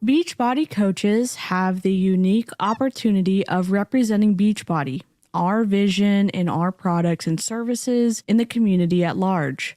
Beachbody coaches have the unique opportunity of representing Beachbody, our vision and our products and services in the community at large.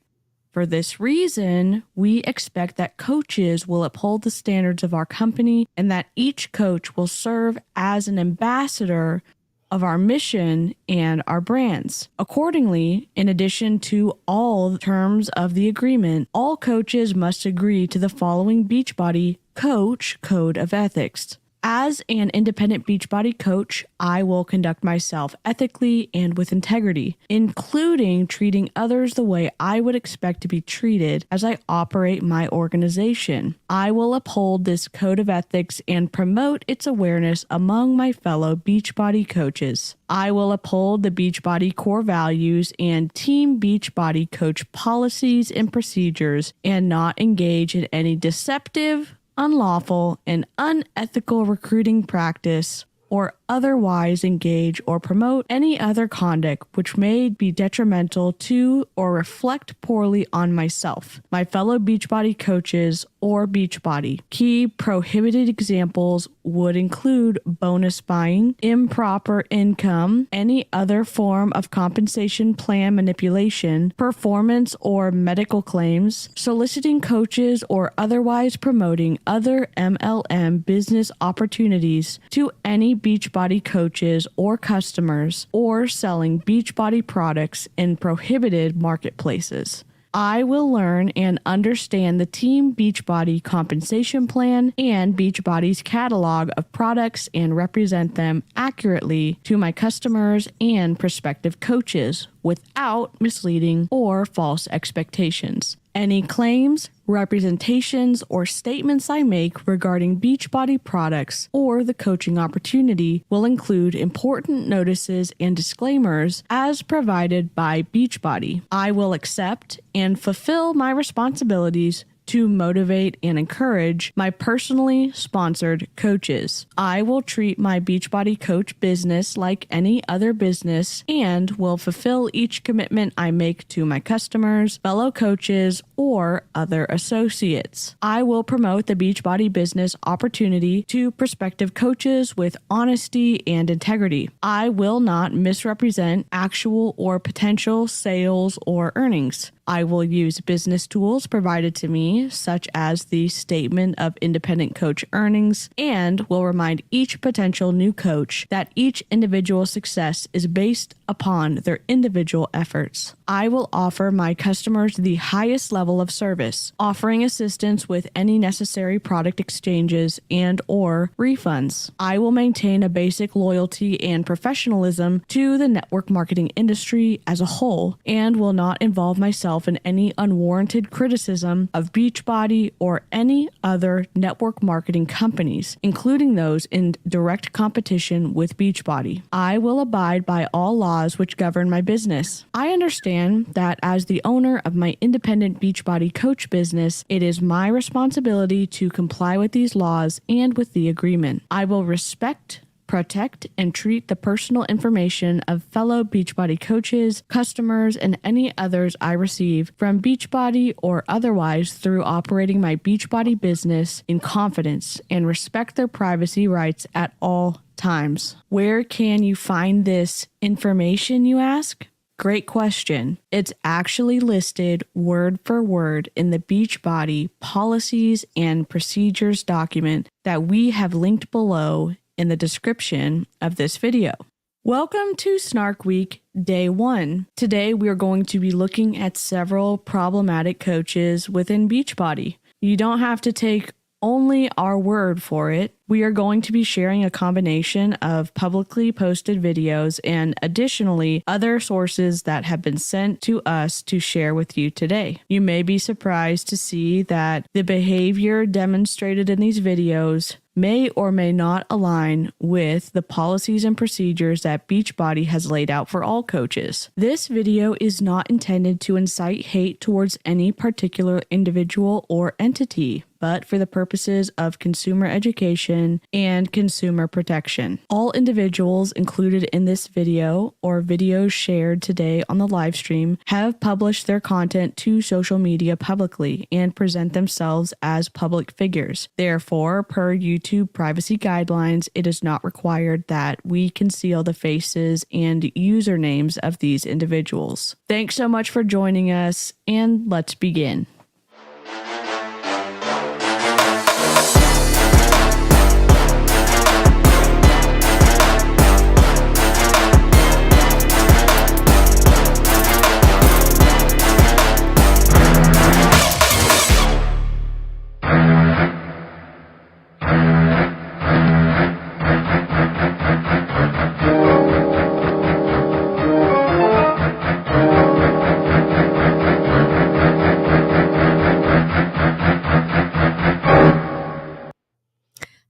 For this reason, we expect that coaches will uphold the standards of our company and that each coach will serve as an ambassador of our mission and our brands. Accordingly, in addition to all the terms of the agreement, all coaches must agree to the following Beachbody Coach Code of Ethics. As an independent Beachbody coach, I will conduct myself ethically and with integrity, including treating others the way I would expect to be treated as I operate my organization. I will uphold this code of ethics and promote its awareness among my fellow Beachbody coaches. I will uphold the Beachbody core values and Team Beachbody coach policies and procedures and not engage in any deceptive, unlawful, and unethical recruiting practice or otherwise engage or promote any other conduct which may be detrimental to or reflect poorly on myself, my fellow Beachbody coaches, or Beachbody. Key prohibited examples would include bonus buying, improper income, any other form of compensation plan manipulation, performance or medical claims, soliciting coaches, or otherwise promoting other MLM business opportunities to any Beachbody coaches or customers, or selling Beachbody products in prohibited marketplaces. I will learn and understand the Team Beachbody compensation plan and Beachbody's catalog of products and represent them accurately to my customers and prospective coaches without misleading or false expectations. Any claims, representations, or statements I make regarding Beachbody products or the coaching opportunity will include important notices and disclaimers as provided by Beachbody. I will accept and fulfill my responsibilities to motivate and encourage my personally sponsored coaches. I will treat my Beachbody coach business like any other business and will fulfill each commitment I make to my customers, fellow coaches, or other associates. I will promote the Beachbody business opportunity to prospective coaches with honesty and integrity. I will not misrepresent actual or potential sales or earnings. I will use business tools provided to me, such as the Statement of Independent Coach Earnings, and will remind each potential new coach that each individual's success is based upon their individual efforts. I will offer my customers the highest level of service, offering assistance with any necessary product exchanges and or refunds. I will maintain a basic loyalty and professionalism to the network marketing industry as a whole and will not involve myself in any unwarranted criticism of Beachbody or any other network marketing companies, including those in direct competition with Beachbody. I will abide by all laws which govern my business. I understand that as the owner of my independent Beachbody coach business, it is my responsibility to comply with these laws and with the agreement. I will respect, protect, and treat the personal information of fellow Beachbody coaches, customers, and any others I receive from Beachbody or otherwise through operating my Beachbody business in confidence and respect their privacy rights at all times. Where can you find this information, you ask? Great question. It's actually listed word for word in the Beachbody policies and procedures document that we have linked below in the description of this video. Welcome to Snark Week, Day 1. Today we are going to be looking at several problematic coaches within Beachbody. You don't have to take only our word for it. We are going to be sharing a combination of publicly posted videos and additionally other sources that have been sent to us to share with you today. You may be surprised to see that the behavior demonstrated in these videos may or may not align with the policies and procedures that Beachbody has laid out for all coaches. This video is not intended to incite hate towards any particular individual or entity, but for the purposes of consumer education and consumer protection. All individuals included in this video or videos shared today on the live stream have published their content to social media publicly and present themselves as public figures. Therefore, per YouTube privacy guidelines, it is not required that we conceal the faces and usernames of these individuals. Thanks so much for joining us, and let's begin.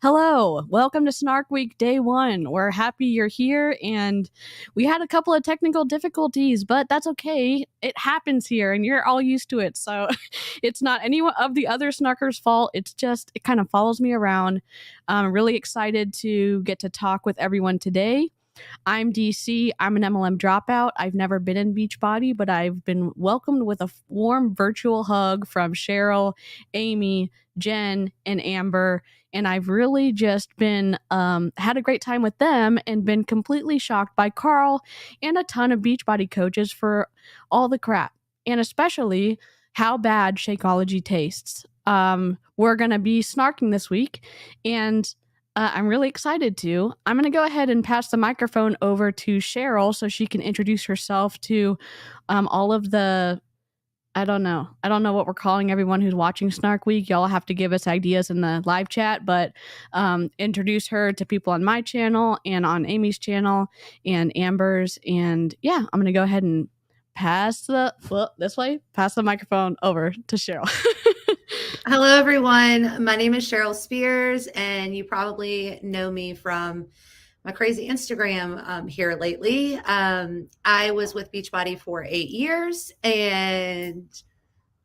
Hello, welcome to Snark Week Day 1. We're happy you're here, and we had a couple of technical difficulties, but that's okay. It happens here, and you're all used to it, so it's not any of the other Snarkers' fault. It's just, it kind of follows me around. I'm really excited to get to talk with everyone today. I'm DC. I'm an MLM dropout. I've never been in Beachbody, but I've been welcomed with a warm virtual hug from Cheryl, Amy, Jen, and Amber. And I've really just been had a great time with them and been completely shocked by Carl and a ton of Beachbody coaches for all the crap, and especially how bad Shakeology tastes. We're going to be snarking this week, and I'm really excited to. I'm going to go ahead and pass the microphone over to Cheryl so she can introduce herself to all of the, I don't know what we're calling everyone who's watching Snark Week. Y'all have to give us ideas in the live chat, but introduce her to people on my channel and on Amy's channel and Amber's. And yeah, I'm going to go ahead and pass the microphone over to Cheryl. Hello, everyone. My name is Cheryl Spears, and you probably know me from my crazy Instagram here lately. I was with Beachbody for 8 years, and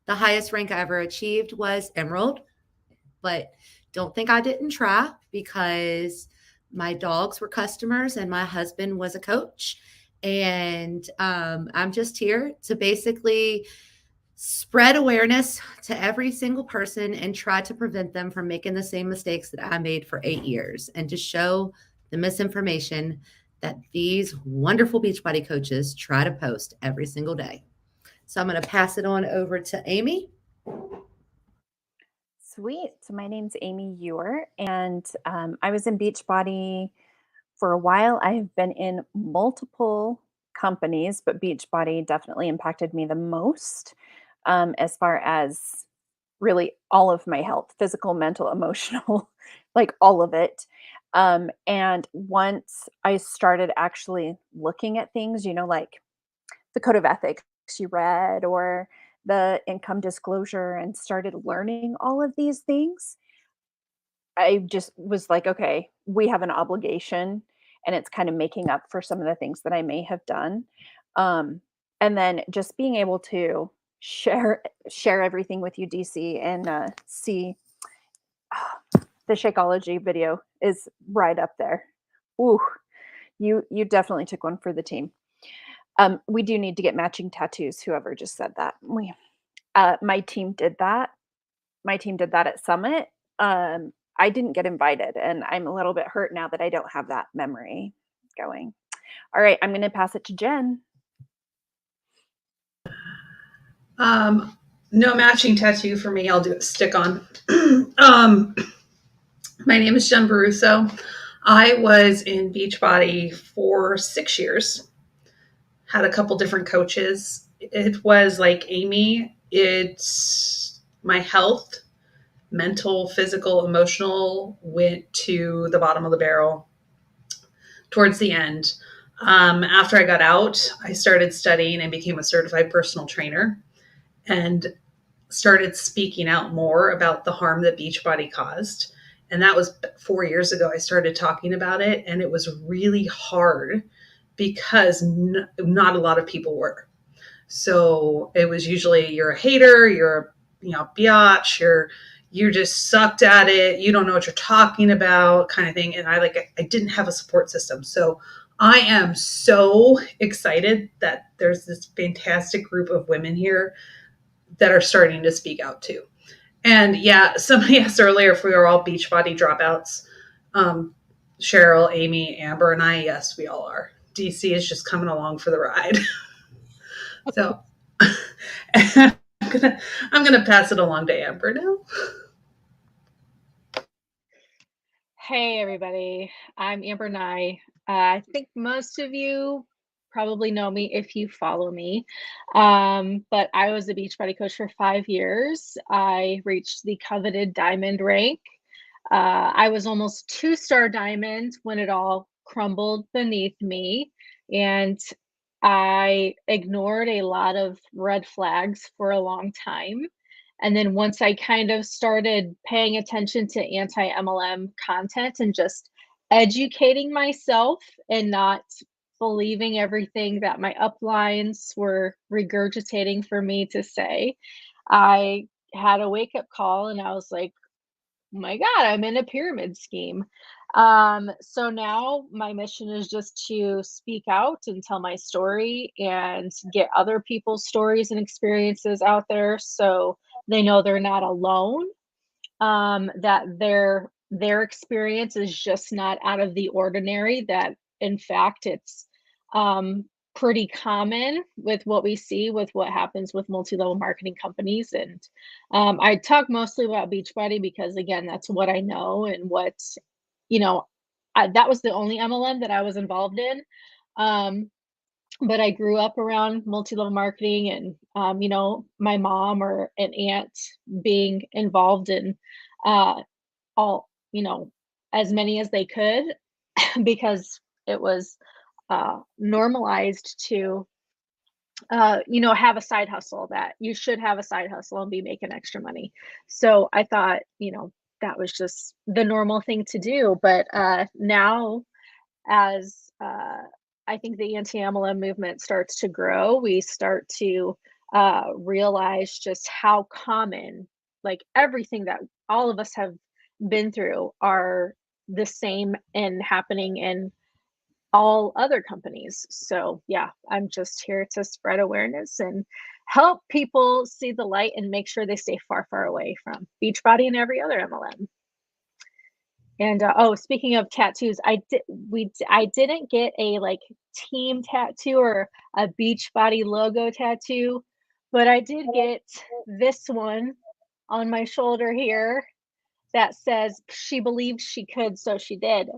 the highest rank I ever achieved was Emerald. But don't think I didn't try, because my dogs were customers and my husband was a coach. And I'm just here to basically spread awareness to every single person and try to prevent them from making the same mistakes that I made for 8 years, and to show the misinformation that these wonderful Beachbody coaches try to post every single day. So I'm going to pass it on over to Amy. Sweet. So my name's Amy Ewer, and I was in Beachbody for a while. I have been in multiple companies, but Beachbody definitely impacted me the most. As far as really all of my health, physical, mental, emotional, like all of it. And once I started actually looking at things, like the code of ethics you read or the income disclosure, and started learning all of these things, I just was like, okay, we have an obligation, and it's kind of making up for some of the things that I may have done. And then just being able to share everything with you, DC, and see the Shakeology video is right up there. Ooh, you definitely took one for the team. We do need to get matching tattoos. Whoever just said that, my team did that. My team did that at Summit. I didn't get invited, and I'm a little bit hurt now that I don't have that memory going. All right, I'm going to pass it to Jen. No matching tattoo for me. I'll do a stick on. My name is Jen Baruso. I was in Beachbody for 6 years. Had a couple different coaches. It was like Amy. It's my health mental, physical, emotional, went to the bottom of the barrel towards the end. After I got out, I started studying and became a certified personal trainer and started speaking out more about the harm that Beachbody caused. And that was 4 years ago. I started talking about it, and it was really hard because not a lot of people were. So it was usually you're a hater, you're biatch, you just sucked at it, you don't know what you're talking about, kind of thing. And I didn't have a support system. So I am so excited that there's this fantastic group of women here that are starting to speak out too. And yeah, somebody asked earlier if we were all Beachbody dropouts. Cheryl, Amy, Amber, and I, yes, we all are. DC is just coming along for the ride. So I'm gonna pass it along to Amber now. Hey everybody, I'm Amber Nye. I think most of you probably know me if you follow me, but I was a Beachbody coach for 5 years. I reached the coveted diamond rank. I was almost 2-star diamond when it all crumbled beneath me, and I ignored a lot of red flags for a long time. And then once I kind of started paying attention to anti-MLM content and just educating myself and not believing everything that my uplines were regurgitating for me to say, I had a wake-up call and I was like, oh my God, I'm in a pyramid scheme. So now my mission is just to speak out and tell my story and get other people's stories and experiences out there so they know they're not alone, that their experience is just not out of the ordinary, that in fact it's pretty common with what we see with what happens with multi-level marketing companies. And I talk mostly about Beachbody because again, that's what I know and what, that was the only MLM that I was involved in. But I grew up around multi-level marketing and, my mom or an aunt being involved in all, as many as they could because it was normalized to, have a side hustle, that you should have a side hustle and be making extra money. So I thought, that was just the normal thing to do. But now as I think the anti-MLM movement starts to grow, we start to realize just how common, like everything that all of us have been through are the same and happening in all other companies. So yeah, I'm just here to spread awareness and help people see the light and make sure they stay far, far away from Beachbody and every other MLM. And speaking of tattoos, I didn't get a team tattoo or a Beachbody logo tattoo, but I did get this one on my shoulder here that says she believed she could, so she did.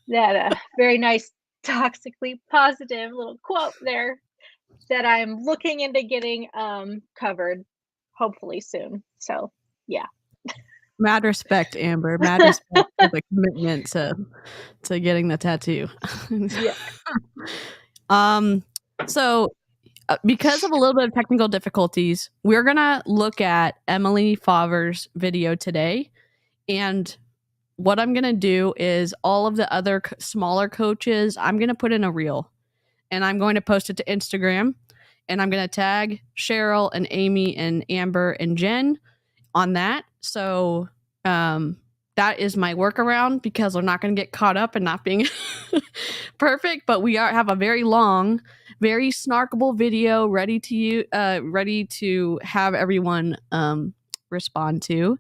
That very nice, toxically positive little quote there that I'm looking into getting covered hopefully soon. So yeah. Mad respect, Amber. Mad respect for the commitment to getting the tattoo. Yeah. So because of a little bit of technical difficulties, we're gonna look at Emily Fauver's video today, and what I'm gonna do is all of the other smaller coaches, I'm gonna put in a reel, and I'm going to post it to Instagram, and I'm gonna tag Cheryl and Amy and Amber and Jen on that. So that is my workaround because we're not going to get caught up in not being perfect. But we have a very long, very snarkable video ready to have everyone respond to.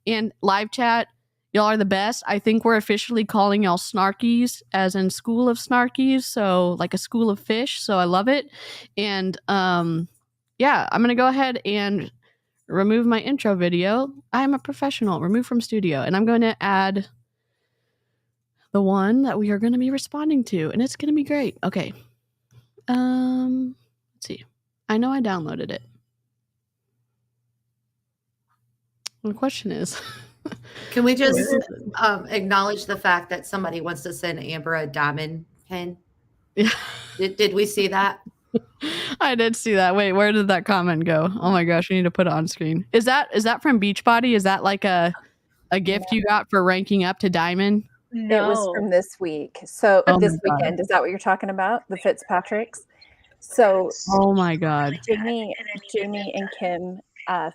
And live chat, y'all are the best. I think we're officially calling y'all Snarkies, as in school of Snarkies. So like a school of fish. So I love it. And yeah, I'm going to go ahead and remove my intro video. I am a professional. Remove from studio. And I'm going to add the one that we are going to be responding to. And it's going to be great. Okay. Let's see. I know I downloaded it. The question is, Can we just acknowledge the fact that somebody wants to send Amber a diamond pin? yeah, Did we see that? I did see that. Wait, where did that comment go? Oh my gosh, we need to put it on screen. Is that from Beachbody? Is that like a gift you got for ranking up to diamond? It was No. from this week. So Oh this my God. weekend, is that what you're talking about? The Fitzpatricks? So Oh my God. Jamie and Kim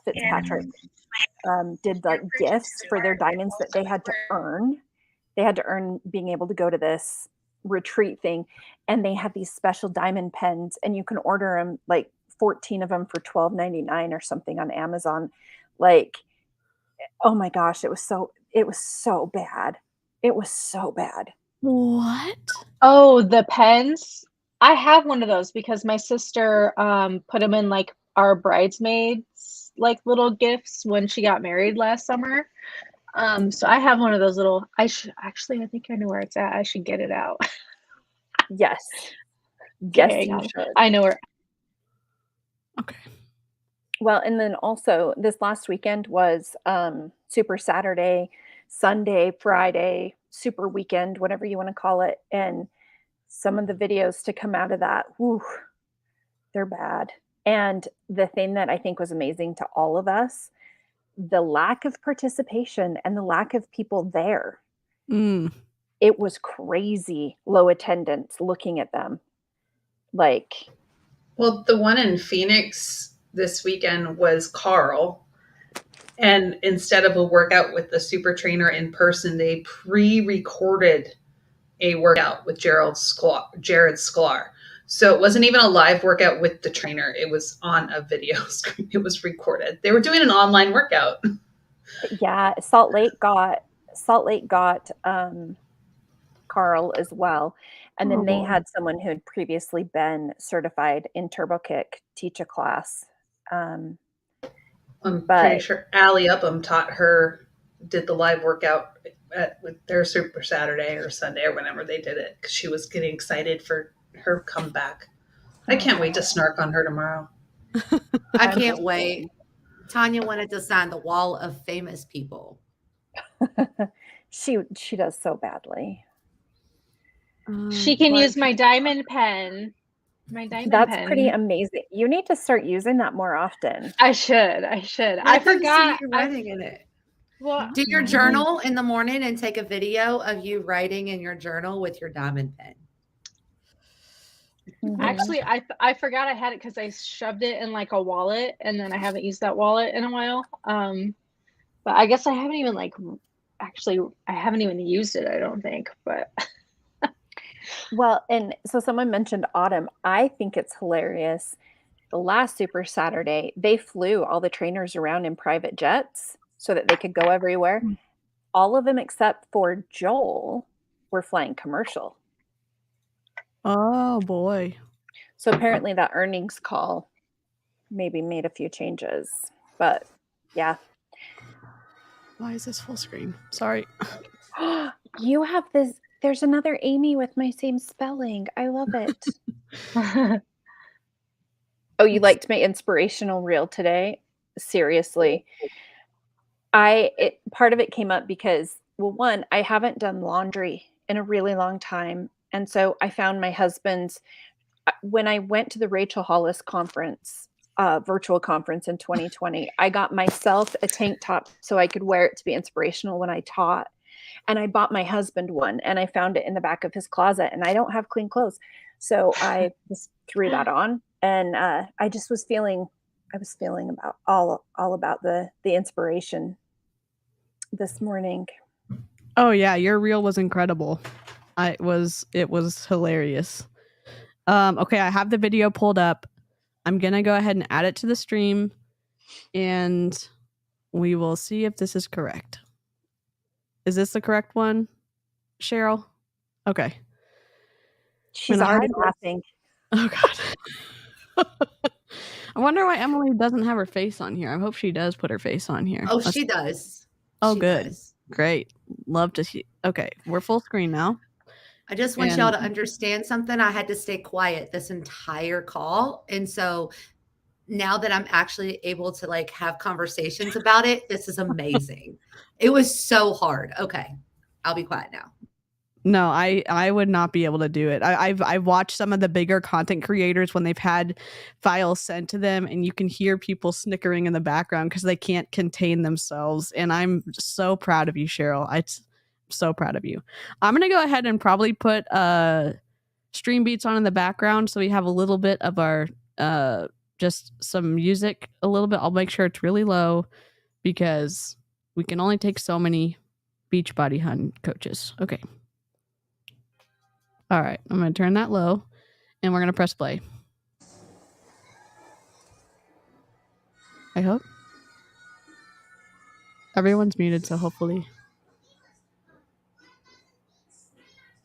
Fitzpatrick did like gifts for their diamonds that they had to earn. They had to earn being able to go to this retreat thing, and they had these special diamond pens, and you can order them like 14 of them for $12.99 or something on Amazon. Like, oh my gosh, it was so bad. It was so bad. What? Oh, the pens. I have one of those because my sister put them in like our bridesmaids like little gifts when she got married last summer. So I have one of those little. I think I know where it's at. I should get it out. Yes. Dang, Yes, you should. I know where. Okay. Well, and then also this last weekend was Super Saturday, Sunday, Friday, Super Weekend, whatever you want to call it. And some of the videos to come out of that, whew, they're bad. And the thing that I think was amazing to all of us, the lack of participation and the lack of people there. Mm. It was crazy low attendance looking at them. Like, Well, the one in Phoenix this weekend was Carl. And instead of a workout with the super trainer in person, they pre-recorded a workout with Jared Sklar. So it wasn't even a live workout with the trainer. It was on a video screen. It was recorded. They were doing an online workout. yeah, Salt Lake got Carl as well. And then they had someone who had previously been certified in Turbo Kick teach a class. I'm pretty sure Allie Upham did the live workout with their Super Saturday or Sunday or whenever they did it, because she was getting excited for her comeback. I can't wait to snark on her tomorrow. I can't wait. Tanya wanted to sign the wall of famous people. She does so badly. She can use my diamond pen. That's pretty amazing. You need to start using that more often. I should. I forgot. You writing in it. Well, do your journal in the morning and take a video of you writing in your journal with your diamond pen. Actually, I forgot I had it because I shoved it in like a wallet, and then I haven't used that wallet in a while. But I guess I haven't even I haven't even used it, I don't think. But well, and so someone mentioned Autumn. I think it's hilarious. The last Super Saturday, they flew all the trainers around in private jets so that they could go everywhere. All of them except for Joel were flying commercial. Oh boy. So apparently that earnings call maybe made a few changes. But yeah. Why is this full screen? Sorry. You have this. There's another Amy with my same spelling. I love it. Oh, you liked my inspirational reel today? Seriously. Part of it came up because, well, one, I haven't done laundry in a really long time. And so I found my husband's, when I went to the Rachel Hollis conference, virtual conference in 2020, I got myself a tank top so I could wear it to be inspirational when I taught. And I bought my husband one, and I found it in the back of his closet, and I don't have clean clothes. So I just threw that on, and I was feeling about all about the inspiration this morning. Oh yeah, your reel was incredible. It was hilarious. Okay, I have the video pulled up. I'm gonna go ahead and add it to the stream, and we will see if this is correct. Is this the correct one, Cheryl? Okay. She's already laughing. Oh God. I wonder why Emily doesn't have her face on here. I hope she does put her face on here. Oh, she does. Oh, good. Great. Love to see. Okay, we're full screen now. I just want y'all to understand something. I had to stay quiet this entire call. And so now that I'm actually able to like have conversations about it, this is amazing. It was so hard. Okay. I'll be quiet now. No, I would not be able to do it. I've watched some of the bigger content creators when they've had files sent to them, and you can hear people snickering in the background because they can't contain themselves. And I'm so proud of you, Cheryl. I'm so proud of you. I'm gonna go ahead and probably put stream beats on in the background so we have a little bit of our just some music a little bit. I'll make sure it's really low because we can only take so many Beachbody Hunt coaches. Okay. All right, I'm going to turn that low, and we're going to press play. I hope. Everyone's muted, so hopefully.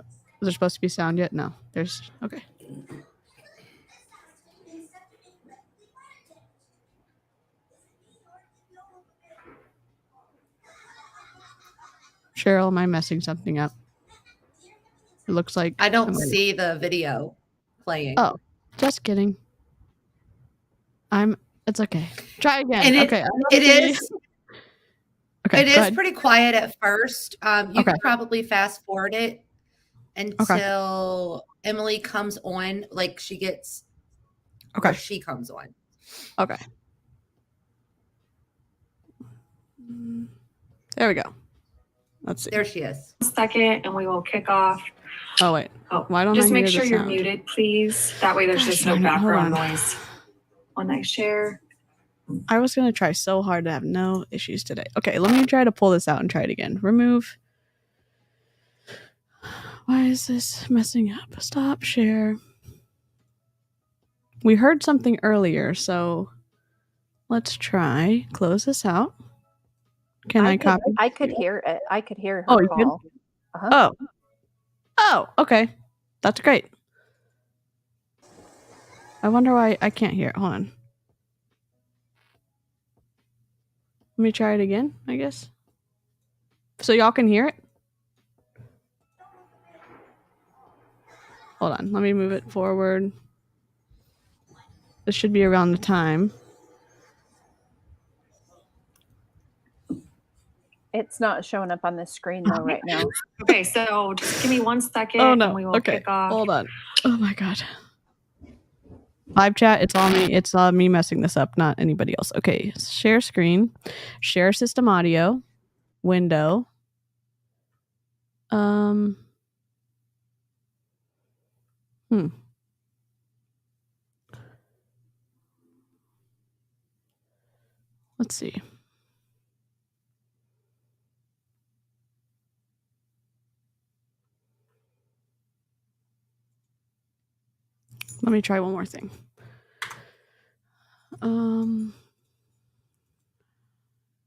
Is there supposed to be sound yet? No. There's... Okay. Cheryl, am I messing something up? It looks like... I don't see the video playing. Oh, just kidding. It's okay. Try again. And okay. It is. Okay, it is pretty quiet at first. You could probably fast forward it until Emily comes on, like she gets, or she comes on. Okay. There we go. Let's see. There she is. A second, and we will kick off. Oh, wait. Oh, why don't just I make hear sure the you're sound? muted, please. That way there's just no background noise when I share. I was going to try so hard to have no issues today. Okay, let me try to pull this out and try it again. Remove. Why is this messing up? Stop share. We heard something earlier, so let's try. Close this out. Can I copy? I could hear it. I could hear her Oh, you call. Oh. Oh, okay. That's great. I wonder why I can't hear it. Hold on. Let me try it again, I guess. So y'all can hear it? Hold on. Let me move it forward. This should be around the time. It's not showing up on the screen though right now. Okay, so just give me 1 second and we will kick off. Hold on. Oh my god. Live chat, it's all me. It's me messing this up, not anybody else. Okay, share screen. Share system audio. Window. Let's see. Let me try one more thing. I'm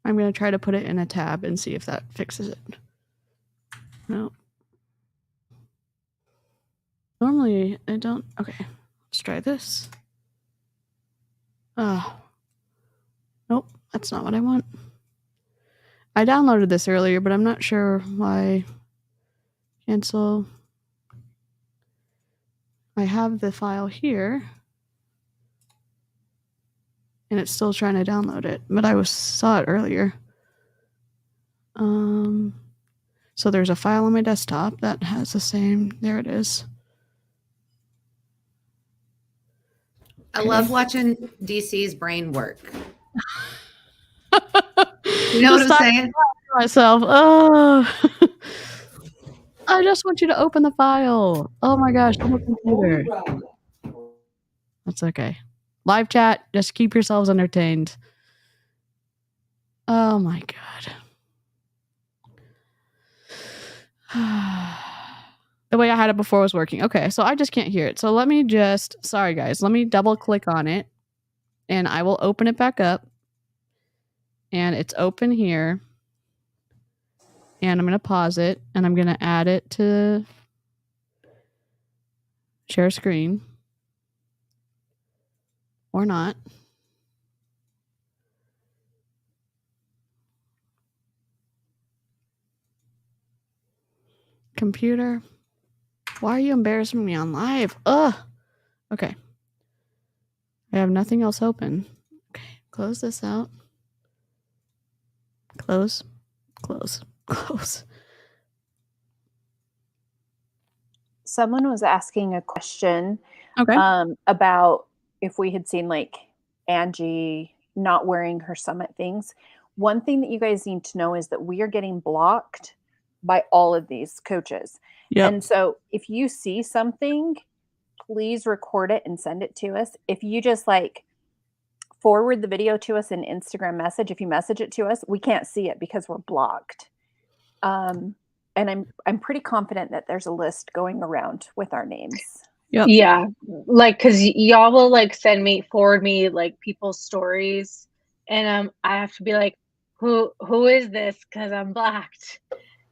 going to try to put it in a tab and see if that fixes it. No. Normally, I don't... Okay, let's try this. Nope, that's not what I want. I downloaded this earlier, but I'm not sure why. Cancel. I have the file here. And it's still trying to download it, but I saw it earlier. So there's a file on my desktop that has the same. There it is. I love watching DC's brain work. You know what I'm saying? Myself. Oh, I just want you to open the file. Oh my gosh, on the computer. That's okay. Live chat, just keep yourselves entertained. Oh my god. The way I had it before was working. Okay, so I just can't hear it. So let me just, sorry guys, let me double click on it and I will open it back up. And it's open here. And I'm going to pause it and I'm going to add it to share screen. Or not. Computer. Why are you embarrassing me on live? Ugh. Okay. I have nothing else open. Okay, close this out. Close. Someone was asking a question Okay. about if we had seen like Angie not wearing her summit things. One thing that you guys need to know is that we are getting blocked by all of these coaches. Yep. And so if you see something, please record it and send it to us. If you just like forward the video to us in Instagram message, if you message it to us, we can't see it because we're blocked. And I'm pretty confident that there's a list going around with our names. Yep. Yeah, like because y'all will like forward me like people's stories, and I have to be like, who is this? Because I'm blocked.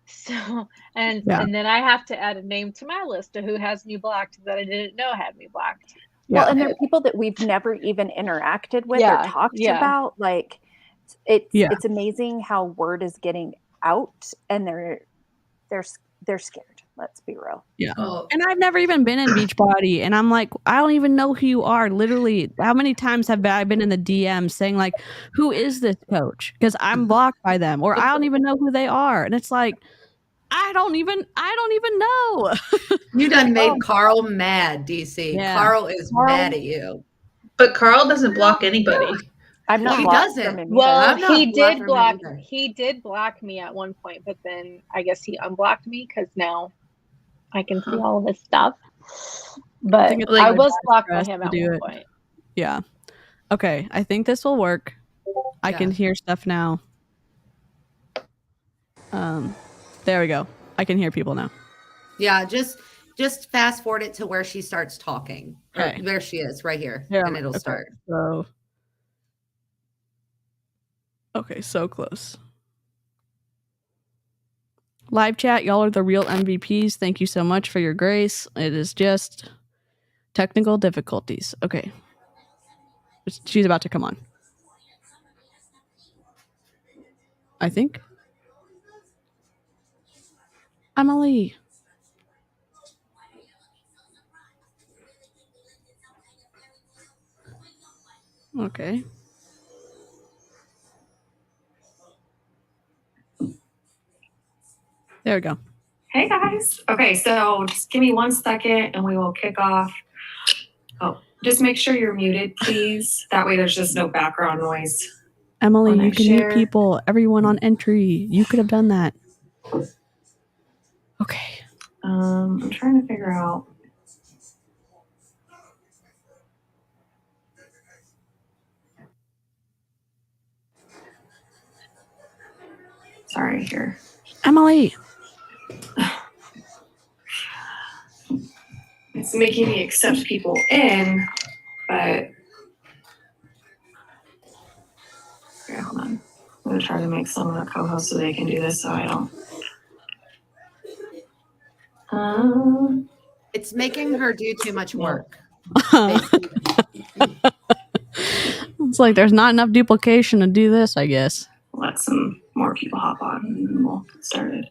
So and then I have to add a name to my list of who has me blocked that I didn't know had me blocked. Yeah. Well, and they're people that we've never even interacted with or talked about. Like it's amazing how word is getting out, and they're scared. Let's be real. Yeah. And I've never even been in Beachbody, and I'm like, I don't even know who you are. Literally, how many times have I been in the DM saying like, who is this coach? Because I'm blocked by them, or I don't even know who they are. And it's like, I don't even know. You done made Carl mad, DC. Yeah. Carl is mad at you. But Carl doesn't block anybody. I'm not He blocked doesn't. from him Well, I'm not he blocked did from block. him either. He did block me at one point, but then I guess he unblocked me because now I can see all of his stuff. But think it's I like was blocked by stress him to at do one it. point. Yeah. Okay. I think this will work. I can hear stuff now. There we go. I can hear people now. Yeah, just fast forward it to where she starts talking. Or Okay. there she is, right here. Yeah, and it'll okay. start. So okay, so close. Live chat, y'all are the real MVPs. Thank you so much for your grace. It is just technical difficulties. Okay. She's about to come on. I think. Emily. Okay. There we go. Hey guys. Okay, so just give me 1 second and we will kick off. Oh, just make sure you're muted, please. That way there's just no background noise. Emily, When you I can share. mute people. Everyone on entry. You could have done that. Okay. I'm trying to figure out. Sorry, here. Emily. It's making me accept people in, but okay, hold on. I'm gonna try to make someone a co-host so they can do this so I don't. It's making her do too much work. It's like there's not enough duplication to do this, I guess. Let some more people hop on and then we'll get started.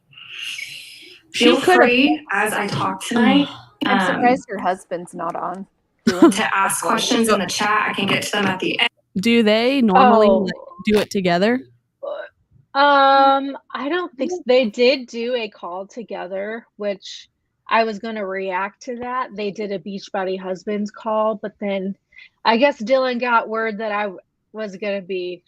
She Feel could've- free as I talk tonight. I'm surprised your husband's not on. To ask questions in the chat. I can get to them at the end. Do they normally like, do it together? I don't think so. They did do a call together, which I was going to react to that. They did a Beachbody husbands call, but then I guess Dylan got word that I was going to be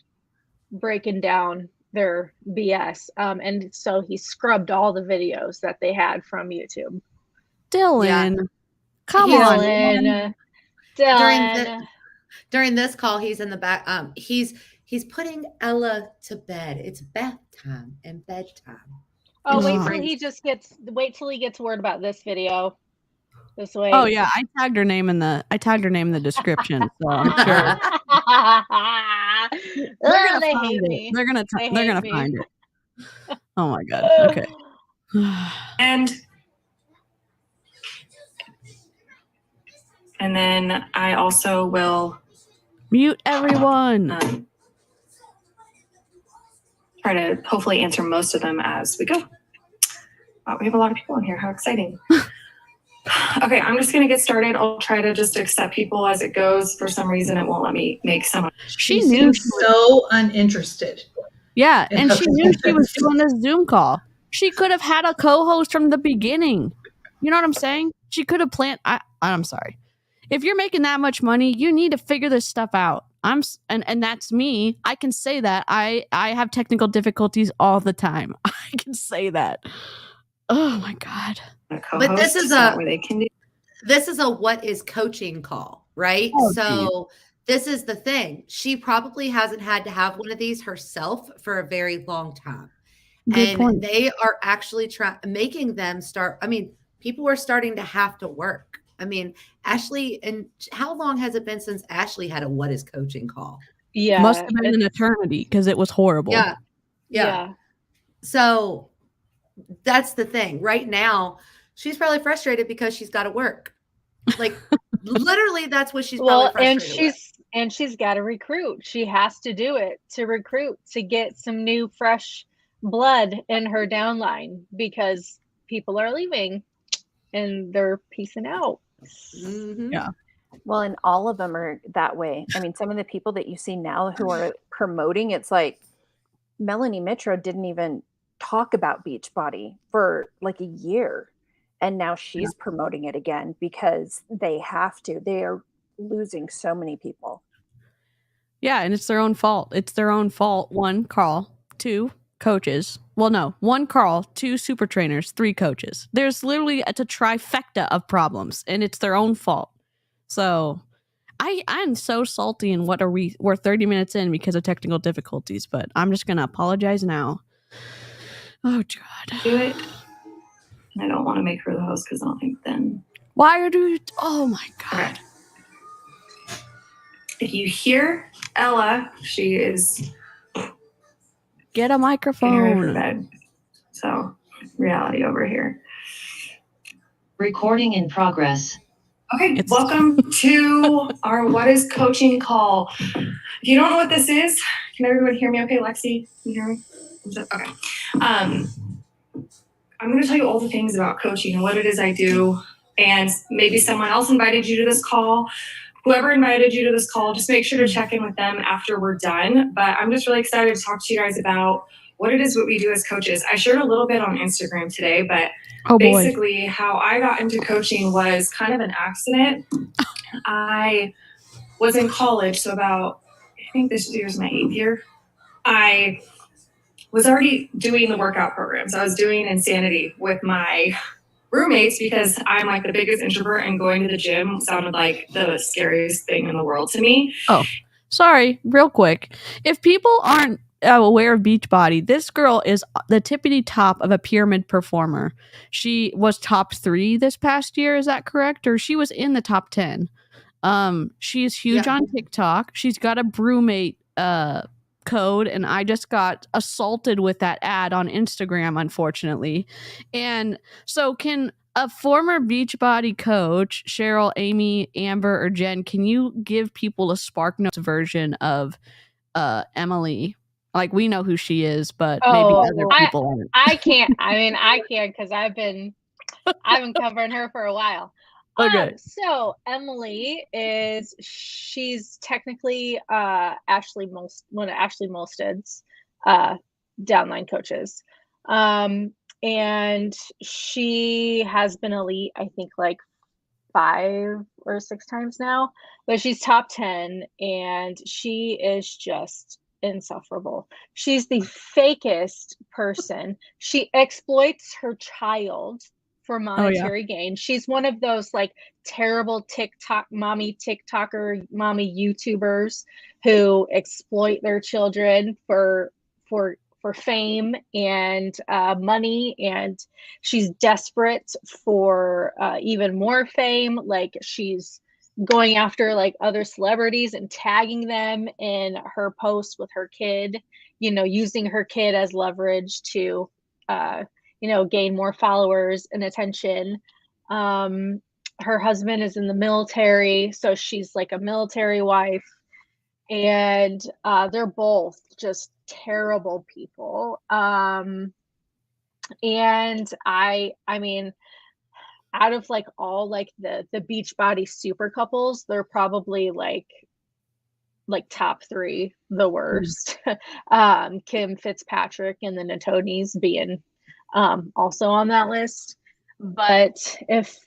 breaking down their BS. And so he scrubbed all the videos that they had from YouTube. Dylan, come on. Dylan. During this call, he's in the back. He's putting Ella to bed. It's bath time and bedtime. Oh, wait till he gets word about this video. This way. Oh yeah, I tagged her name in the description, so I'm sure they hate me. They're gonna find it. Oh my god. Okay. And then I also will mute everyone. Try to hopefully answer most of them as we go. Wow, we have a lot of people in here. How exciting. Okay, I'm just gonna get started. I'll try to just accept people as it goes. For some reason, it won't let me make someone. She seems so uninterested. Yeah, in and she hooking knew she was this. doing this Zoom call. She could have had a co-host from the beginning. You know what I'm saying? She could have planned. I'm sorry. If you're making that much money, you need to figure this stuff out. And that's me. I can say that. I have technical difficulties all the time. I can say that. Oh my God. But this is a where they can do. This is a what is coaching call, right? Oh, So this is the thing. She probably hasn't had to have one of these herself for a very long time. Good point. They are actually making them start. I mean, people are starting to have to work. I mean, Ashley, and how long has it been since Ashley had a what is coaching call? Yeah. Must have been an eternity because it was horrible. Yeah. So that's the thing. Right now, she's probably frustrated because she's got to work. Like literally, that's what she's probably frustrated with. And she's got to recruit. She has to do it to recruit, to get some new fresh blood in her downline, because people are leaving and they're piecing out. Mm-hmm. Yeah. Well, and all of them are that way. I mean, some of the people that you see now who are promoting, it's like Melanie Mitro didn't even talk about Beachbody for like a year. And now she's promoting it again because they have to. They are losing so many people. Yeah, and it's their own fault. It's their own fault. 1, Carl. 2, coaches. Well, no. 1, Carl. 2, super trainers. 3, coaches. There's literally a trifecta of problems, and it's their own fault. So I'm so salty. And we're 30 minutes in because of technical difficulties, but I'm just gonna apologize now. Oh God. Do it. I don't want to make her the host because I don't think then. Why are you? Oh my God. Okay. If you hear Ella, she is Get a getting ready for microphone. bed. So reality over here. Recording in progress. Okay, welcome to our What is Coaching call. If you don't know what this is, can everyone hear me okay? Lexi, can you hear me? Okay. I'm going to tell you all the things about coaching and what it is I do. And maybe someone else invited you to this call. Whoever invited you to this call, just make sure to check in with them after we're done. But I'm just really excited to talk to you guys about what it is what we do as coaches. I shared a little bit on Instagram today, but basically how I got into coaching was kind of an accident. I was in college, so about, I think this year's my 8th year. I was already doing the workout programs. I was doing Insanity with my roommates because I'm like the biggest introvert, and going to the gym sounded like the scariest thing in the world to me. Oh, sorry, real quick. If people aren't aware of Beachbody, this girl is the tippity top of a pyramid performer. She was top 3 this past year. Is that correct? Or she was in the top 10. She is huge on TikTok. She's got a brewmate code, and I just got assaulted with that ad on Instagram, unfortunately. And so can a former Beachbody coach, Cheryl, Amy, Amber, or Jen, can you give people a SparkNotes version of Emily? Like, we know who she is, but maybe other people aren't. I can't. I mean, I can because I've been covering her for a while. Okay. So Emily she's technically one of Ashley Molsted's downline coaches. And she has been elite, I think, like 5 or 6 times now, but she's top 10, and she is just insufferable. She's the fakest person. She exploits her child for monetary gain. She's one of those like terrible TikToker mommy YouTubers who exploit their children for fame and money, and she's desperate for even more fame. Like, she's going after like other celebrities and tagging them in her posts with her kid, using her kid as leverage to gain more followers and attention. Her husband is in the military, so she's like a military wife, and they're both just terrible people. And I mean, out of like all like the Beachbody super couples, they're probably like top three, the worst. Kim Fitzpatrick and the Natonis being also on that list. But if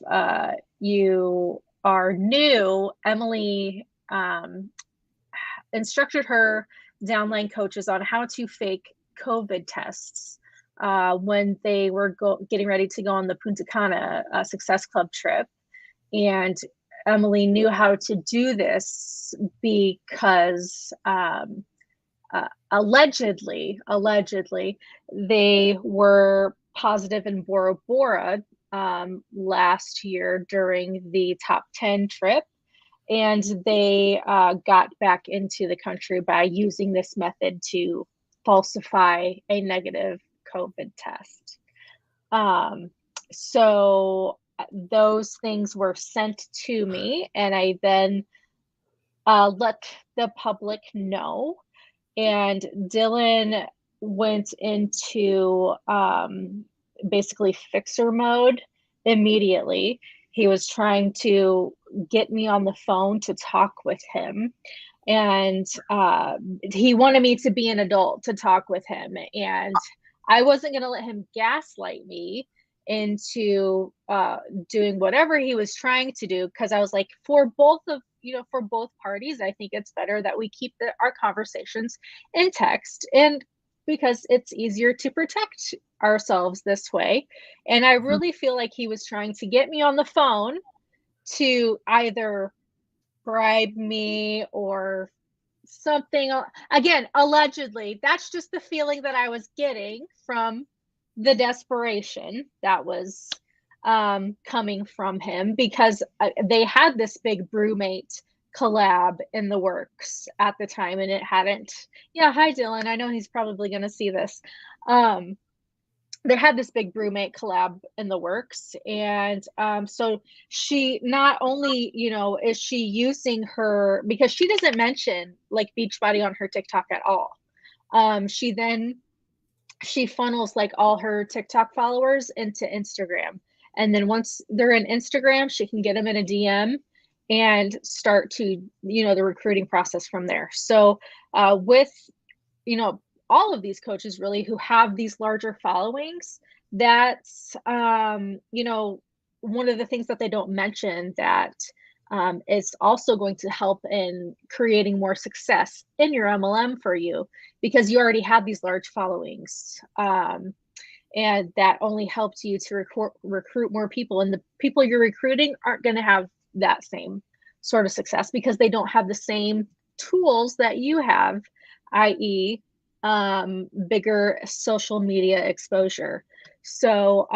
you are new, Emily instructed her downline coaches on how to fake COVID tests when they were getting ready to go on the Punta Cana Success Club trip. And Emily knew how to do this because allegedly, they were positive in Bora Bora last year during the top 10 trip. And they got back into the country by using this method to falsify a negative COVID test. So those things were sent to me, and I then let the public know. And Dylan went into basically fixer mode immediately. He was trying to get me on the phone to talk with him. And he wanted me to be an adult to talk with him. And I wasn't going to let him gaslight me into doing whatever he was trying to do, because I was like, for both parties, I think it's better that we keep our conversations in text, and because it's easier to protect ourselves this way. And I really feel like he was trying to get me on the phone to either bribe me or something. Again, allegedly. That's just the feeling that I was getting from the desperation that was coming from him, because they had this big brewmate collab in the works at the time, and it hadn't. Yeah, hi Dylan. I know he's probably going to see this. They had this big brewmate collab in the works, and so she not only is she using her, because she doesn't mention like Beachbody on her TikTok at all. She funnels like all her TikTok followers into Instagram. And then once they're in Instagram, she can get them in a DM and start to, the recruiting process from there. So with, all of these coaches really who have these larger followings, that's, one of the things that they don't mention that is also going to help in creating more success in your MLM for you, because you already have these large followings. And that only helps you to recruit more people. And the people you're recruiting aren't going to have that same sort of success because they don't have the same tools that you have, i.e., bigger social media exposure. So,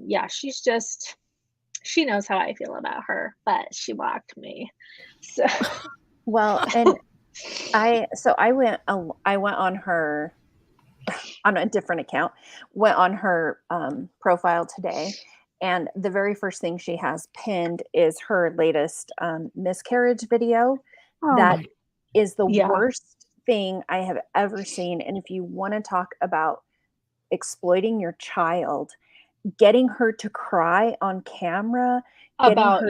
yeah, she knows how I feel about her, but she blocked me. So, well, and I went on her, on a different account, went on her profile today, and the very first thing she has pinned is her latest miscarriage video. That is the worst thing I have ever seen. And if you want to talk about exploiting your child, getting her to cry on camera about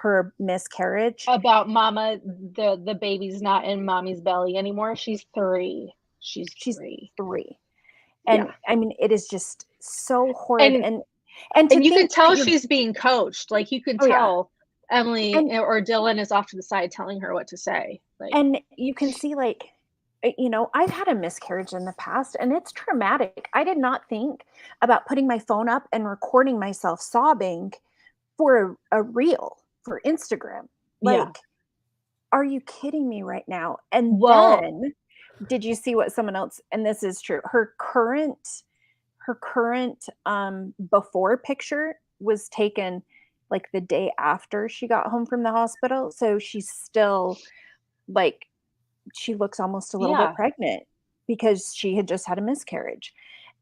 her miscarriage, about mama, the baby's not in mommy's belly anymore. She's 3. She's 3. And I mean, it is just so horrid. And you can tell she's being coached. Like you can tell Emily or Dylan is off to the side telling her what to say. And you can see, like, I've had a miscarriage in the past, and it's traumatic. I did not think about putting my phone up and recording myself sobbing for a reel for Instagram. Like, are you kidding me right now? And then, did you see what someone else, and this is true, her current before picture was taken like the day after she got home from the hospital. So she's still like, she looks almost a little bit pregnant because she had just had a miscarriage.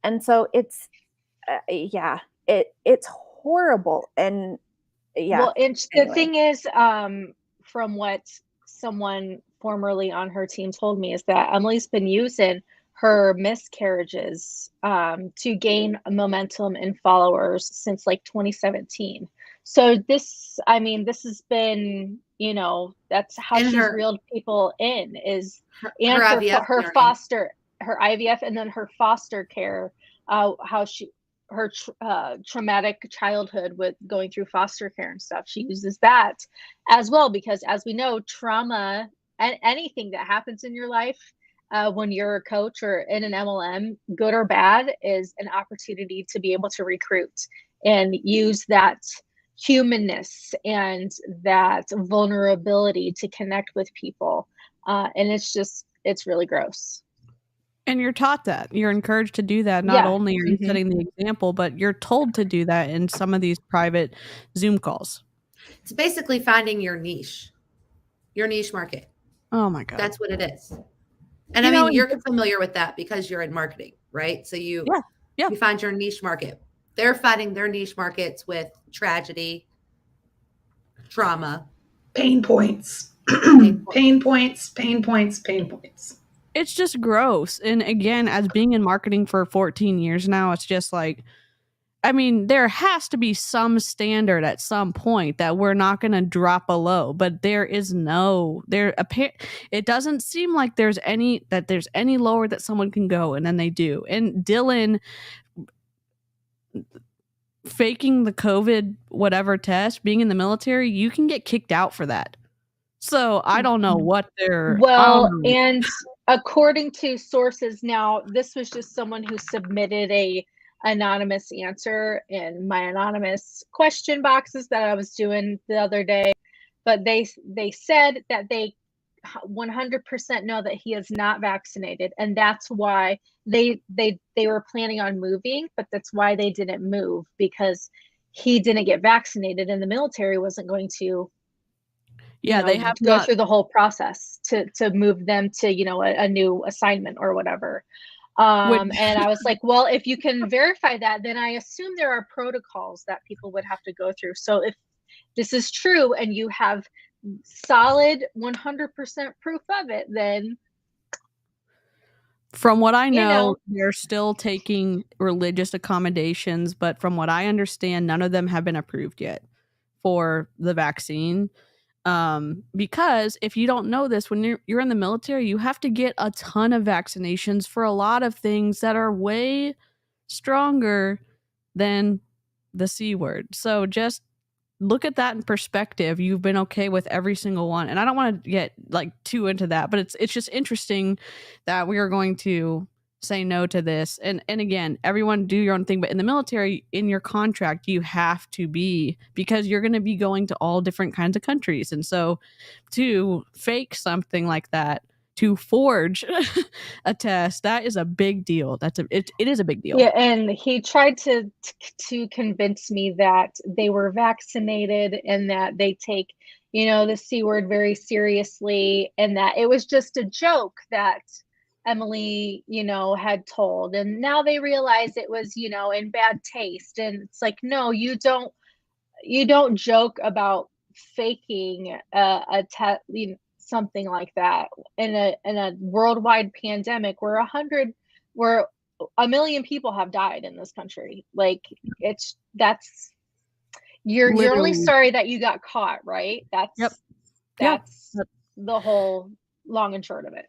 And so it's, it's horrible. And the thing is, from what someone formerly on her team told me, is that Emily's been using her miscarriages to gain momentum and followers since like 2017. So this has been, that's how And she's reeled people in, is her and IVF her journey. her IVF, and then her foster care, how her traumatic childhood with going through foster care and stuff. She uses that as well, because as we know, trauma and anything that happens in your life, when you're a coach or in an MLM, good or bad, is an opportunity to be able to recruit and use that humanness and that vulnerability to connect with people. And it's really gross. And you're taught that. You're encouraged to do that. Not only are you setting the example, but you're told to do that in some of these private Zoom calls. It's basically finding your niche market. Oh my God. That's what it is. And you're familiar with that because you're in marketing, right? So you find your niche market. They're finding their niche markets with tragedy, trauma, pain points. Pain points. It's just gross. And again, as being in marketing for 14 years now, it's just like, there has to be some standard at some point that we're not going to drop below, but there is it doesn't seem like there's any lower that someone can go, and then they do. And Dylan faking the COVID whatever test, being in the military, you can get kicked out for that. So I don't know what they're... And according to sources, now this was just someone who submitted a anonymous answer in my anonymous question boxes that I was doing the other day, but they said that they 100% know that he is not vaccinated, and that's why they were planning on moving, but that's why they didn't move, because he didn't get vaccinated and the military wasn't going to they have to go through the whole process to move them to a new assignment or whatever. And I was like, well, if you can verify that, then I assume there are protocols that people would have to go through. So if this is true and you have solid 100% proof of it, then from what I know, they're still taking religious accommodations, but from what I understand, none of them have been approved yet for the vaccine. Because if you don't know this, when you're in the military, you have to get a ton of vaccinations for a lot of things that are way stronger than the C word. So just look at that in perspective. You've been okay with every single one. And I don't want to get too into that, but it's just interesting that we are going to say no to this. And again, everyone do your own thing, but in the military, in your contract, you have to be, because you're going to be going to all different kinds of countries. And so to fake something like that, to forge a test, that is a big deal. It is a big deal. Yeah, and he tried to convince me that they were vaccinated and that they take, the C word very seriously, and that it was just a joke that Emily, had told. And now they realize it was, in bad taste. And it's like, no, you don't joke about faking a test, something like that in a worldwide pandemic where 1 million people have died in this country. You're only sorry that you got caught, right? That's the whole long and short of it.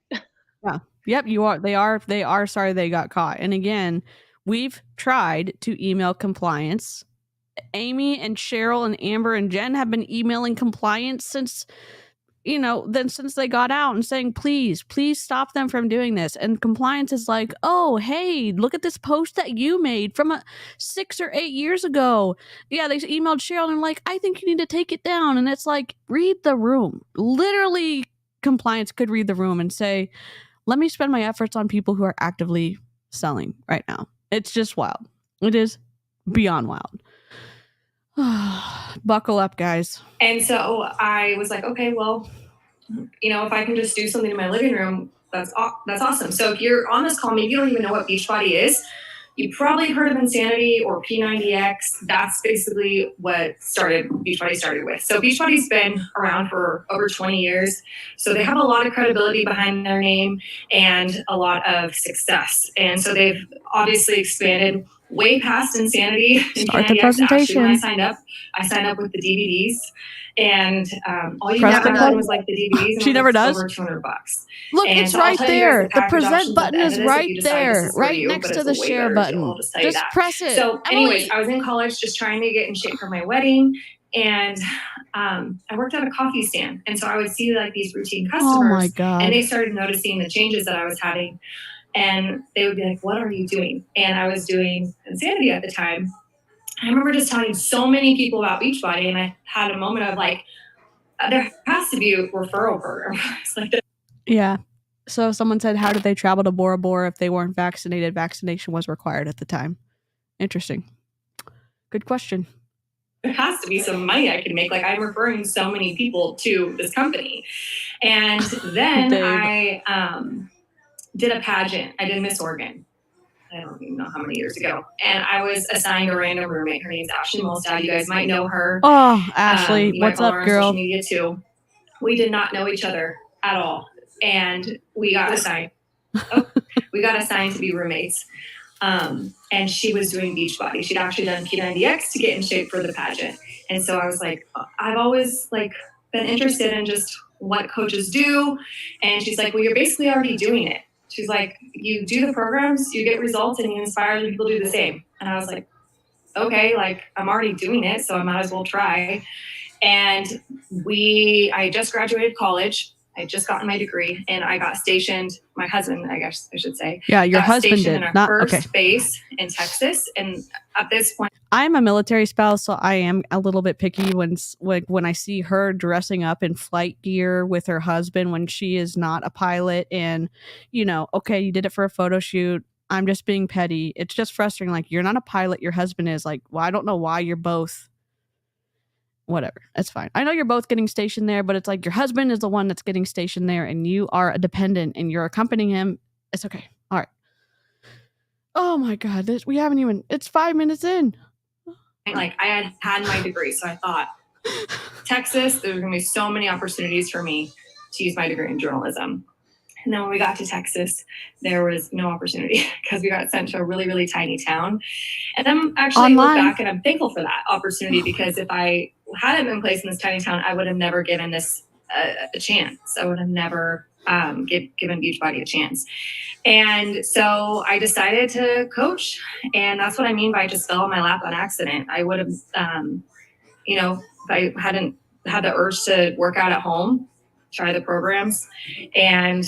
Yeah. Yep, you are. They are sorry they got caught. And again, we've tried to email compliance. Amy and Cheryl and Amber and Jen have been emailing compliance since they got out and saying, please stop them from doing this. And compliance is like, oh, hey, look at this post that you made from 6 or 8 years ago. Yeah, they emailed Cheryl and like, I think you need to take it down. And it's like, read the room. Literally, compliance could read the room and say, let me spend my efforts on people who are actively selling right now. It's just wild. It is beyond wild. Buckle up, guys. And so I was like, okay, well, if I can just do something in my living room, that's awesome. So if you're on this call, maybe you don't even know what Beachbody is. You probably heard of Insanity or P90X. That's basically what Beachbody started with. So Beachbody's been around for over 20 years. So they have a lot of credibility behind their name and a lot of success. And so they've obviously expanded way past Insanity and Start the P90X. presentation. Actually, when I signed up with the DVDs. And all you Press never the done button. was like the DVDs. And She it was never does. Over $200. Look, And it's so I'll right tell you guys there. The package present options at button the end is of this if right you decide this there, is for right you, next but to it's the a way share better deal, button. I'll just tell you Just that. press it. So anyways, Emily. I was in college just trying to get in shape for my wedding, and I worked at a coffee stand. And so I would see like these routine customers, Oh my God. and they started noticing the changes that I was having. And they would be like, what are you doing? And I was doing Insanity at the time. I remember just telling so many people about Beachbody, and I had a moment of like, there has to be a referral program. It's like, Yeah. So someone said, how did they travel to Bora Bora if they weren't vaccinated? Vaccination was required at the time. Interesting. Good question. there has to be some money I can make. Like, I'm referring so many people to this company. And then Dave. I did a pageant. I did Miss Oregon. I don't even know how many years ago. And I was assigned a random roommate. Her name's Ashley Molstad. You guys might know her. Oh, Ashley, You might what's follow up, her on girl? social media too. We did not know each other at all. And we got assigned. We got assigned to be roommates. And she was doing Beachbody. She'd actually done P90X to get in shape for the pageant. And so I was like, I've always like been interested in just what coaches do. And she's like, well, you're basically already doing it. She's like, you do the programs, you get results, and you inspire other people to do the same. And I was like, okay, like I'm already doing it, so I might as well try. And I just graduated college. I had just gotten my degree, and I got stationed. My husband, I guess I should say. Yeah, your got husband stationed did. in our Not first okay. base in Texas. And at this point, I'm a military spouse, so I am a little bit picky when I see her dressing up in flight gear with her husband when she is not a pilot. And, okay, you did it for a photo shoot. I'm just being petty. It's just frustrating. Like, you're not a pilot. Your husband is. Like, well, I don't know why you're both. Whatever. It's fine. I know you're both getting stationed there, but it's like your husband is the one that's getting stationed there and you are a dependent and you're accompanying him. It's okay. All right. Oh my God. It's 5 minutes in. like I had my degree, so I thought Texas, there's going to be so many opportunities for me to use my degree in journalism. And then when we got to Texas, there was no opportunity because we got sent to a really, really tiny town. And I'm actually look back and I'm thankful for that opportunity because if I hadn't been placed in this tiny town, I would have never given this a chance. I would have never given Beachbody a chance. And so I decided to coach. And that's what I mean by just fell on my lap on accident. I would have, if I hadn't had the urge to work out at home, try the programs, and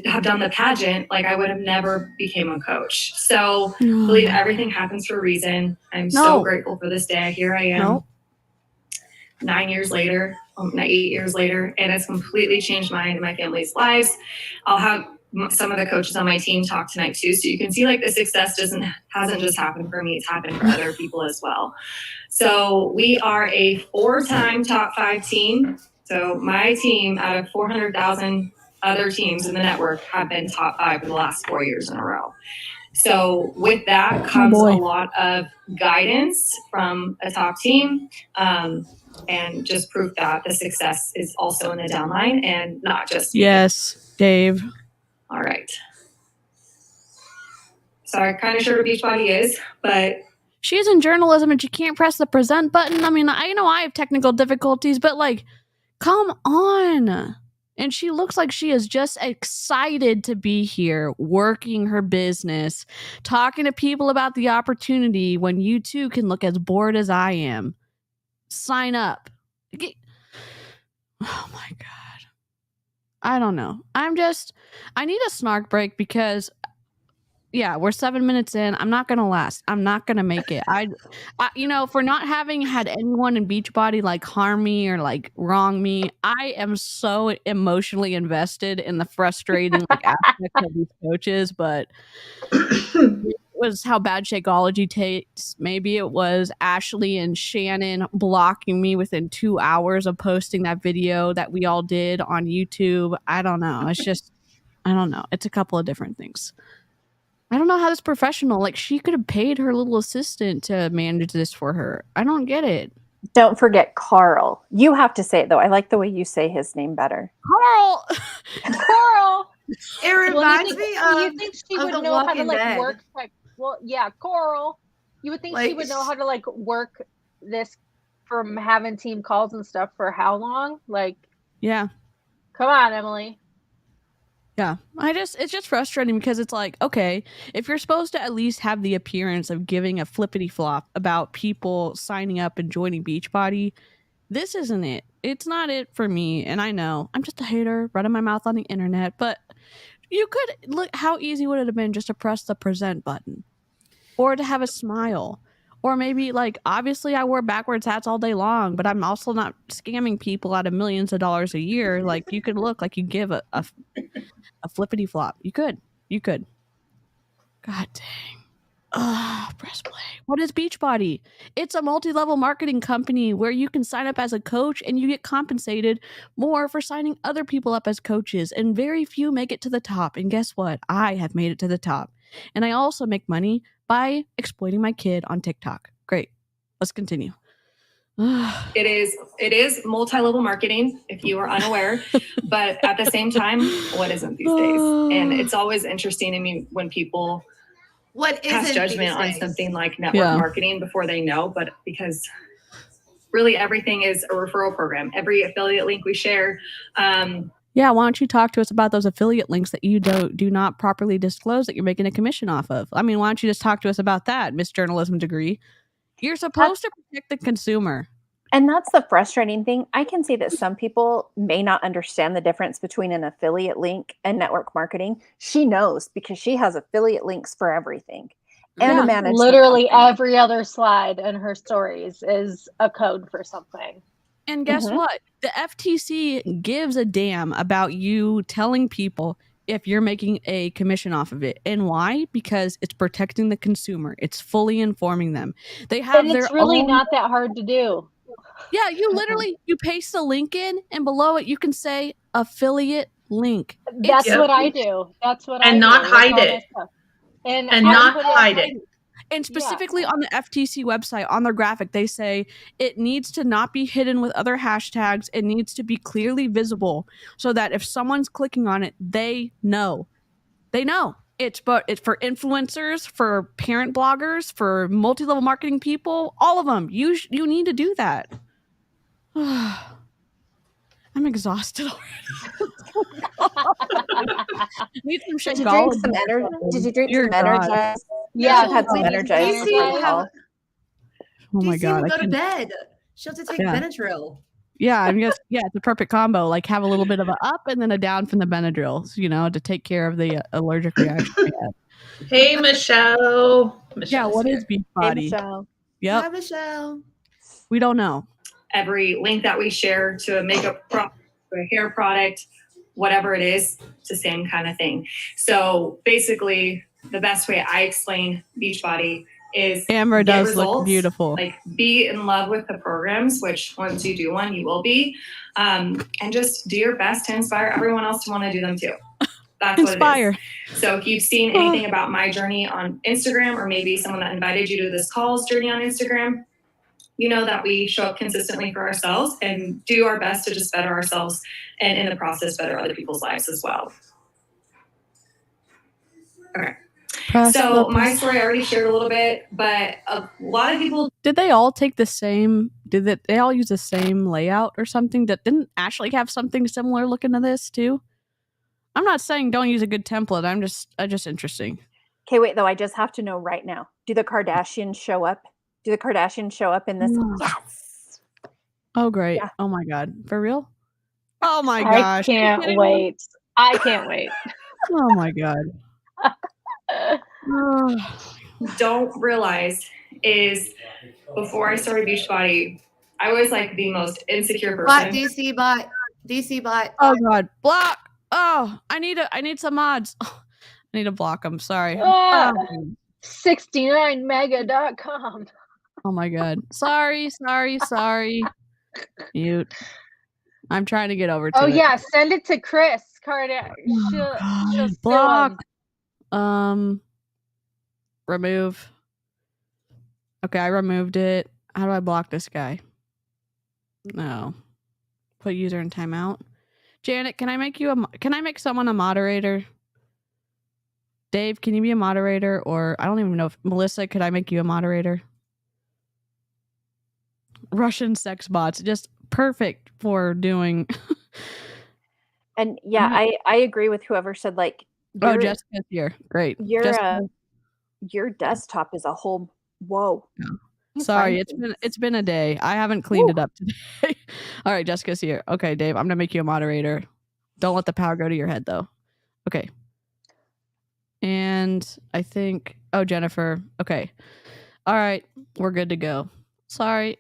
have done the pageant, like I would have never became a coach. So I believe everything happens for a reason. I'm so grateful for this day. Here I am 8 years later, and it's completely changed mine and my family's lives. I'll have some of the coaches on my team talk tonight too. So you can see like the success hasn't just happened for me, it's happened for other people as well. So we are a 4-time top 5 team. So my team out of 400,000 other teams in the network have been top 5 for the last 4 years in a row. So with that comes a lot of guidance from a top team, and just proof that the success is also in the downline and not just me. Yes, Dave. All right. So I kind of sure what Beachbody is, but she's in journalism and she can't press the present button. I mean, I know I have technical difficulties, but like, come on. And she looks like she is just excited to be here, working her business, talking to people about the opportunity when you too can look as bored as I am. Sign up. Oh my God. I don't know. I need a snark break because we're 7 minutes in. I'm not going to last. I'm not going to make it. I for not having had anyone in Beachbody like harm me or like wrong me, I am so emotionally invested in the frustrating like aspect of these coaches, but it was how bad Shakeology tastes. Maybe it was Ashley and Shannon blocking me within 2 hours of posting that video that we all did on YouTube. I don't know. It's just, I don't know. It's a couple of different things. I don't know how this professional, like, she could have paid her little assistant to manage this for her. I don't get it. Don't forget Carl. You have to say it though. I like the way you say his name better. Carl! Coral. It reminds me you of, think she of would The know how to Walking like Dead. work? Like, well, yeah, Coral. You would think she Like, would know how to like work this from having team calls and stuff for how long? Like, Yeah. come on, Emily. Yeah. It's just frustrating because it's like, okay, if you're supposed to at least have the appearance of giving a flippity flop about people signing up and joining Beachbody, this isn't it. It's not it for me. And I know I'm just a hater running my mouth on the internet, but you could look, how easy would it have been just to press the present button or to have a smile? Or maybe, like, obviously I wear backwards hats all day long, but I'm also not scamming people out of millions of dollars a year. Like, you could look like you give a flippity flop. You could. God dang. Press play. What is Beachbody? It's a multi-level marketing company where you can sign up as a coach and you get compensated more for signing other people up as coaches, and very few make it to the top. And guess what? I have made it to the top. And I also make money by exploiting my kid on TikTok. Great. Let's continue. It is multi-level marketing, if you are unaware, but at the same time, what isn't these days? And it's always interesting to me when people what pass isn't judgment these on days? something like network marketing before they know, but because really everything is a referral program. Every affiliate link we share. Yeah, why don't you talk to us about those affiliate links that you do not properly disclose that you're making a commission off of? I mean, why don't you just talk to us about that, Miss Journalism degree? You're supposed to protect the consumer. And that's the frustrating thing. I can see that some people may not understand the difference between an affiliate link and network marketing. She knows because she has affiliate links for everything. And a management literally company. every other slide in her stories is a code for something. And guess what? The FTC gives a damn about you telling people if you're making a commission off of it. And why? Because it's protecting the consumer. It's fully informing them. They have And their it's really own... not that hard to do. Yeah, you literally, you paste the link in, and below it you can say affiliate link. That's what I do. That's what I do. And not hide it. And not hide it. And specifically on the FTC website, on their graphic, they say it needs to not be hidden with other hashtags. It needs to be clearly visible so that if someone's clicking on it, they know. They know. It's for influencers, for parent bloggers, for multi-level marketing people, all of them. You need to do that. I'm exhausted already. Need some Did you drink some energy? Did you drink some Energize? Yeah, had some Energize. Oh my God! DC will go to bed. She'll have to take Benadryl. Yeah, I mean, it's a perfect combo. Like, have a little bit of a up and then a down from the Benadryl, to take care of the allergic reaction we have. Hey, Michelle. Yeah, what is Beachbody? Hey, Michelle. Yep. Hi, Michelle. We don't know. Every link that we share to a makeup product, to a hair product, whatever it is, it's the same kind of thing. So basically, the best way I explain Beachbody is Amber does look beautiful. Like, be in love with the programs, which once you do one, you will be, and just do your best to inspire everyone else to want to do them too. That's Inspire. what it is. So if you've seen anything about my journey on Instagram, or maybe someone that invited you to this call's journey on Instagram, you know that we show up consistently for ourselves and do our best to just better ourselves, and in the process better other people's lives as well. Okay. So my story I already shared a little bit, but a lot of people... Did they all take the same... Did they all use the same layout or something? That didn't Ashley have something similar looking to this too? I'm not saying don't use a good template. I'm just interesting. Okay, wait, though. I just have to know right now. Do the Kardashians show up? Do the Kardashians show up in this? Yes. Oh, great. Yeah. Oh my God. For real? Oh my gosh. I can't wait. I can't wait. Oh my God. Don't realize is before I started Beachbody, I was like the most insecure person. DC bot. Oh God, block. Oh, I need some mods. Oh, I need to block them. Sorry. 69mega.com. Oh my God. Sorry. Mute. I'm trying to get over to it. Oh yeah, send it to Chris Kardashian. She'll block. Remove. Okay, I removed it. How do I block this guy? No. Put user in timeout. Janet, can I make someone a moderator? Dave, can you be a moderator? Or I don't even know if Melissa, could I make you a moderator? Russian sex bots, just perfect for doing. And yeah, I agree with whoever said like. Oh, Jessica's here. Great. Your desktop is a whole whoa. Yeah. Sorry, it's been a day. I haven't cleaned it up today. All right, Jessica's here. Okay, Dave, I'm gonna make you a moderator. Don't let the power go to your head though. Okay. And I think Jennifer. Okay. All right, we're good to go. Sorry.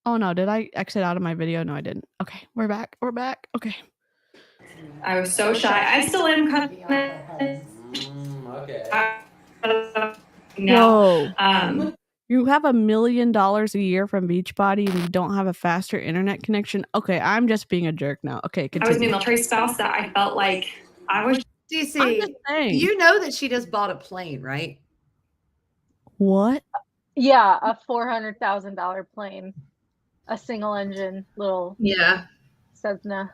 Oh no, did I exit out of my video? No, I didn't. Okay, we're back. Okay. I was so shy. I still am kind of. Okay. No. You have $1 million a year from Beachbody and you don't have a faster internet connection. Okay, I'm just being a jerk now. Okay, continue. I was the military spouse that I felt like I was. DC, you know that she just bought a plane, right? What? Yeah, a $400,000 plane, a single engine little Cessna.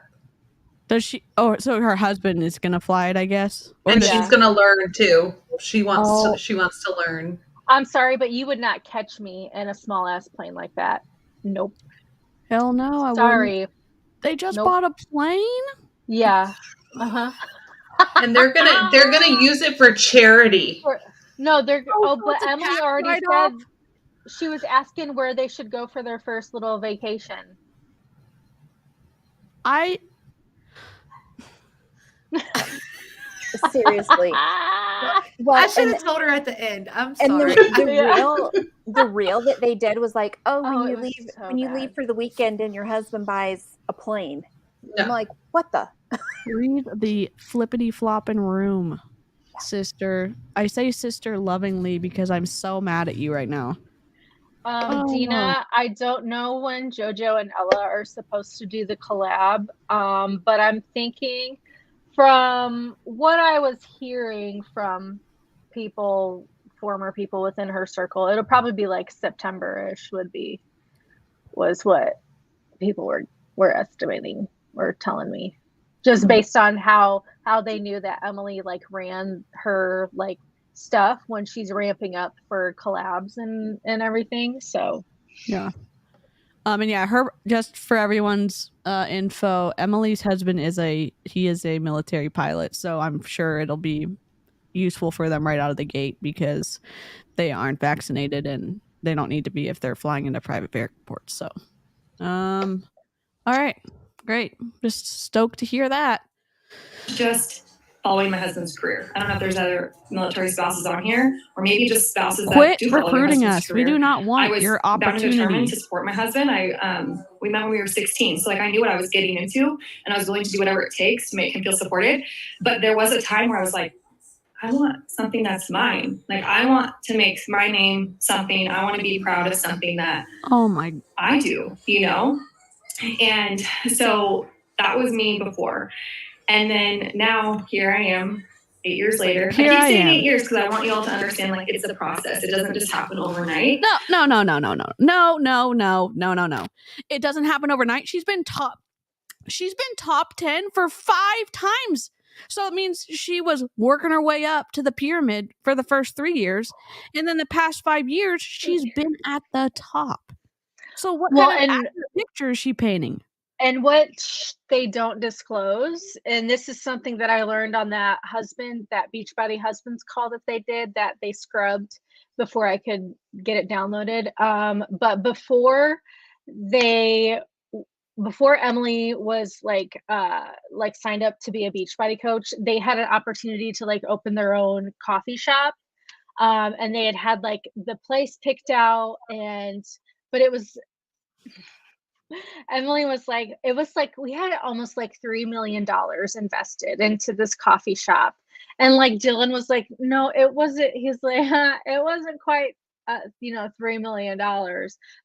Does she? Oh, so her husband is gonna fly it, I guess. And she's gonna learn too. She wants to learn. I'm sorry, but you would not catch me in a small ass plane like that. Nope. Hell no. Sorry. They just bought a plane? Yeah. And they're gonna use it for charity. But Emily already said she was asking where they should go for their first little vacation. Seriously. Well, I should have told her at the end. I'm sorry. The reel that they did was like, when you leave for the weekend and your husband buys a plane. No. I'm like, what the? Read the flippity flopping room, sister. I say sister lovingly because I'm so mad at you right now. Dina, I don't know when JoJo and Ella are supposed to do the collab, but I'm thinking from what I was hearing from former people within her circle, it'll probably be like September-ish was what people were estimating or telling me, just based on how they knew that Emily like ran her like stuff when she's ramping up for collabs and everything. So yeah. And yeah, just for everyone's info, Emily's husband is a military pilot, so I'm sure it'll be useful for them right out of the gate because they aren't vaccinated and they don't need to be if they're flying into private airports. So, all right, great. Just stoked to hear that. Just following my husband's career. I don't know if there's other military spouses on here, or maybe just spouses that do follow recruiting us. Career. We do not want your opportunity. I was determined to support my husband. We met when we were 16, so like I knew what I was getting into, and I was willing to do whatever it takes to make him feel supported. But there was a time where I was like, I want something that's mine. Like I want to make my name something. I want to be proud of something that I do, you know? And so that was me before. And then now here I am 8 years later. I keep saying 8 years because I want you all to understand like it's a process. It doesn't just happen overnight. No. It doesn't happen overnight. She's been top 10 for 5 times. So it means she was working her way up to the pyramid for the first 3 years. And then the past 5 years, she's been at the top. So what kind of picture is she painting? And what they don't disclose, and this is something that I learned on that Beachbody husband's call that they did, that they scrubbed before I could get it downloaded. But before Emily was like signed up to be a Beachbody coach, they had an opportunity to like open their own coffee shop. And they had like the place picked out, but it was Emily was like, it was like we had almost like $3 million invested into this coffee shop. And like Dylan was like, no, it wasn't. He's like, it wasn't quite, $3 million.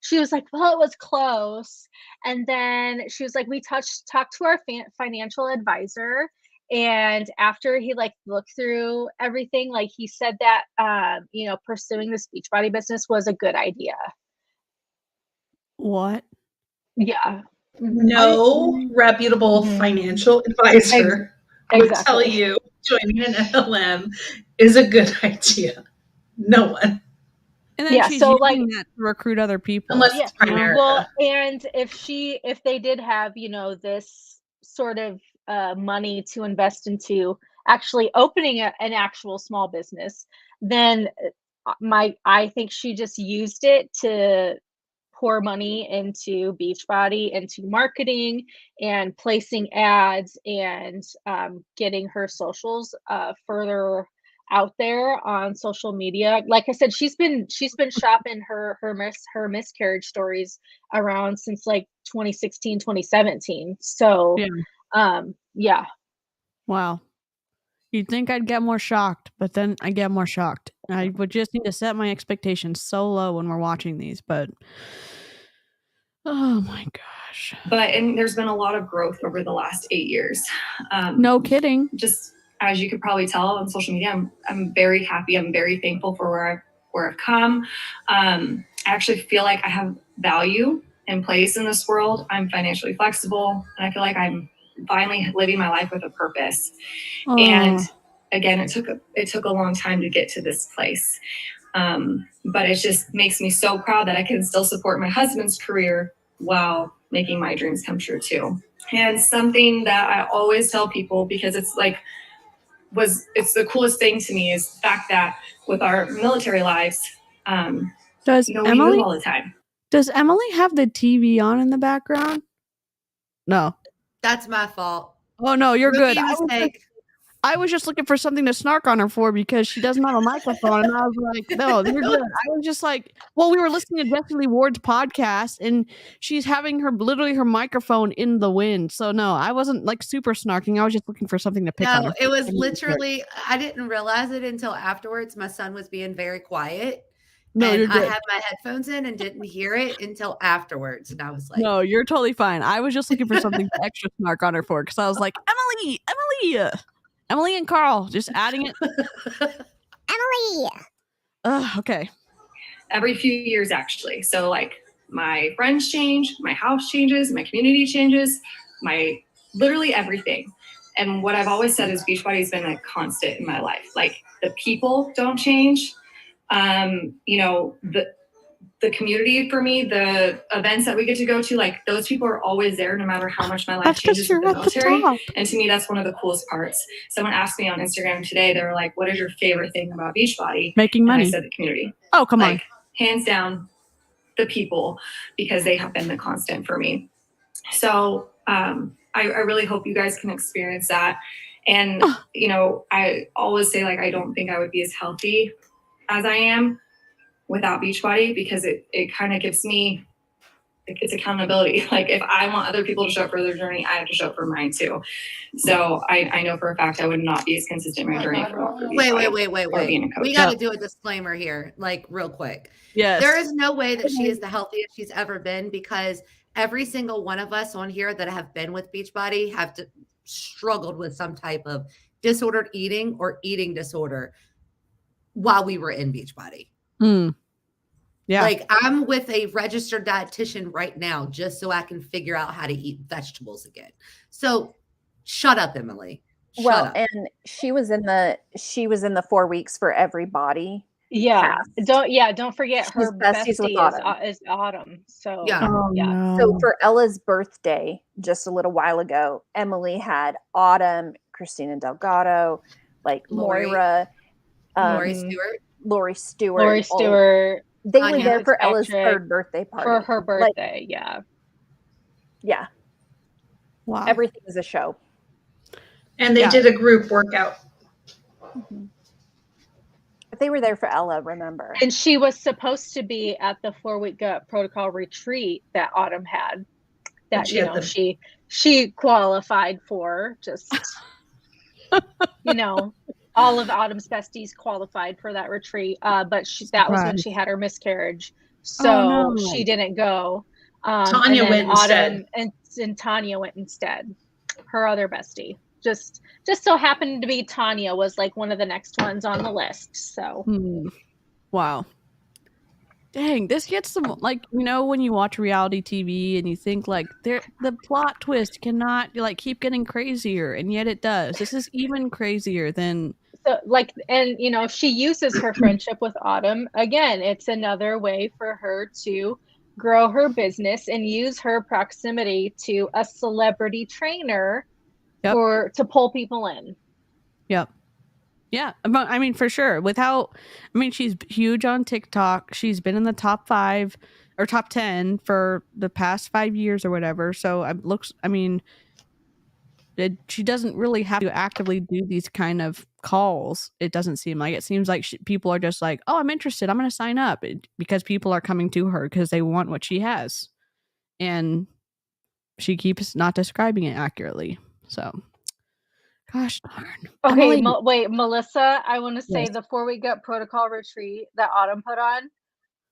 She was like, well, it was close. And then she was like, we talked to our financial advisor, And after he like looked through everything, like he said that, pursuing this Beachbody business was a good idea. What? Yeah. No reputable financial advisor would tell Exactly. you joining an MLM is a good idea. No one. And then Yeah, she's so, using that to recruit other people. Unless Yeah. it's Primerica. Well, and if they did have, this sort of money to invest into actually opening an actual small business, then I think she just used it to pour money into Beachbody, into marketing and placing ads and getting her socials further out there on social media. Like I said, she's been shopping her miscarriage stories around since like 2016, 2017. So yeah. Wow. You'd think I'd get more shocked, but then I get more shocked. I would just need to set my expectations so low when we're watching these, but oh my gosh. And there's been a lot of growth over the last 8 years. No kidding. Just as you could probably tell on social media, I'm very happy. I'm very thankful for where I've come. I actually feel like I have value and place in this world. I'm financially flexible, and I feel like I'm finally living my life with a purpose. And again, it took a long time to get to this place. But it just makes me so proud that I can still support my husband's career while making my dreams come true too. And something that I always tell people, because it's the coolest thing to me, is the fact that with our military lives, we move all the time. Does Emily have the TV on in the background? No. That's my fault. Oh no, you're Rookie good. mistake. I was just looking for something to snark on her for because she doesn't have a microphone. And I was like, no, you're good. I was just like, well, we were listening to Jesse Lee Ward's podcast and she's having literally her microphone in the wind. So no, I wasn't like super snarking. I was just looking for something to pick on. No, it was literally, I didn't realize it until afterwards. My son was being very quiet. No, and you're good. I had my headphones in and didn't hear it until afterwards. And I was like, no, you're totally fine. I was just looking for something to extra snark on her for because I was like, Emily and Carl, just adding it. Emily. Okay. Every few years, actually. So like my friends change, my house changes, my community changes, literally everything. And what I've always said is Beachbody has been a constant in my life. Like the people don't change. The community for me, the events that we get to go to, like those people are always there no matter how much my life changes with the military. And to me, that's one of the coolest parts. Someone asked me on Instagram today, they were like, what is your favorite thing about Beachbody? Making money. And I said the community. Oh, come on. Hands down, the people, because they have been the constant for me. So I really hope you guys can experience that. And, I always say, like, I don't think I would be as healthy as I am without Beachbody, because it kind of gives me, it's accountability. Like if I want other people to show up for their journey, I have to show up for mine too. So I know for a fact I would not be as consistent in my journey for Wait. We got to do a disclaimer here, like real quick. Yes. There is no way that she is the healthiest she's ever been, because every single one of us on here that have been with Beachbody have struggled with some type of disordered eating or eating disorder while we were in Beachbody. Yeah. Like I'm with a registered dietitian right now just so I can figure out how to eat vegetables again. So shut up, Emily. Shut up. And she was in the 4 weeks for every body. Yeah. Cast. Don't forget She's her besties with bestie is Autumn. So Yeah. No. So for Ella's birthday, just a little while ago, Emily had Autumn, Christina Delgado, like Moira, Lori Stewart. They were there for Ella's third birthday party. For her birthday, Yeah. Wow. Everything is a show. And they did a group workout. Mm-hmm. But they were there for Ella, remember? And she was supposed to be at the 4-week gut protocol retreat that Autumn had. That she qualified for. Just all of Autumn's besties qualified for that retreat, but that was when she had her miscarriage, so she didn't go. Tanya went instead. And Tanya went instead, her other bestie. just so happened to be Tanya was like one of the next ones on the list. So Wow. Dang, this gets some, like, you know, when you watch reality TV and you think like the plot twist cannot like keep getting crazier, and yet it does. This is even crazier than like, and you know, she uses her friendship with Autumn. Again, it's another way for her to grow her business and use her proximity to a celebrity trainer to pull people in. Yep. Yeah, I mean, for sure. She's huge on TikTok. She's been in the top 5 or top 10 for the past 5 years or whatever. So she doesn't really have to actively do these kind of calls. It doesn't seem like. It seems like people are just like, oh, I'm interested, I'm going to sign up, because people are coming to her because they want what she has. And she keeps not describing it accurately. So, gosh darn. Okay, wait, Melissa, I want to say the 4-week gut protocol retreat that Autumn put on.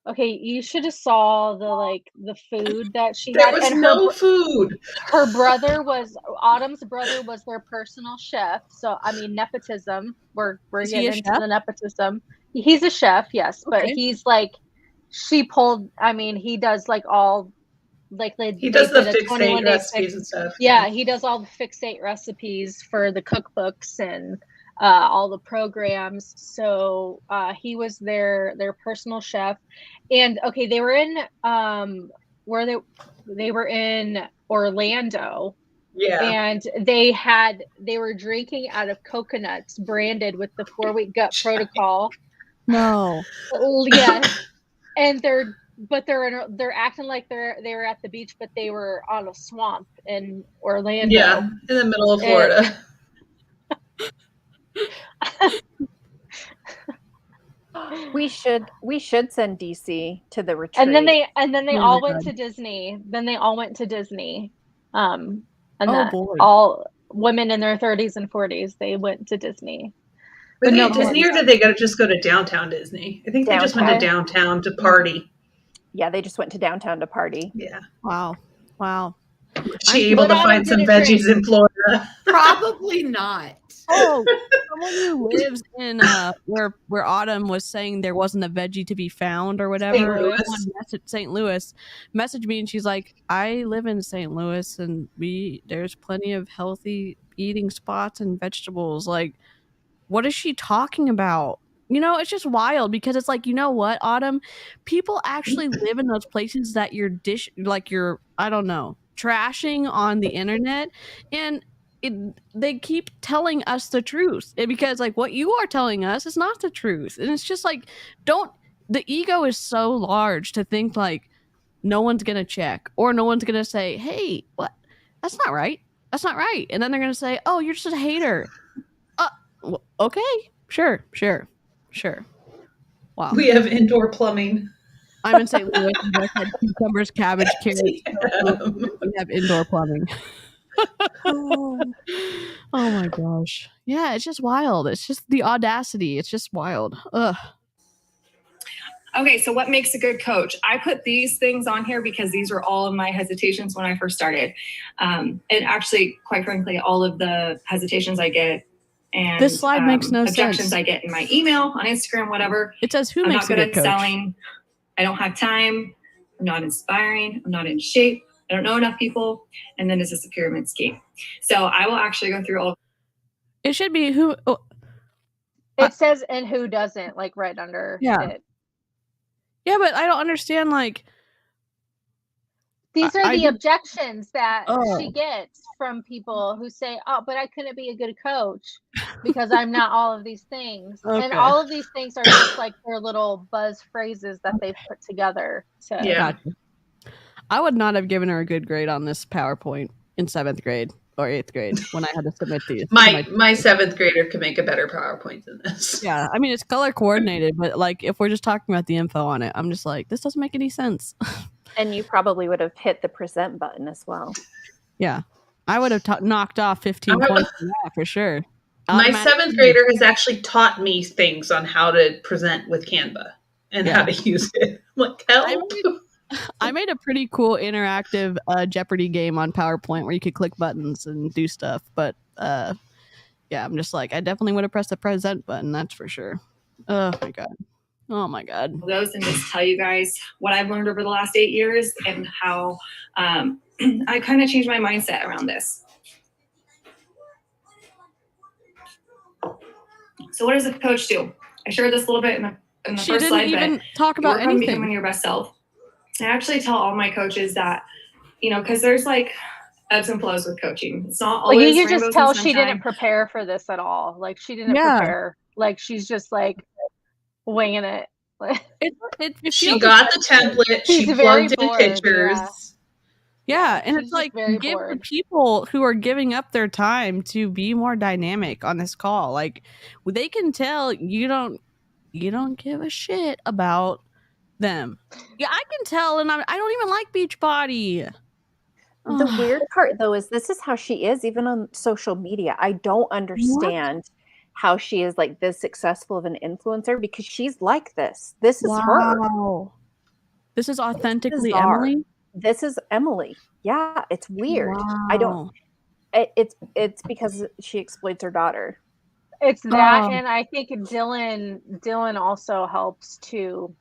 Okay, you should have saw the food that she there had. was And no food. Her brother Autumn's brother was their personal chef. So I mean, nepotism. We're getting into the nepotism. He's a chef, yes, but he's like, she pulled. I mean, he does like all. Like he does the fixate recipes and stuff. Yeah, he does all the fixate recipes for the cookbooks and all the programs. So he was their personal chef. And okay, they were in they were in Orlando. Yeah. And they were drinking out of coconuts branded with the 4-week gut protocol. No. Yeah. And they're acting like they were at the beach, but they were on a swamp in Orlando. Yeah, in the middle of Florida. We should send DC to the retreat. And then they all went to Disney. Then they all went to Disney. And all women in their 30s and 40s, they went to Disney. Were they at Disney, or did they just go to downtown Disney? I think they just went to downtown to party. Yeah, they just went to downtown to party. Yeah. Wow. She able to find some veggies in Florida? Probably not. Oh, someone who lives in where Autumn was saying there wasn't a veggie to be found or whatever. St. Louis messaged me, and she's like, I live in St. Louis, and there's plenty of healthy eating spots and vegetables. Like, what is she talking about? You know, it's just wild, because it's like, you know what, Autumn? People actually live in those places that you're I don't know, trashing on the internet, and they keep telling us the truth, because like what you are telling us is not the truth. And it's just like, the ego is so large to think like no one's gonna check, or no one's gonna say, hey, what? That's not right. And then they're gonna say, oh, you're just a hater. Okay, sure. Wow. We have indoor plumbing. I'm in St. Louis. I had cucumbers, cabbage, carrots. We have indoor plumbing. Oh my gosh. Yeah, it's just wild. It's just the audacity. It's just wild. Ugh. Okay, so what makes a good coach? I put these things on here because these were all of my hesitations when I first started. And actually, quite frankly, all of the hesitations I get and this slide makes no objections sense. I get in my email, on Instagram, whatever. It says, who I'm makes not good a good at coach? selling. I don't have time. I'm not inspiring. I'm not in shape. I don't know enough people. And then it's just a pyramid scheme. So I will actually go through all. It should be who. Oh, it says, and who doesn't, like right under it. Yeah, but I don't understand, like, these are the objections that she gets from people who say, oh, but I couldn't be a good coach because I'm not all of these things. Okay. And all of these things are just like their little buzz phrases that they've put together. Gotcha. I would not have given her a good grade on this PowerPoint in 7th grade or 8th grade when I had to submit these. My 7th grader could make a better PowerPoint than this. Yeah, I mean, it's color coordinated, but like if we're just talking about the info on it, I'm just like, this doesn't make any sense. And you probably would have hit the present button as well. Yeah, I would have knocked off 15 points for that for sure. My 7th grader has actually taught me things on how to present with Canva and how to use it. Like, help. I made a pretty cool interactive Jeopardy game on PowerPoint where you could click buttons and do stuff, but yeah, I'm just like, I definitely would have pressed the present button. That's for sure. Oh my God. Oh my God. Those and just tell you guys what I've learned over the last 8 years and how I kind of changed my mindset around this. So what does a coach do? I shared this a little bit in the She first didn't slide, even but talk about work on becoming anything. your best self. I actually tell all my coaches that, you know, because there's like ebbs and flows with coaching. It's not Like always you could just rainbows tell and she didn't sunshine. prepare for this at all. Like she didn't Yeah. prepare. Like she's just like winging it. Like It She feels got the template. She's She very plugged in bored, pictures. yeah, and she's it's just like, very give the bored. people who are giving up their time to be more dynamic on this call. Like, they can tell you don't give a shit about them. Yeah, I can tell, and I don't even like Beachbody. The weird part, though, is this is how she is, even on social media. I don't understand how she is like this successful of an influencer because she's like this. This is her. Wow. This is authentically Bizarre. Emily. This is Emily. Yeah, it's weird. I don't. Wow. It's because she exploits her daughter. It's that, Oh. and I think Dylan also helps to,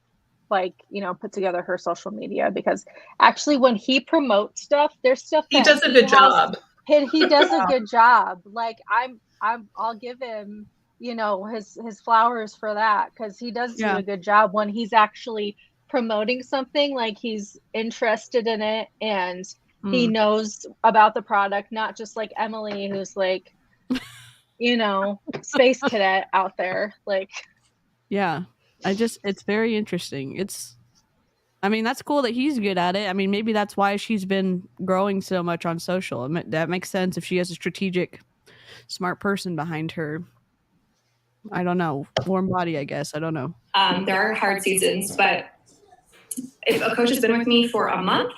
like, you know, put together her social media, because actually when he promotes stuff, there's stuff He that does a good job. He does a good job. Like I'll give him, you know, his flowers for that, because he does do Yeah. a good job when he's actually promoting something, like he's interested in it and he knows about the product, not just like Emily, who's like, you know, space cadet out there. Like, Yeah. It's very interesting. I mean, that's cool that he's good at it. I mean, maybe that's why she's been growing so much on social. That makes sense if she has a strategic, smart person behind her. I don't know. Warm body, I guess. I don't know. There are hard seasons, but if a coach has been with me for a month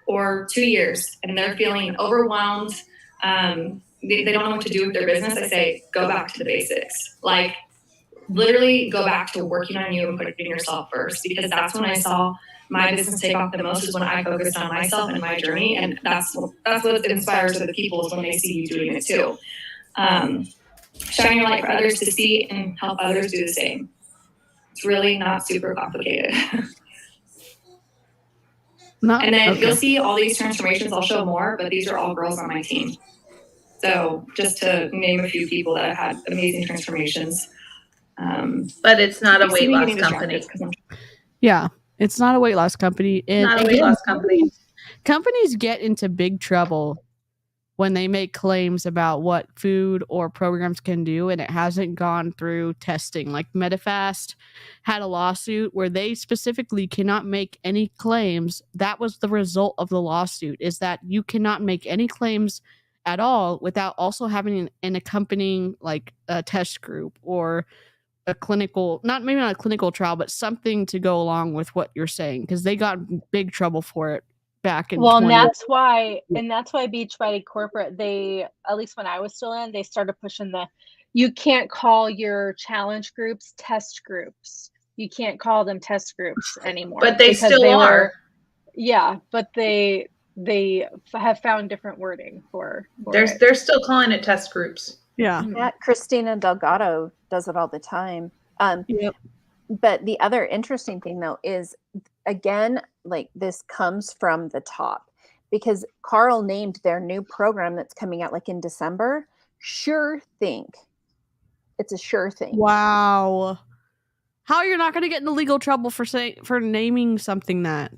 or 2 years and they're feeling overwhelmed, they don't know what to do with their business, I say, go back to the basics. Like, literally go back to working on you and putting yourself first, because that's when I saw my business take off the most, is when I focused on myself and my journey. And that's what inspires other people, is when they see you doing it too. Shine your light for others to see and help others do the same. It's really not super complicated. And then you'll see all these transformations. I'll show more, but these are all girls on my team. So just to name a few people that have had amazing transformations. But it's not a weight loss company. Yeah, it's not a weight loss company. It's not a weight loss company. Companies get into big trouble when they make claims about what food or programs can do, and it hasn't gone through testing. Like Medifast had a lawsuit where they specifically cannot make any claims. That was the result of the lawsuit, is that you cannot make any claims at all without also having an accompanying, like, a test group or a clinical, maybe not a clinical trial, but something to go along with what you're saying, because they got in big trouble for it back in 20. and that's why Beachbody corporate, they, at least when I was still in, they started pushing you can't call your challenge groups test groups. You can't call them test groups anymore. But they still are. Yeah, but they have found different wording for They're still calling it test groups. Yeah. Christina Delgado does it all the time. Yep. But the other interesting thing, though, is, again, like, this comes from the top, because Carl named their new program that's coming out like in December Sure Thing. It's a sure thing. Wow. How you're not going to get into legal trouble for naming something that?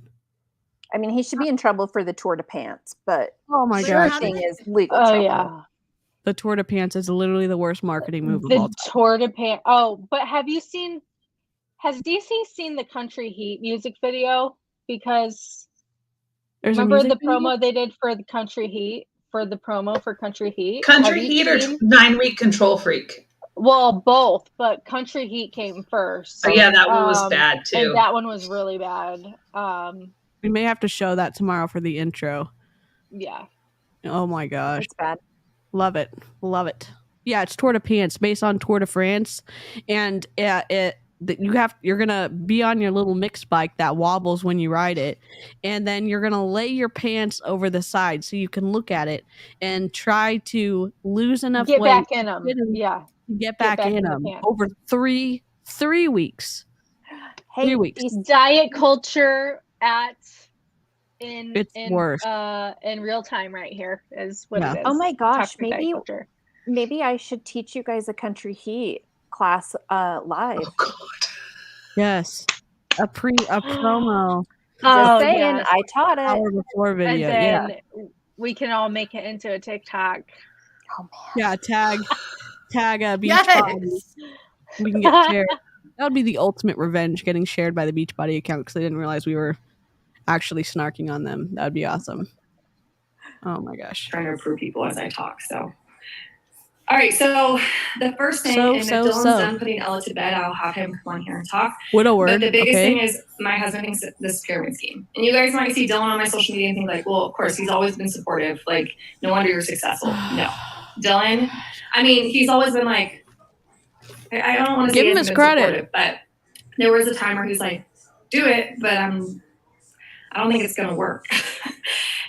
I mean, he should be in trouble for the Tour de Pants, but Oh my sure gosh. thing is legal Oh trouble. yeah, The Tour de Pants is literally the worst marketing move of the all time. Tour de Pants. Oh, but has DC seen the Country Heat music video? Because remember the promo they did for the Country Heat, for the promo for Country Heat? Country Heat or 9-week Control Freak? Well, both, but Country Heat came first. Oh yeah, that one was bad too. And that one was really bad. We may have to show that tomorrow for the intro. Yeah. Oh my gosh. It's bad. Love it. Love it. Yeah, it's Tour de Pants based on Tour de France. And you're gonna be on your little mixed bike that wobbles when you ride it, and then you're gonna lay your pants over the side so you can look at it and try to lose enough Get weight back in them. to Yeah. get back in in the them pants. over three weeks. Hey, 3 weeks. these Diet culture It's worse. in real time right here is what Yeah. it is. Oh my gosh, Toxic diet culture. maybe I should teach you guys a country heat class live. Oh, God. Yes, a promo Just saying, yes. I taught it. hour before video. And then we can all make it into a TikTok. Oh man. Yeah, tag Beachbody. Yes. We can get shared. That would be the ultimate revenge, getting shared by the Beachbody account because they didn't realize we were actually snarking on them. That would be awesome. Oh my gosh. Trying to approve people as I talk. So, all right. So the first thing, and if Dylan's done putting Ella to bed, I'll have him come on here and talk. Widow But word. the biggest Okay. thing is my husband thinks this pyramid scheme. And you guys might see Dylan on my social media and think like, well, of course, he's always been supportive. Like, no wonder you're successful. No. Dylan, I mean, he's always been like, I don't want to Give say him he's his been credit. supportive, but there was a time where he's like, do it, but I don't think it's gonna work.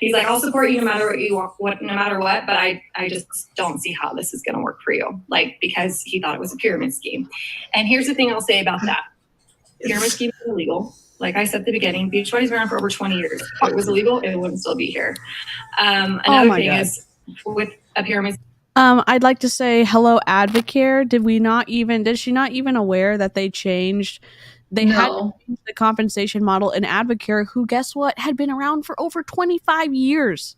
He's like, I'll support you no matter what you want, no matter what, but I just don't see how this is gonna work for you. Like, because he thought it was a pyramid scheme. And here's the thing I'll say about that. Pyramid scheme is illegal. Like I said at the beginning, Beachbody's been around for over 20 years. If it was illegal, it wouldn't still be here. Another my thing God. is with a pyramid. I'd like to say hello, Advocare. Did she not even aware that they changed? They had to change the compensation model in Advocare, who, guess what, had been around for over 25 years.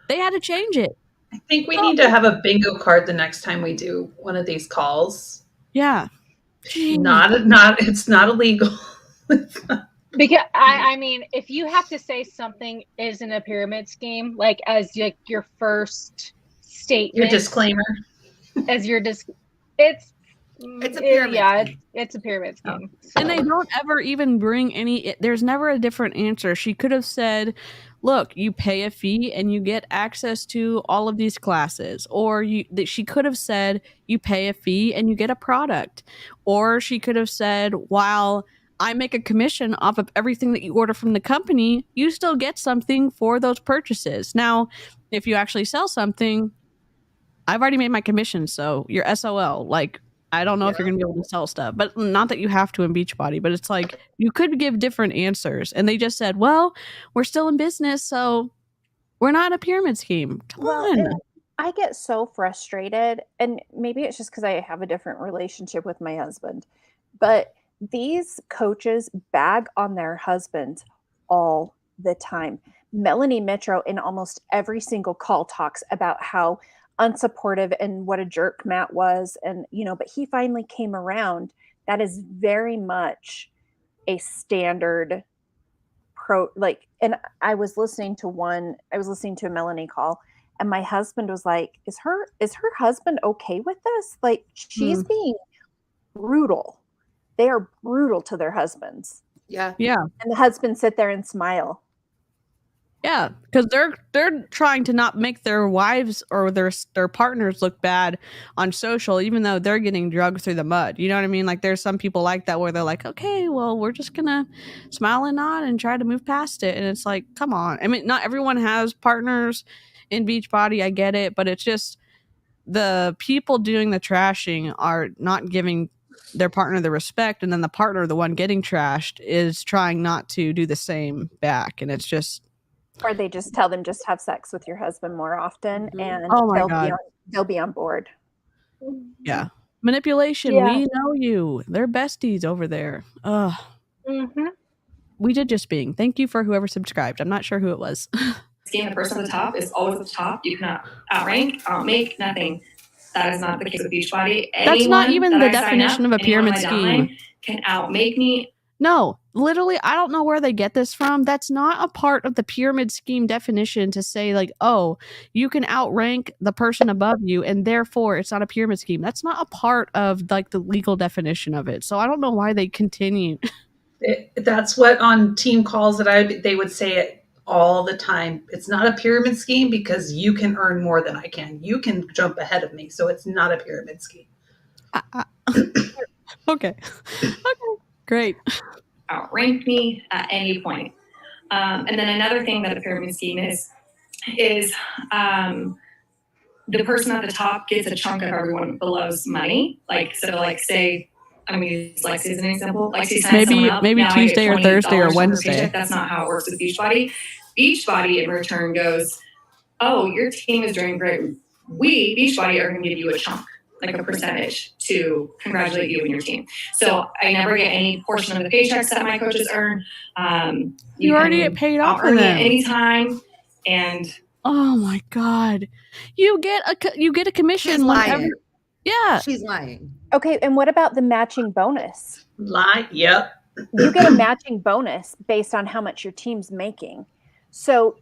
They had to change it. I think we need to have a bingo card the next time we do one of these calls. Yeah. It's not illegal. Because I mean, if you have to say something isn't a pyramid scheme, like as your first statement, Your disclaimer. as your it's a pyramid scheme. It's a pyramid scheme. So. And they don't ever even bring there's never a different answer. She could have said, look, you pay a fee and you get access to all of these classes. Or she could have said, you pay a fee and you get a product. Or she could have said, while I make a commission off of everything that you order from the company, you still get something for those purchases. Now, if you actually sell something, I've already made my commission, so you're SOL. Like, I don't know if you're going to be able to sell stuff, but not that you have to in Beachbody, but it's like you could give different answers. And they just said, well, we're still in business, so we're not a pyramid scheme. Come on. I get so frustrated, and maybe it's just because I have a different relationship with my husband, but these coaches bag on their husbands all the time. Melanie Mitro in almost every single call talks about how unsupportive and what a jerk Matt was. And, but he finally came around. That is very much a standard and I was listening to a Melanie call, and my husband was like, is her husband okay with this? Like, she's being brutal. They are brutal to their husbands. Yeah. Yeah. And the husbands sit there and smile. Yeah, because they're trying to not make their wives or their partners look bad on social, even though they're getting drugged through the mud. You know what I mean? Like, there's some people like that where they're like, okay, well, we're just gonna smile and nod and try to move past it. And it's like, come on. I mean, not everyone has partners in Beachbody. I get it, but it's just the people doing the trashing are not giving their partner the respect, and then the partner, the one getting trashed, is trying not to do the same back, and it's just. Or they just tell them just have sex with your husband more often, and they'll be on board. Yeah. Manipulation. Yeah. We know you. They're besties over there. Ugh. Mm-hmm. We did just being. Thank you for whoever subscribed. I'm not sure who it was. Scheme, the person at the top is always at the top. You cannot outrank, outmake, nothing. That is not the case with Beachbody. That's not even the definition of a pyramid scheme. Can outmake me. No, literally, I don't know where they get this from. That's not a part of the pyramid scheme definition to say, like, oh, you can outrank the person above you, and therefore it's not a pyramid scheme. That's not a part of, like, the legal definition of it. So I don't know why they continue. That's what on team calls they would say it all the time. It's not a pyramid scheme because you can earn more than I can. You can jump ahead of me, so it's not a pyramid scheme. Okay. Okay. Great. Outrank me at any point. And then another thing that the pyramid scheme is the person at the top gets a chunk of everyone below's money. Like, so like say, I'm going to use Lexi as an example. Lexi signs someone up. Maybe now I get Tuesday or Thursday or $20 per Wednesday. paycheck. That's not how it works with Beachbody. Beachbody in return goes, oh, your team is doing great. We, Beachbody, are going to give you a chunk, like a percentage, to congratulate you and your team. So I never get any portion of the paychecks that my coaches earn. You already get paid off earn of it them. anytime. And oh my God, you get a commission She's whenever. lying. Yeah. She's lying. Okay, and what about the matching bonus? Yep. You get a matching bonus based on how much your team's making. So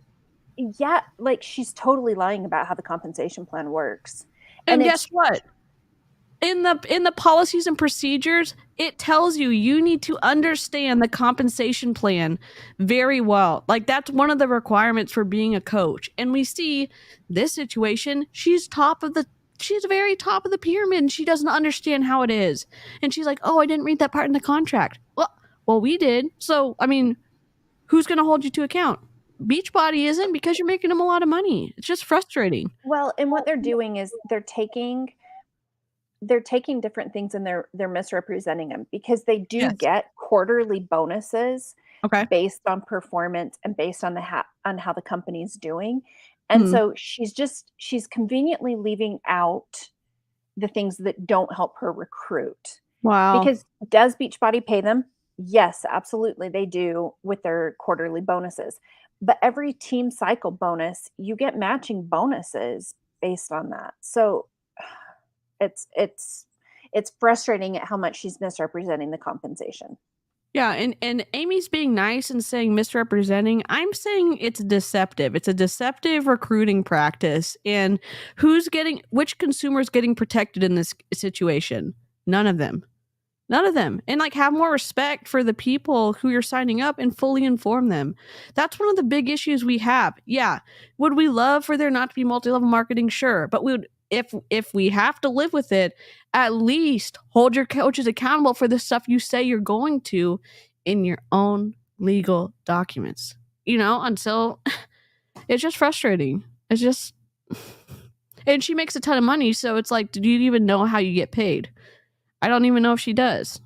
yeah, like she's totally lying about how the compensation plan works. And guess what? In the policies and procedures, it tells you need to understand the compensation plan very well. Like that's one of the requirements for being a coach. And we see this situation, she's very top of the pyramid and she doesn't understand how it is. And she's like, "Oh, I didn't read that part in the contract." Well, we did. So, I mean, who's going to hold you to account? Beachbody isn't, because you're making them a lot of money. It's just frustrating. Well, and what they're doing is they're taking different things and they're misrepresenting them, because they do get quarterly bonuses based on performance and based on on how the company's doing. And so she's conveniently leaving out the things that don't help her recruit. Wow. Because does Beachbody pay them? Yes, absolutely they do, with their quarterly bonuses. But every team cycle bonus, you get matching bonuses based on that. So it's frustrating at how much she's misrepresenting the compensation. Yeah, and Amy's being nice and saying misrepresenting. I'm saying it's deceptive. It's a deceptive recruiting practice. And which consumer's getting protected in this situation? None of them. None of them. And like, have more respect for the people who you're signing up and fully inform them. That's one of the big issues we have. Yeah. Would we love for there not to be multi-level marketing? Sure. But if we have to live with it, at least hold your coaches accountable for the stuff you say you're going to in your own legal documents. Until it's just frustrating. It's just, and she makes a ton of money. So it's like, do you even know how you get paid? I don't even know if she does.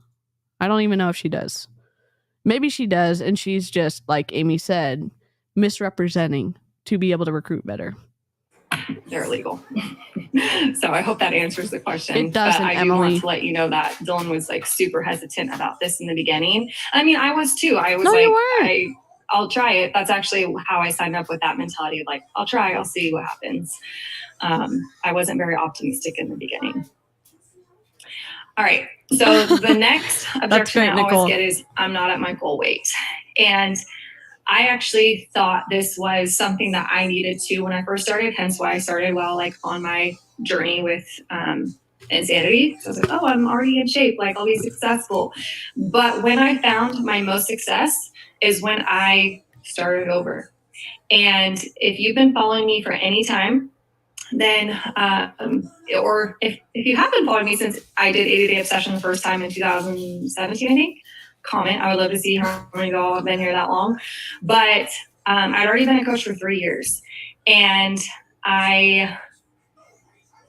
Maybe she does, and she's just, like Amy said, misrepresenting to be able to recruit better. They're illegal. So I hope that answers the question. It doesn't, I do Emily. want to let you know that Dylan was like super hesitant about this in the beginning. I mean, I was too. I was I'll try it. That's actually how I signed up, with that mentality of like, I'll try, I'll see what happens. I wasn't very optimistic in the beginning. All right. So the next objection I always get is, I'm not at my goal weight. And I actually thought this was something that I needed to when I first started, hence why I started on my journey with insanity. So I was like, oh, I'm already in shape, like I'll be successful. But when I found my most success is when I started over. And if you've been following me for any time, then, or if you have been following me since I did 80-day obsession the first time in 2017, I think, comment. I would love to see how many of y'all have been here that long. But I'd already been a coach for 3 years. And that's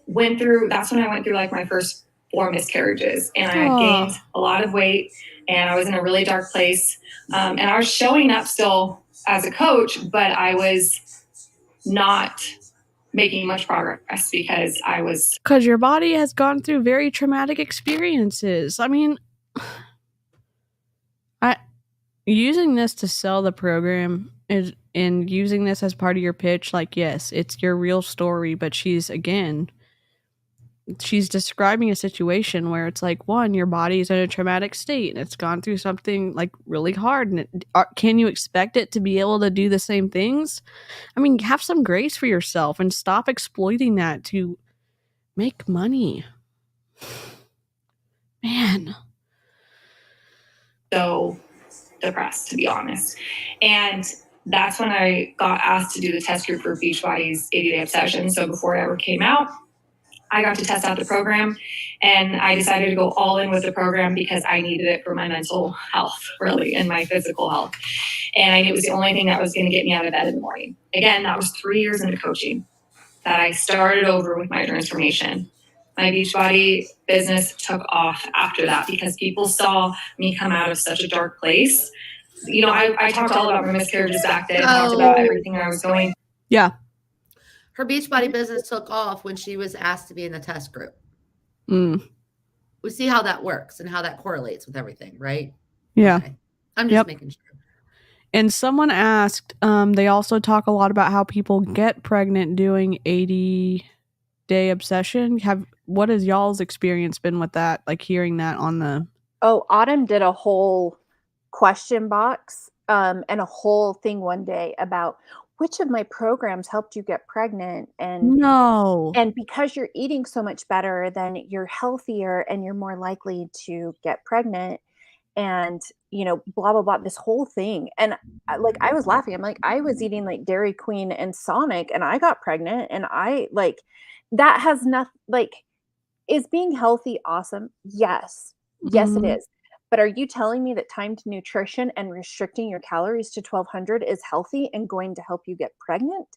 when I went through like my first 4 miscarriages. And I had gained a lot of weight, and I was in a really dark place. And I was showing up still as a coach, but I was not making much progress because your body has gone through very traumatic experiences. I mean, using this to sell the program and using this as part of your pitch, like, yes, it's your real story, but she's describing a situation where it's like, one, your body is in a traumatic state and it's gone through something like really hard, and can you expect it to be able to do the same things? I mean, have some grace for yourself and stop exploiting that to make money. Man. So depressed, to be honest. And that's when I got asked to do the test group for Beachbody's 80-day obsession. So before it ever came out, I got to test out the program, and I decided to go all in with the program because I needed it for my mental health, really, and my physical health. And I knew it was the only thing that was going to get me out of bed in the morning. Again, that was 3 years into coaching that I started over with my transformation. My Beachbody business took off after that because people saw me come out of such a dark place. You know, I talked all about my miscarriages back then, talked about everything I was going. Yeah. Her Beachbody business took off when she was asked to be in the test group. Mm. We see how that works and how that correlates with everything, right? Yeah. Okay. I'm just making sure. And someone asked, they also talk a lot about how people get pregnant doing 80-day obsession. What has y'all's experience been with that? Like hearing that on the... Oh, Autumn did a whole question box and a whole thing one day about which of my programs helped you get pregnant. And because you're eating so much better, then you're healthier and you're more likely to get pregnant. And, you know, blah, blah, blah, this whole thing. And I was laughing. I'm like, I was eating like Dairy Queen and Sonic and I got pregnant, and I like, that has nothing, like, is being healthy awesome? Yes. Yes, it is. But are you telling me that timed nutrition and restricting your calories to 1200 is healthy and going to help you get pregnant?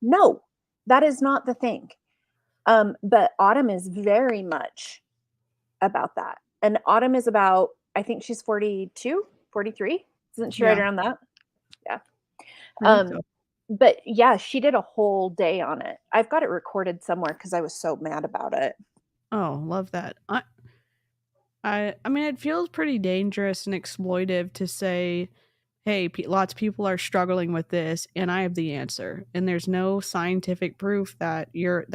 No, that is not the thing. But Autumn is very much about that. And Autumn is about, I think she's 42, 43. Isn't she right around that? Yeah. But yeah, she did a whole day on it. I've got it recorded somewhere because I was so mad about it. Oh, love that. I mean, it feels pretty dangerous and exploitive to say, hey, lots of people are struggling with this and I have the answer. And there's no scientific proof that your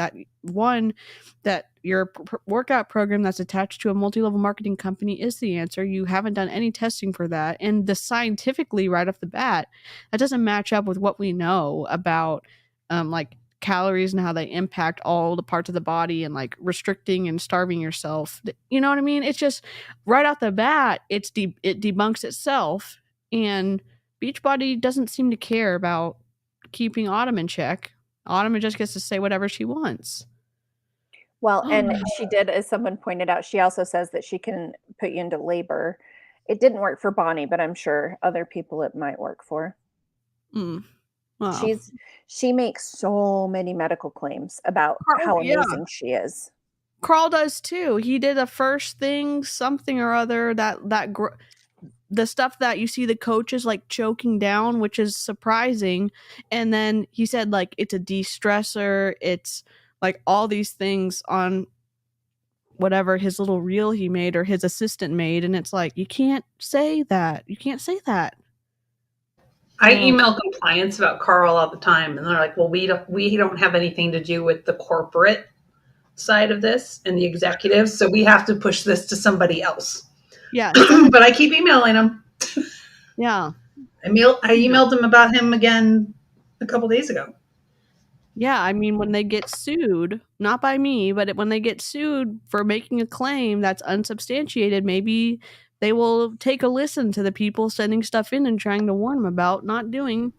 workout program that's attached to a multi-level marketing company is the answer. You haven't done any testing for that. And the scientifically right off the bat, that doesn't match up with what we know about like calories and how they impact all the parts of the body and like restricting and starving yourself. You know what I mean? It's just right off the bat, it debunks itself. And Beachbody doesn't seem to care about keeping Autumn in check. Autumn just gets to say whatever she wants. Well, and she did, as someone pointed out, she also says that she can put you into labor. It didn't work for Bonnie, but I'm sure other people it might work for. Wow. She makes so many medical claims about how amazing she is. Carl does too. He did a first thing, something or other, the stuff that you see the coaches like choking down, which is surprising. And then he said like it's a de-stressor. It's like all these things on whatever his little reel he made or his assistant made. And it's like, you can't say that. You can't say that. I email compliance about Carl all the time, and they're like, well, we don't have anything to do with the corporate side of this and the executives, so we have to push this to somebody else. Yeah. But I keep emailing him. Yeah. I emailed him about him again a couple days ago. Yeah, I mean, when they get sued, not by me, but when they get sued for making a claim that's unsubstantiated, maybe they will take a listen to the people sending stuff in and trying to warn them about not doing.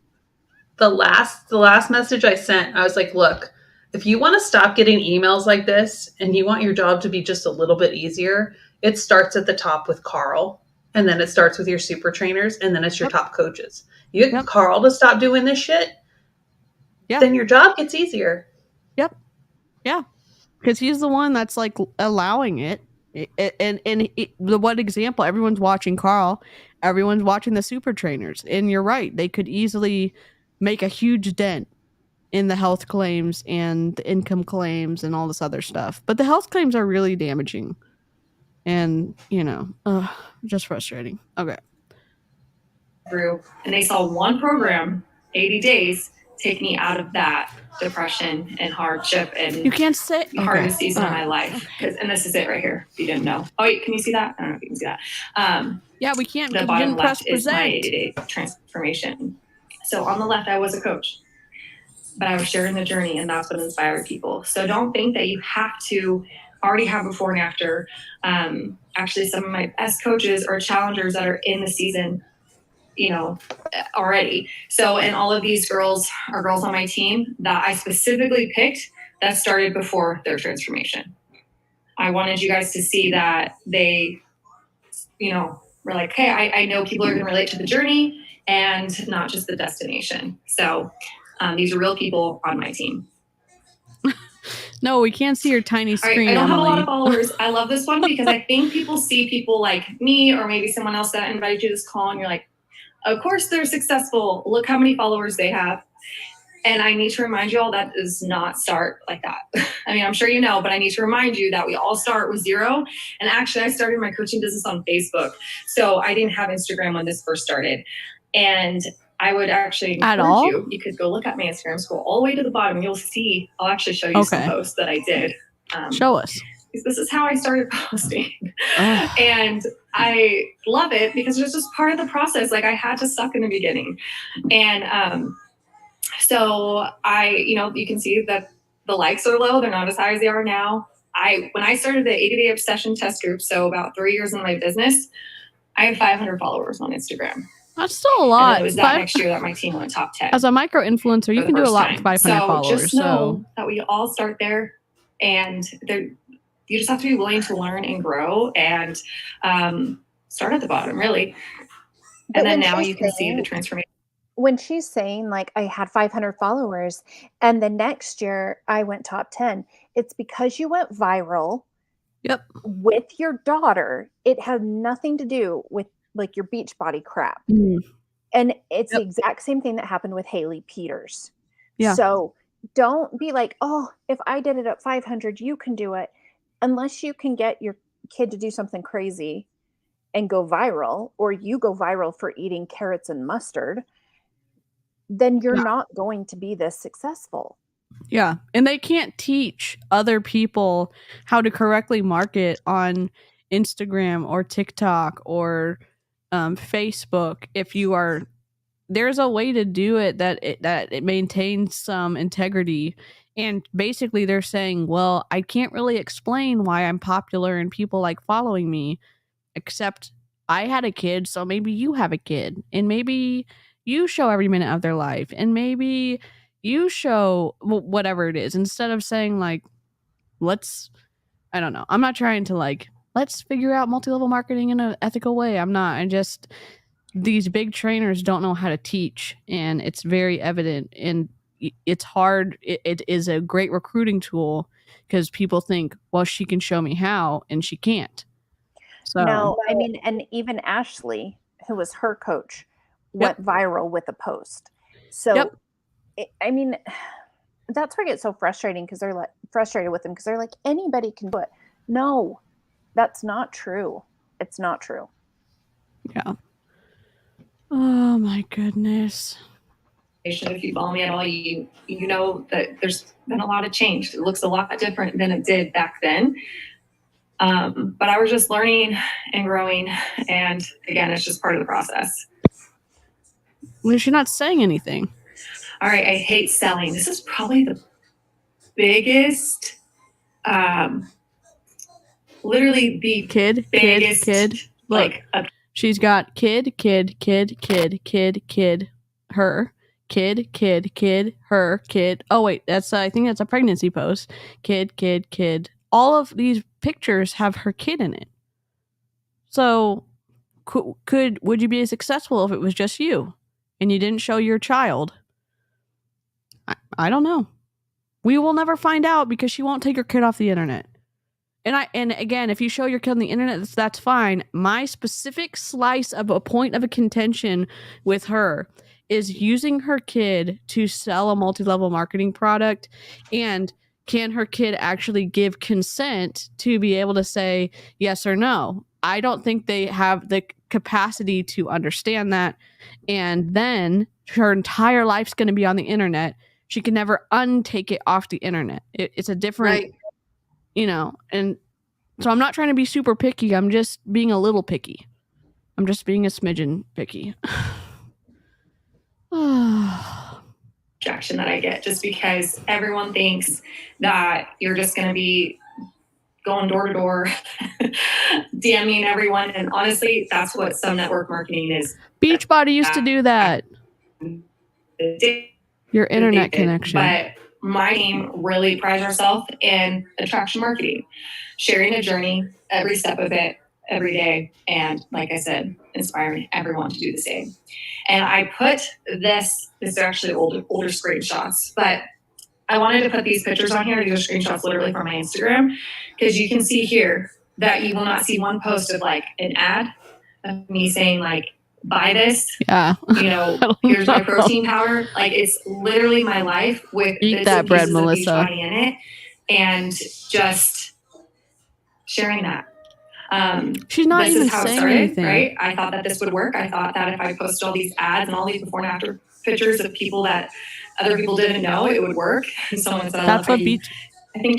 The last message I sent, I was like, look, if you want to stop getting emails like this and you want your job to be just a little bit easier, it starts at the top with Carl, and then it starts with your super trainers, and then it's your top coaches. You get Carl to stop doing this shit, then your job gets easier. Yep. Yeah. Because he's the one that's like allowing it. What example? Everyone's watching Carl. Everyone's watching the super trainers. And you're right. They could easily make a huge dent in the health claims and the income claims and all this other stuff. But the health claims are really damaging. And, just frustrating. Okay. And they saw one program, 80 days, take me out of that depression and hardship and you can't say hardest season of my life. And this is it right here. If you didn't know. Oh wait, can you see that? I don't know if you can see that. Yeah, we can't. The bottom left is my 80-day transformation. So on the left, I was a coach, but I was sharing the journey, and that's what inspired people. So don't think that you have to already have before and after. Actually, some of my best coaches are challengers that are in the season, already. So, and all of these girls are girls on my team that I specifically picked that started before their transformation. I wanted you guys to see that they, were like, hey, I know people are going to relate to the journey and not just the destination. So these are real people on my team. No, we can't see your tiny screen. All right, I don't Emily. have a lot of followers. I love this one because I think people see people like me or maybe someone else that invited you to this call and you're like, of course they're successful. Look how many followers they have. And I need to remind you all that does not start like that. I mean, I'm sure you know, but I need to remind you that we all start with 0. And actually, I started my coaching business on Facebook. So I didn't have Instagram when this first started. And I would actually encourage you could go look at my Instagram, scroll all the way to the bottom. You'll see, I'll actually show you some posts that I did. Show us. This is how I started posting. And I love it because it's just part of the process. Like I had to suck in the beginning. And so you can see that the likes are low. They're not as high as they are now. When I started the 80-day obsession test group, so about 3 years in my business, I had 500 followers on Instagram. That's still a lot. And it was that next year that my team went top 10. As a micro influencer, you can do a lot with 500 followers. Just know that we all start there, and you just have to be willing to learn and grow and start at the bottom, really. And then now you can see the transformation. When she's saying like I had 500 followers and the next year I went top 10, it's because you went viral with your daughter. It had nothing to do with like your Beachbody crap. And it's the exact same thing that happened with Haley Peters. So don't be like, oh, if I did it at 500, you can do it. Unless you can get your kid to do something crazy and go viral, or you go viral for eating carrots and mustard, then you're not going to be this successful. Yeah. And they can't teach other people how to correctly market on Instagram or TikTok or Facebook. There's a way to do it that it maintains some integrity. And basically they're saying, well, I can't really explain why I'm popular and people like following me, except I had a kid. So maybe you have a kid, and maybe you show every minute of their life, and maybe you show whatever it is, instead of saying like, I don't know. I'm not trying to like, let's figure out multi-level marketing in an ethical way. I'm not. These big trainers don't know how to teach, and it's very evident, and it's hard. It is a great recruiting tool because people think, well, she can show me how, and she can't. So no, I mean, and even Ashley, who was her coach, went viral with a post. So, I mean, that's where I get so frustrating because they're like frustrated with them because they're like, anybody can do it. No, that's not true. It's not true. Yeah. Oh my goodness. If you follow me at all, you know that there's been a lot of change. It looks a lot different than it did back then. But I was just learning and growing. And again, it's just part of the process. Well, she's not saying anything. All right. I hate selling. This is probably the biggest, literally the biggest kid. Look, she's got kid, her, kid, her, kid. Oh wait, I think that's a pregnancy post. Kid. All of these pictures have her kid in it. So would you be successful if it was just you and you didn't show your child? I don't know. We will never find out because she won't take her kid off the internet. And again, if you show your kid on the internet, that's fine. My specific slice of a point of a contention with her is using her kid to sell a multi-level marketing product. And can her kid actually give consent to be able to say yes or no? I don't think they have the capacity to understand that. And then her entire life's going to be on the internet. She can never untake it off the internet. It's a different, and so I'm not trying to be super picky. I'm just being a little picky. I'm just being a smidgen picky. Rejection that I get just because everyone thinks that you're just going to be going door to door, DMing everyone. And honestly, that's what some network marketing is. Beachbody used to do that. Your internet connection. But my team really prides ourselves in attraction marketing, sharing a journey, every step of it, every day, and like I said, inspiring everyone to do the same. And I put this is actually older screenshots, but I wanted to put these pictures on here. These are screenshots literally from my Instagram, because you can see here that you will not see one post of like an ad of me saying like, buy this. Yeah. Here's my protein powder. Like, it's literally my life with Eat bits that and bread, pieces Melissa. of Beachbody in it, and just sharing that. She's not this even is how it saying started, anything. right? I thought that this would work. I thought that if I posted all these ads and all these before and after pictures of people that other people didn't know, it would work. Someone said,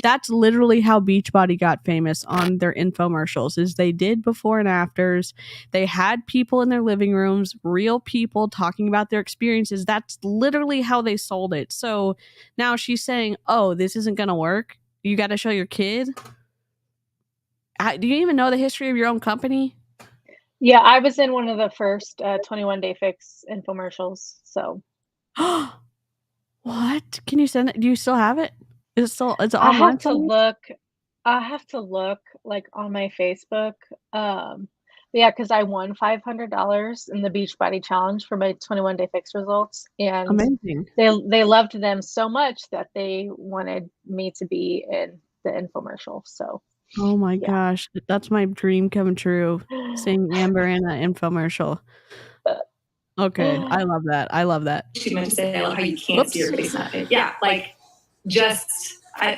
That's literally how Beachbody got famous on their infomercials. Is they did before and afters. They had people in their living rooms, real people talking about their experiences. That's literally how they sold it. So now she's saying, "Oh, this isn't gonna work. You got to show your kid." Do you even know the history of your own company? Yeah, I was in one of the first 21 Day Fix infomercials. So, what? Can you send it? Do you still have it? Is it I online? have to look like on my Facebook. Yeah, because I won $500 in the Beachbody challenge for my 21 Day Fix results, and Amazing. they loved them so much that they wanted me to be in the infomercial. So, Oh my yeah. gosh, that's my dream come true. Seeing Amber in an infomercial. Okay, I love that. I love that. She meant to say, I love how you can't see your face in that pic. Yeah, like this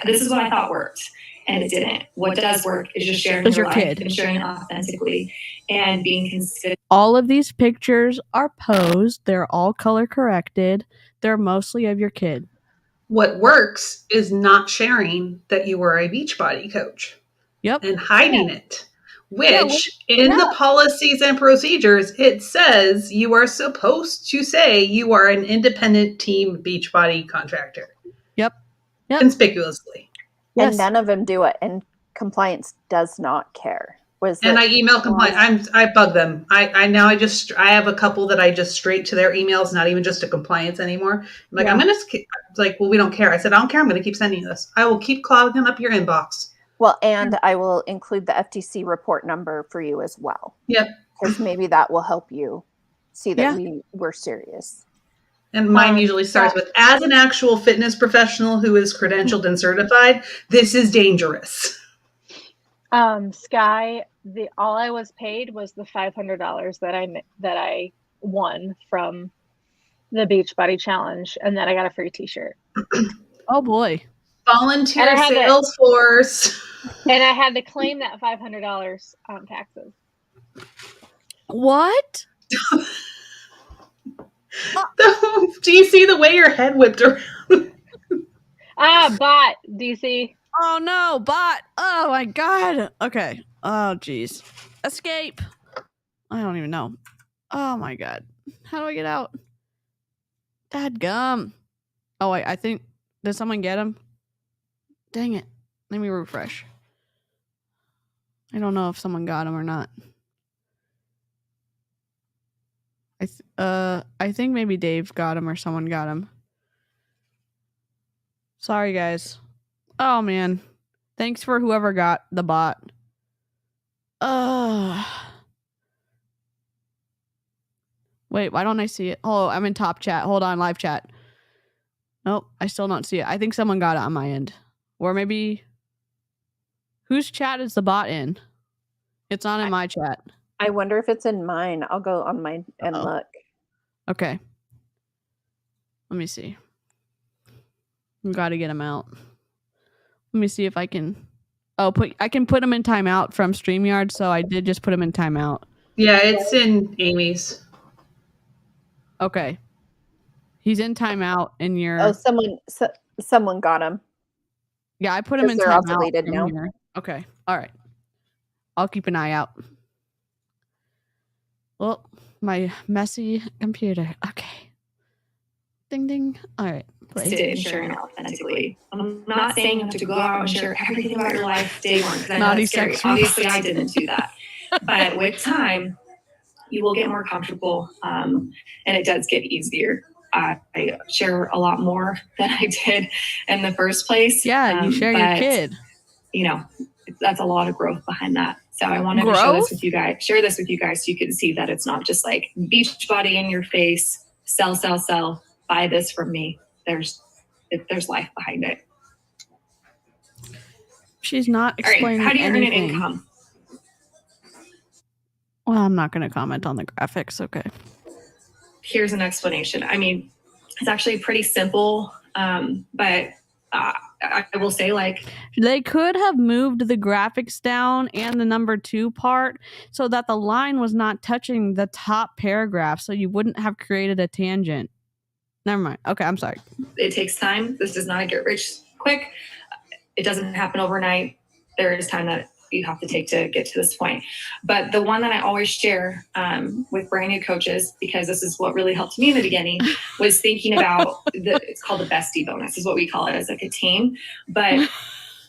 is what I thought worked, and it didn't. What does work is just sharing your life kid. and sharing it authentically and being consistent. All of these pictures are posed. They're all color corrected. They're mostly of your kid. What works is not sharing that you were a Beachbody coach. Yep. And hiding it. Which, in the policies and procedures, it says you are supposed to say you are an independent team Beachbody contractor. Yep. Conspicuously. And none of them do it, and compliance does not care. I email compliance. I bug them. I have a couple that I just straight to their emails, not even just to compliance anymore. I'm like, I'm gonna. It's like, well, we don't care. I said, I don't care. I'm gonna keep sending you this. I will keep clogging up your inbox. Well, and I will include the FTC report number for you as well. Yep. Because maybe that will help you see that we're serious. And mine usually starts with, as an actual fitness professional who is credentialed and certified, this is dangerous. Sky, all I was paid was the $500 that I won from the Beachbody challenge, and then I got a free T-shirt. Oh boy. Volunteer sales force. And I had to claim that $500 on taxes. What? Do you see the way your head whipped around? Bot, DC. Oh no, bot. Oh my god. Okay. Oh geez. Escape. I don't even know. Oh my god. How do I get out? Dadgum. Oh wait, I think, did someone get him? Dang it. Let me refresh. I don't know if someone got him or not. I think maybe Dave got him or someone got him. Sorry guys. Oh man. Thanks for whoever got the bot. Wait, why don't I see it? Oh, I'm in top chat. Hold on, live chat. Nope, I still don't see it. I think someone got it on my end. Or maybe, whose chat is the bot in? It's not in my chat. I wonder if it's in mine. I'll go on mine and look. Okay. Let me see. We got to get him out. Let me see if I can. I can put him in timeout from StreamYard, so I did just put him in timeout. Yeah, it's in Amy's. Okay. He's in timeout in your. Oh, someone got him. Yeah, I put him in they're timeout. They're all deleted now. Here. Okay. All right. I'll keep an eye out. Well, my messy computer. Okay. Ding ding. All right. And sharing it authentically. I'm not saying you have to go out and share everything about your life day one, because I know it's scary. Obviously, I didn't do that. But with time, you will get more comfortable, and it does get easier. I share a lot more than I did in the first place. Yeah, you share your but, kid. You know, that's a lot of growth behind that. So I wanted to share this with you guys so you can see that it's not just like Beachbody in your face, sell, buy this from me. There's life behind it. She's not explaining How do you anything. earn an income? Well, I'm not going to comment on the graphics. Okay. Here's an explanation. I mean, it's actually pretty simple, but I will say, like, they could have moved the graphics down and the number 2 part so that the line was not touching the top paragraph, so you wouldn't have created a tangent. Never mind. Okay, I'm sorry. It takes time. This does not get rich quick. It doesn't happen overnight. There is time that you have to take to get to this point. But the one that I always share with brand new coaches, because this is what really helped me in the beginning, was thinking about it's called the bestie bonus, is what we call it as like a team. But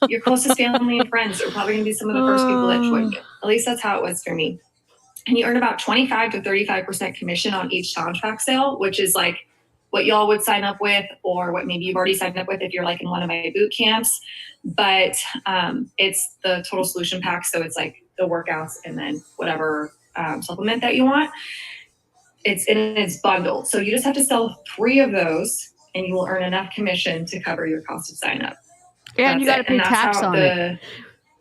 your closest family and friends are probably going to be some of the first people that join you. At least that's how it was for me. And you earn about 25 to 35% commission on each contract sale, which is like what y'all would sign up with, or what maybe you've already signed up with if you're like in one of my boot camps. But it's the total solution pack. So it's like the workouts and then whatever supplement that you want. It's bundled. So you just have to sell 3 of those and you will earn enough commission to cover your cost of sign up. And you got to pay tax on it.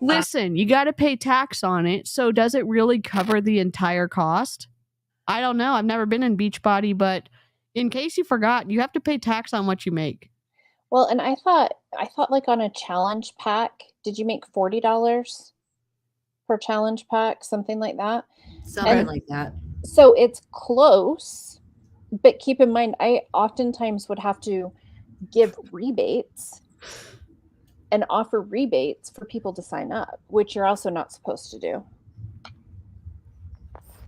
Listen, you got to pay tax on it. So does it really cover the entire cost? I don't know. I've never been in Beachbody, but in case you forgot, you have to pay tax on what you make. Well, and I thought like on a challenge pack, did you make $40 per challenge pack, something like that? Something like that. So it's close, but keep in mind, I oftentimes would have to give rebates and offer rebates for people to sign up, which you're also not supposed to do.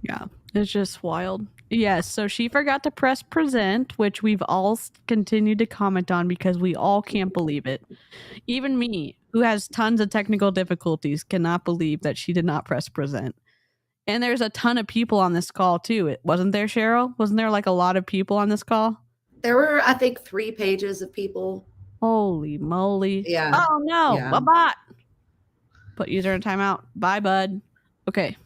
Yeah, it's just wild. Yes, so she forgot to press present, which we've all continued to comment on because we all can't believe it. Even me, who has tons of technical difficulties, cannot believe that she did not press present. And there's a ton of people on this call too. Wasn't there, Cheryl? Wasn't there like a lot of people on this call? There were, I think, 3 pages of people. Holy moly. Yeah. Oh no, Yeah. a bot. Put user in timeout. Bye, bud. Okay.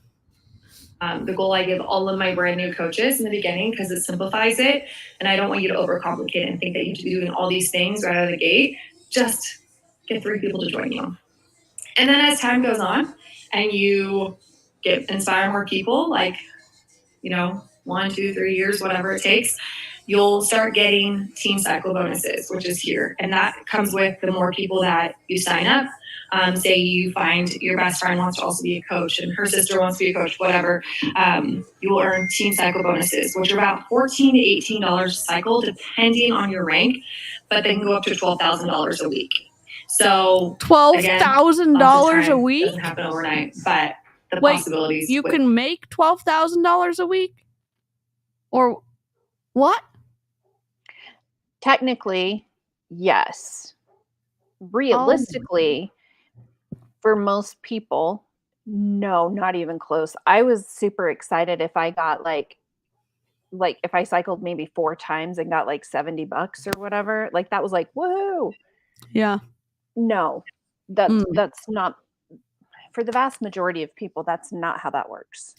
The goal I give all of my brand new coaches in the beginning, because it simplifies it, and I don't want you to overcomplicate it and think that you have to be doing all these things right out of the gate. Just get 3 people to join you. And then as time goes on and you inspire more people, like, 1, 2, 3 years, whatever it takes, you'll start getting team cycle bonuses, which is here. And that comes with the more people that you sign up. Say you find your best friend wants to also be a coach and her sister wants to be a coach, whatever. You will earn team cycle bonuses, which are about $14 to $18 a cycle, depending on your rank, but they can go up to $12,000 a week. So $12,000 a week? Doesn't happen overnight, but the possibilities. You can make $12,000 a week? Or what? Technically, yes. Realistically, for most people, no, not even close. I was super excited if I got like if I cycled maybe 4 times and got like $70 or whatever. Like that was like, woohoo. Yeah. No, that's not, for the vast majority of people, that's not how that works.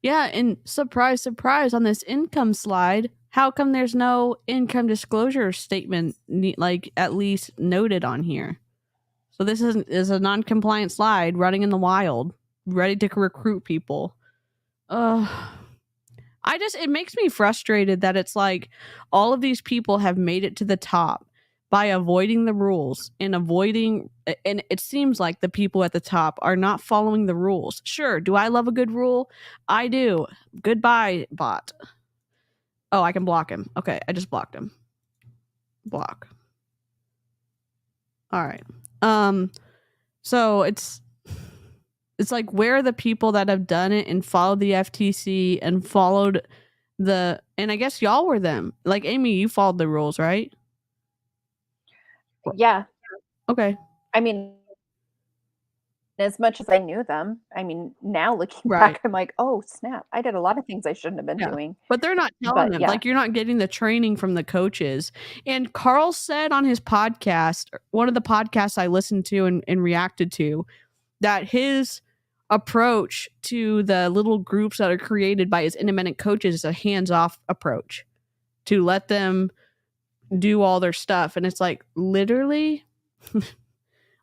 Yeah, and surprise, surprise, on this income slide, how come there's no income disclosure statement, like at least noted on here? So this is a non-compliant slide running in the wild, ready to recruit people. It makes me frustrated that it's like all of these people have made it to the top by avoiding the rules and it seems like the people at the top are not following the rules. Sure, do I love a good rule? I do. Goodbye, bot. Oh, I can block him. Okay, I just blocked him. Block. All right. So it's like, where are the people that have done it and followed the FTC and followed and I guess y'all were them. Like, Amy, you followed the rules, right? Yeah. Okay. I mean, As much as I knew them, I mean, now looking Right. back, I'm like, "Oh, snap. I did a lot of things I shouldn't have been Yeah. doing." But they're not telling But them. yeah. Like, you're not getting the training from the coaches. And Carl said on his podcast, one of the podcasts I listened to and reacted to, that his approach to the little groups that are created by his independent coaches is a hands-off approach to let them do all their stuff. And it's like, literally,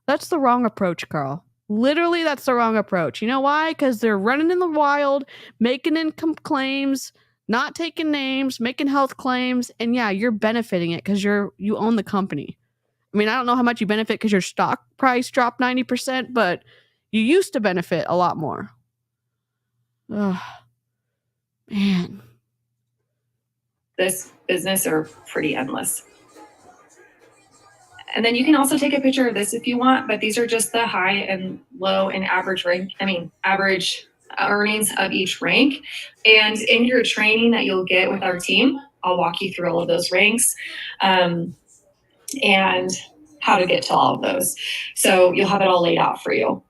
that's the wrong approach, Carl. Literally, that's the wrong approach. You know why? Because they're running in the wild, making income claims, not taking names, making health claims, and yeah, you're benefiting it because you own the company. I mean, I don't know how much you benefit because your stock price dropped 90%, but you used to benefit a lot more. Ugh, man. This business are pretty endless. And then you can also take a picture of this if you want, but these are just the high and low and average average earnings of each rank. And in your training that you'll get with our team, I'll walk you through all of those ranks and how to get to all of those. So you'll have it all laid out for you,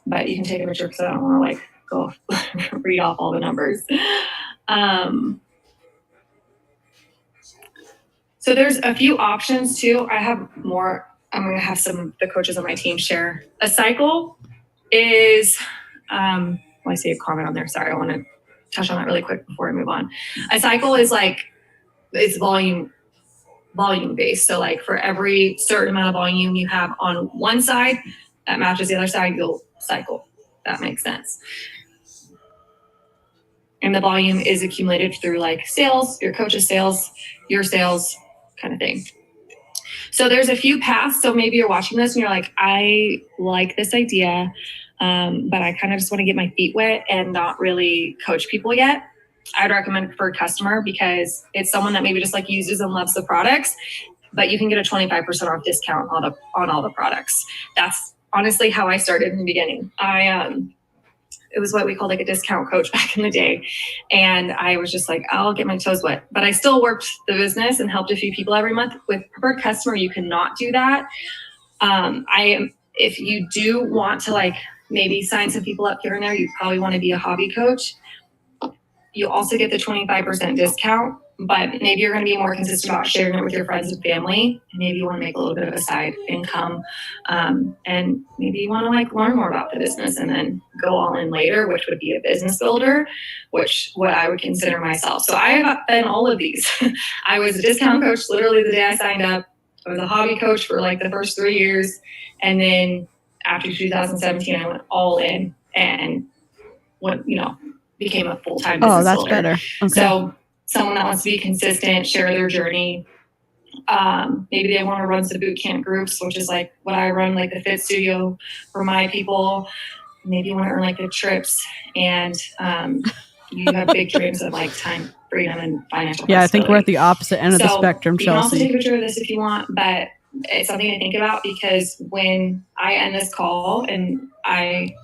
but you can take a picture because I don't want to like go read off all the numbers. So there's a few options too. I have more. I'm going to have some of the coaches on my team share. A cycle is, well, I see a comment on there. Sorry, I want to touch on that really quick before I move on. A cycle is like, it's volume based. So like for every certain amount of volume you have on one side that matches the other side, you'll cycle. That makes sense. And the volume is accumulated through like sales, your coach's sales, your sales kind of thing. So there's a few paths. So maybe you're watching this and you're like, I like this idea, but I kind of just want to get my feet wet and not really coach people yet. I'd recommend Preferred Customer because it's someone that maybe just like uses and loves the products, but you can get a 25% off discount on all the products. That's honestly how I started in the beginning. It was what we called like a discount coach back in the day. And I was just like, I'll get my toes wet. But I still worked the business and helped a few people every month. With Preferred Customer, you cannot do that. If you do want to like maybe sign some people up here and there, you probably want to be a hobby coach. You also get the 25% discount, but maybe you're going to be more consistent about sharing it with your friends and family. And maybe you want to make a little bit of a side income. And maybe you want to like learn more about the business and then go all in later, which would be a business builder, which what I would consider myself. So I have been all of these. I was a discount coach literally the day I signed up. I was a hobby coach for like the first 3 years. And then after 2017, I went all in and became a full-time business that's builder. better. Okay. So someone that wants to be consistent, share their journey. Maybe they want to run some boot camp groups, which is like what I run, like the Fit Studio for my people. Maybe you want to earn like the trips and you have big dreams of like time freedom and financial Yeah, I think we're at the opposite end of the spectrum, you can also Chelsea. take a picture of this if you want, but it's something to think about because when I end this call and I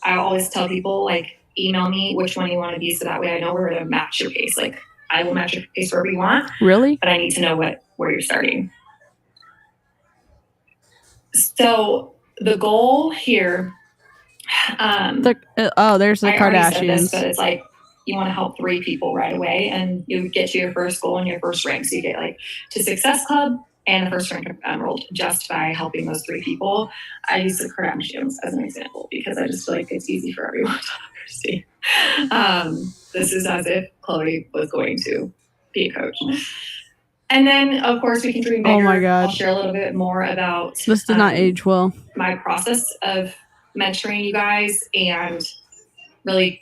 always tell people like, email me which one you want to be so that way I know we're going to match your pace. Like I will match your pace wherever you want. Really? But I need to know where you're starting. So the goal here. there's the I already Kardashians. said this, but it's like you want to help 3 people right away and you get to your first goal and your first rank. So you get like to Success Club and the first rank of Emerald just by helping those 3 people. I use the Kardashians as an example because I just feel like it's easy for everyone to understand. This is as if Chloe was going to be a coach. And then, of course, we can dream bigger. Oh my God. I'll share a little bit more about This did not age well. my process of mentoring you guys and really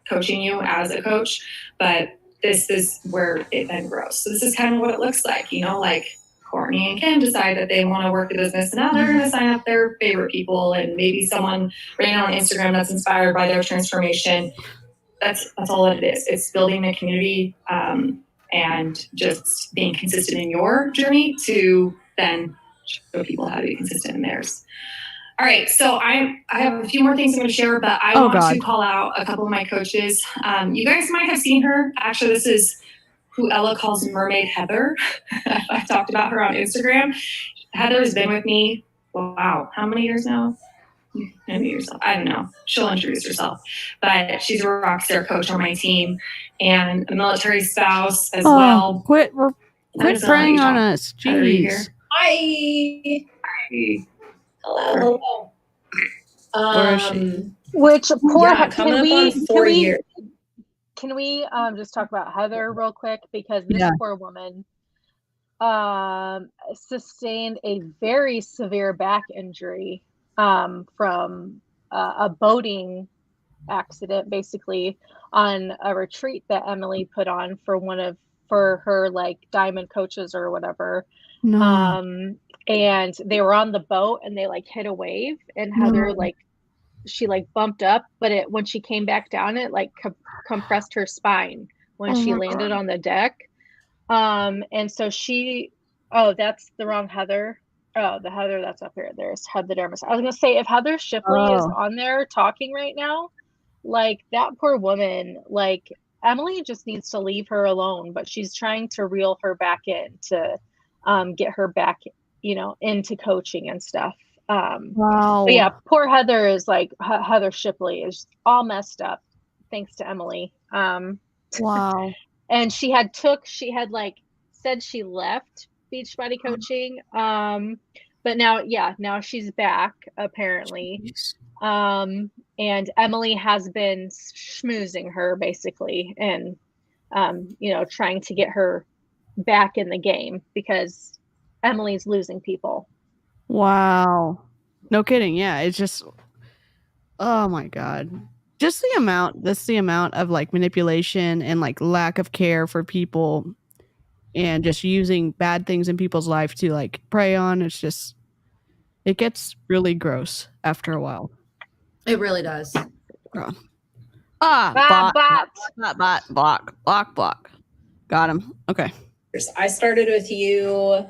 coaching you as a coach. But this is where it then grows. So this is kind of what it looks like, like Courtney and Kim decide that they want to work the business and now they're going to sign up their favorite people and maybe someone ran on Instagram that's inspired by their transformation. That's all it is. It's building a community and just being consistent in your journey to then show people how to be consistent in theirs. All right, so I have a few more things I'm going to share, but I want to call out a couple of my coaches. You guys might have seen her. Actually, this is who Ella calls Mermaid Heather. I've talked about her on Instagram. Heather's been with me, wow, how many years now? yourself. I don't know. She'll introduce herself. But she's a rock star coach on my team and a military spouse as well. Quit Quit preying on us. Jeez. Hi. Hello. Where is she? Which poor Coming up on 4 years. Can we just talk about Heather real quick, because this poor woman sustained a very severe back injury from a boating accident, basically on a retreat that Emily put on for her like diamond coaches or whatever. No. And they were on the boat and they like hit a wave, and Heather she bumped up, but when she came back down, it like compressed her spine when she landed on the deck. And so that's the wrong Heather. Oh, the Heather that's up here. There's Heather Dermis. I was gonna say, if Heather Shipley is on there talking right now, like that poor woman, like Emily just needs to leave her alone, but she's trying to reel her back in to get her back, into coaching and stuff. Wow. But yeah, poor Heather is like Heather Shipley is all messed up thanks to Emily. Wow. And she had said she left Beachbody coaching. But now she's back apparently. And Emily has been schmoozing her basically, and trying to get her back in the game because Emily's losing people. Wow. No kidding. Yeah, it's just, oh my God. Just the amount of like manipulation and like lack of care for people and just using bad things in people's life to like prey on. It gets really gross after a while. It really does. Block. Got him. Okay. I started with you.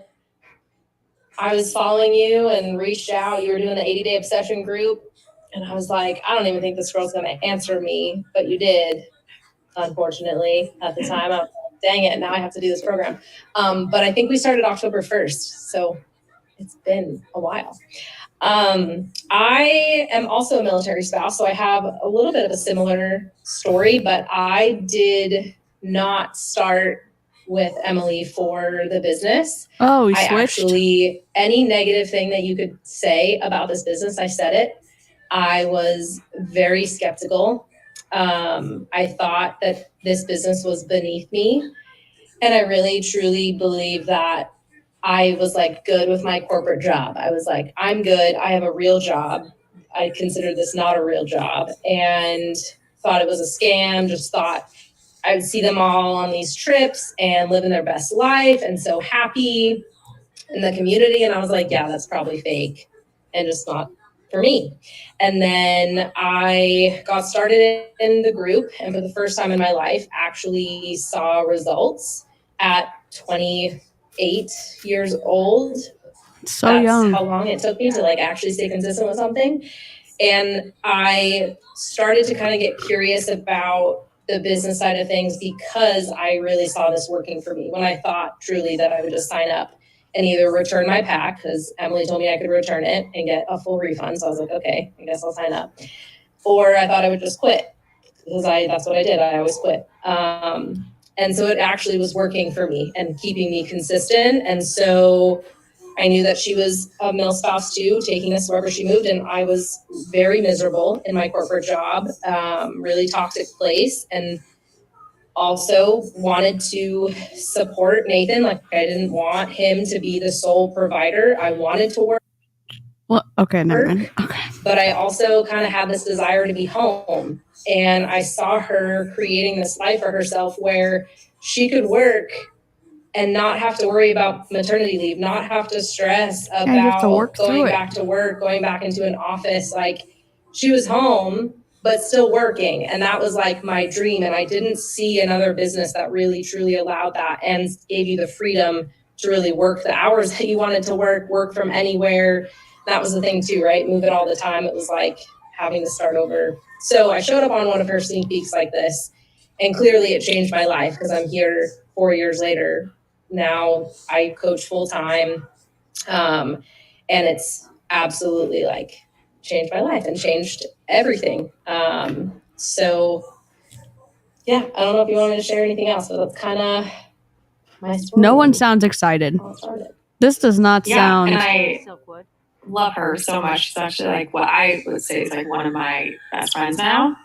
I was following you and reached out. You were doing the 80-day obsession group. And I was like, I don't even think this girl's going to answer me. But you did, unfortunately, at the time. I was like, dang it, now I have to do this program. But I think we started October 1st. So it's been a while. I am also a military spouse, so I have a little bit of a similar story, but I did not start with Emily for the business. Oh, we switched? Any negative thing that you could say about this business, I said it. I was very skeptical. I thought that this business was beneath me. And I really, truly believe that I was like good with my corporate job. I was like, I'm good. I have a real job. I considered this not a real job and thought it was a scam. Just thought I would see them all on these trips and living their best life and so happy in the community. And I was like, yeah, that's probably fake and just not for me. And then I got started in the group, and for the first time in my life, actually saw results at 28 years old. So That's young. how long it took me to like actually stay consistent with something. And I started to kind of get curious about the business side of things because I really saw this working for me when I thought truly that I would just sign up and either return my pack, because Emily told me I could return it and get a full refund. So I was like, okay, I guess I'll sign up. Or I thought I would just quit because that's what I did. I always quit. And so it actually was working for me and keeping me consistent. And so I knew that she was a mil spouse too, taking us wherever she moved. And I was very miserable in my corporate job, really toxic place. And also wanted to support Nathan. Like I didn't want him to be the sole provider. I wanted to work. Well, okay, never mind. Okay. But I also kind of had this desire to be home. And I saw her creating this life for herself where she could work and not have to worry about maternity leave, not have to stress about going back to work, going back into an office. Like she was home, but still working. And that was like my dream. And I didn't see another business that really, truly allowed that and gave you the freedom to really work the hours that you wanted to work from anywhere. That was the thing too, right? Move it all the time. It was like having to start over. So I showed up on one of her sneak peeks like this, and clearly it changed my life because I'm here 4 years later. Now I coach full time. And it's absolutely like changed my life and changed everything. So yeah, I don't know if you want me to share anything else, but that's kind of my story. No one sounds excited. How it started. This does not sound. And I love her so much. She's actually like what I would say is like one of my best friends now.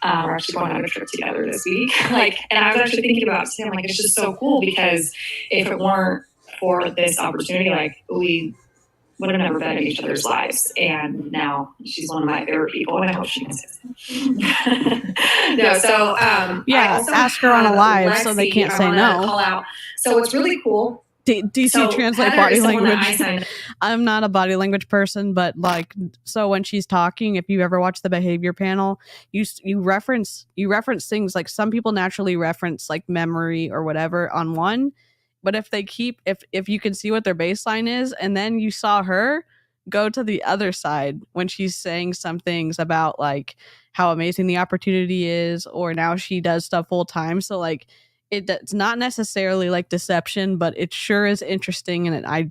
We're actually going on a trip together this week. And I was actually thinking about saying, like, it's just so cool because if it weren't for this opportunity, like, we would have never been in each other's lives. And now she's one of my favorite people, and I hope she can say so. Yeah, ask her on a live so they can't say no. Call out. So what's really cool. DC translate Heather body is someone that I language. signed- I'm not a body language person, but like, so when she's talking, if you ever watch the behavior panel, you reference things like some people naturally reference like memory or whatever on one, but if you can see what their baseline is, and then you saw her go to the other side when she's saying some things about like how amazing the opportunity is, or now she does stuff full time. So like, it's not necessarily like deception, but it sure is interesting. And I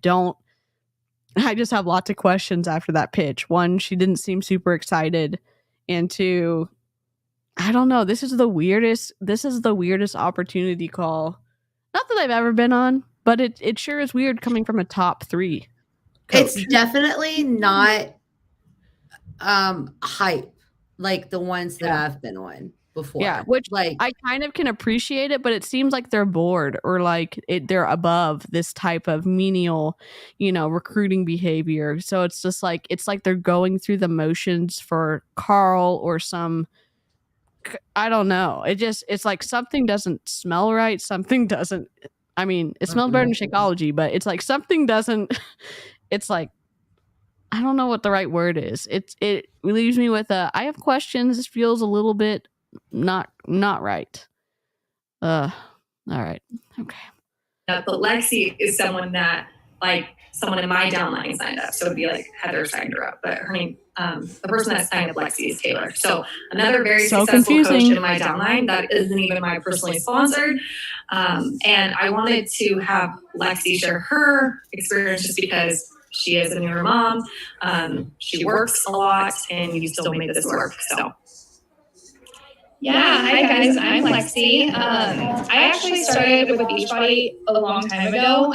just have lots of questions after that pitch. One, she didn't seem super excited. And two, I don't know. This is the weirdest opportunity call. Not that I've ever been on, but it sure is weird coming from a top 3 coach. It's definitely not hype like the ones that I've been on before. Yeah, which like I kind of can appreciate it, but it seems like they're bored or like they're above this type of menial, recruiting behavior. So it's just like they're going through the motions for Carl or some. I don't know. It's like something doesn't smell right. Something doesn't. I mean, it smells better than Shakeology, but it's like something doesn't. It's like, I don't know what the right word is. It leaves me with I have questions. This feels a little bit not right. All right. Okay. But Lexi is someone that like someone in my downline signed up. So it'd be like Heather signed her up, but her name, the person that signed up Lexi is Taylor. So another very successful coach in my downline that isn't even my personally sponsored. And I wanted to have Lexi share her experience just because she is a newer mom. She works a lot and you still make this work. So. Yeah, hi guys, I'm Lexi. I actually started with Beachbody a long time ago.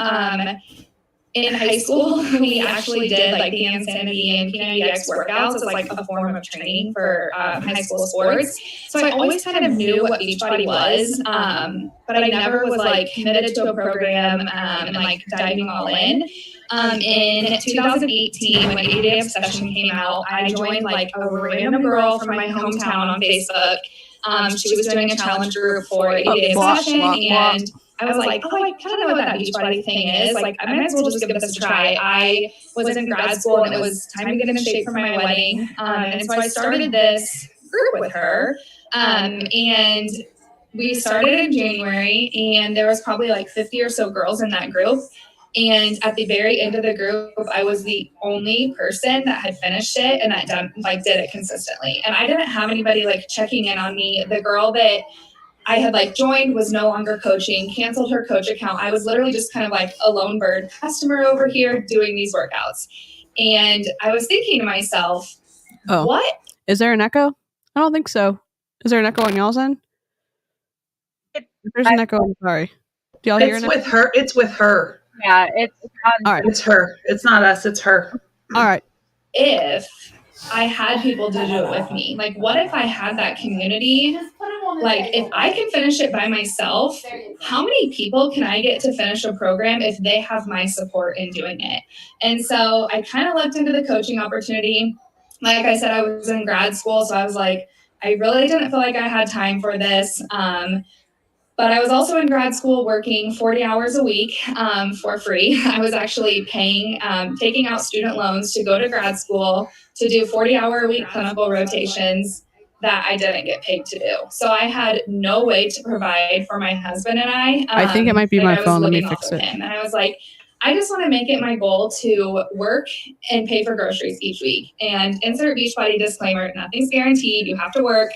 In high school, we actually did like the Insanity and P90X workouts as like a form of training for high school sports. So I always kind of knew what Beachbody was, but I never was like committed to a program and like diving all in. In 2018, when 80 Day Obsession came out, I joined like a random girl from my hometown on Facebook. She was doing a challenge group for 80 Day Obsession, and I was like, oh, I kind of know what that Beachbody thing is. Like, I might as well just give this a try. I was in grad school, and it was time to get in shape for my wedding. And so I started this group with her, and we started in January, and there was probably like 50 or so girls in that group. And at the very end of the group, I was the only person that had finished it and that did it consistently. And I didn't have anybody like checking in on me. The girl that I had like joined was no longer coaching, canceled her coach account. I was literally just kind of like a lone bird customer over here doing these workouts. And I was thinking to myself, what? Is there an echo? I don't think so. Is there an echo on y'all's end? If there's an echo, I'm sorry. Do y'all hear it? It's with her. Yeah, it's all right. It's her. It's not us. It's her. All right. If I had people to do it with me, like what if I had that community? Like if I can finish it by myself, how many people can I get to finish a program if they have my support in doing it? And so I kind of looked into the coaching opportunity. Like I said, I was in grad school, so I was like, I really didn't feel like I had time for this. But I was also in grad school working 40 hours a week for free. I was actually paying, taking out student loans to go to grad school to do 40-hour-a-week clinical rotations that I didn't get paid to do. So I had no way to provide for my husband and I. I think it might be my phone. Let me fix it. And I was like, I just want to make it my goal to work and pay for groceries each week. And insert Beachbody disclaimer, nothing's guaranteed. You have to work.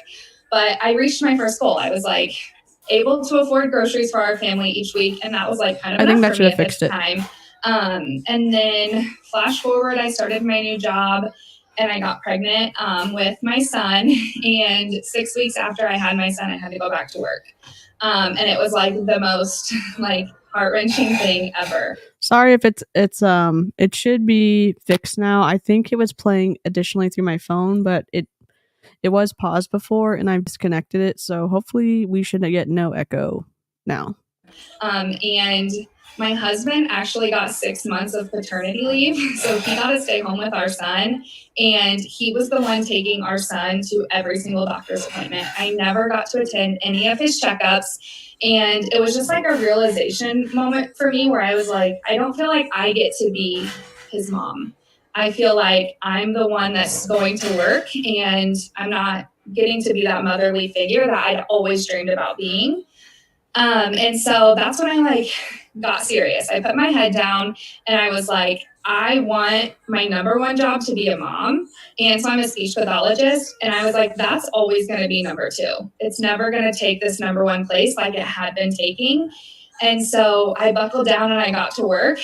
But I reached my first goal. I was like, able to afford groceries for our family each week, and that was like kind of I think that for should me have at fixed this it. time. And then flash forward, I started my new job, and I got pregnant with my son. And 6 weeks after I had my son, I had to go back to work. And it was like the most like heart-wrenching thing ever. Sorry if it should be fixed now. I think it was playing additionally through my phone, but it was paused before and I've disconnected it. So hopefully we should get no echo now. And my husband actually got 6 months of paternity leave. So he got to stay home with our son. And he was the one taking our son to every single doctor's appointment. I never got to attend any of his checkups. And it was just like a realization moment for me where I was like, I don't feel like I get to be his mom. I feel like I'm the one that's going to work and I'm not getting to be that motherly figure that I'd always dreamed about being. And so that's when I like got serious. I put my head down and I was like, I want my number one job to be a mom. And so I'm a speech pathologist. And I was like, that's always going to be number two. It's never going to take this number one place like it had been taking. And so I buckled down and I got to work.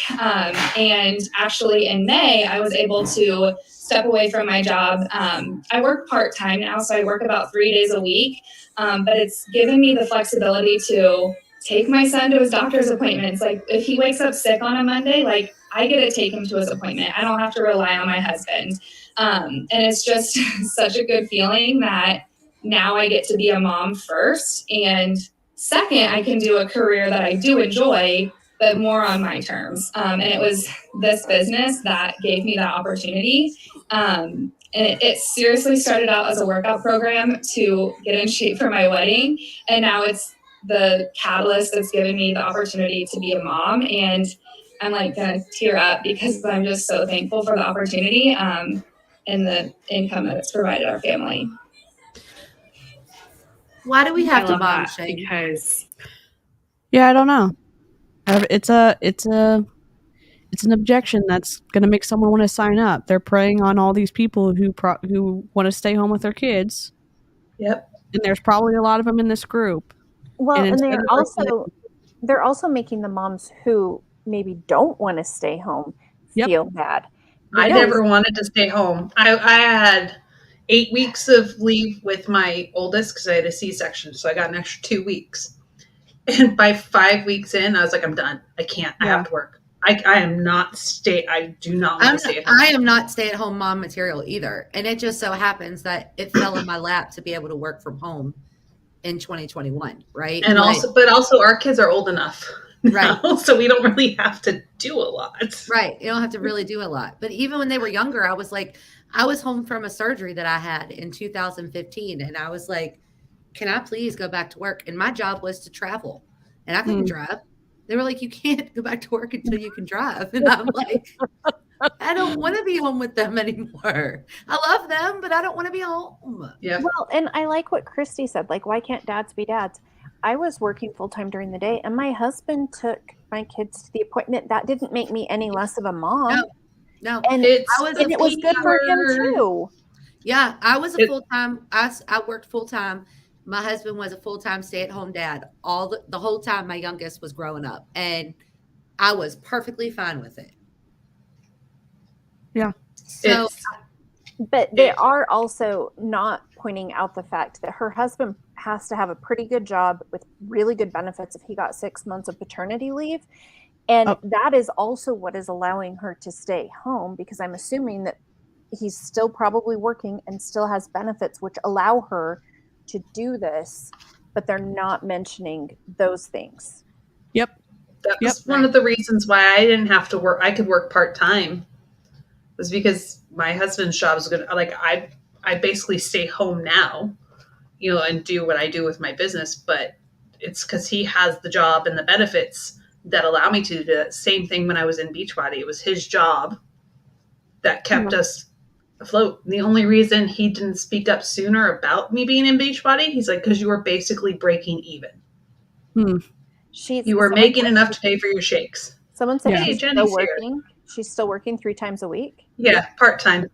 And actually in May, I was able to step away from my job. I work part-time now, so I work about 3 days a week. But it's given me the flexibility to take my son to his doctor's appointments. Like if he wakes up sick on a Monday, like I get to take him to his appointment. I don't have to rely on my husband. And it's just such a good feeling that now I get to be a mom first. And second, I can do a career that I do enjoy, but more on my terms. And it was this business that gave me that opportunity. And it seriously started out as a workout program to get in shape for my wedding. And now it's the catalyst that's given me the opportunity to be a mom. And I'm like going to tear up because I'm just so thankful for the opportunity and the income that it's provided our family. Why do we have to love mom that shame? because Yeah, I don't know. It's an objection that's going to make someone want to sign up. They're preying on all these people who want to stay home with their kids. Yep. And there's probably a lot of them in this group. Well, and instead of they're also making the moms who maybe don't want to stay home feel bad. I never wanted to stay home. I had 8 weeks of leave with my oldest because I had a C-section, so I got an extra 2 weeks. And by 5 weeks in, I was like, I'm done. I can't. I have to work. I am not I do not want to stay at home. I am not stay-at-home mom material either. And it just so happens that it fell in my lap to be able to work from home in 2021, right? And but also our kids are old enough now, right? So we don't really have to do a lot. Right. You don't have to really do a lot. But even when they were younger, I was like, I was home from a surgery that I had in 2015. And I was like, can I please go back to work? And my job was to travel and I couldn't drive. They were like, you can't go back to work until you can drive. And I'm like, I don't want to be home with them anymore. I love them, but I don't want to be home. Yeah. Well, and I like what Christy said. Like, why can't dads be dads? I was working full time during the day, and my husband took my kids to the appointment. That didn't make me any less of a mom. No. And it was good for him too. Yeah, I was a full time. I worked full time. My husband was a full-time stay-at-home dad the whole time my youngest was growing up, and I was perfectly fine with it. Yeah. So, but they are also not pointing out the fact that her husband has to have a pretty good job with really good benefits if he got 6 months of paternity leave. And that is also what is allowing her to stay home, because I'm assuming that he's still probably working and still has benefits which allow her to do this, but they're not mentioning those things. Yep. That's one of the reasons why I didn't have to work. I could work part-time was because my husband's job is good. Like I basically stay home now, and do what I do with my business, but it's because he has the job and the benefits that allow me to do the same thing when I was in Beachbody. It was his job that kept us afloat. The only reason he didn't speak up sooner about me being in Beachbody, he's like, because you were basically breaking even. You were making enough to pay for your shakes. Someone said she's still working. She's still working 3 times a week. Yeah, part-time.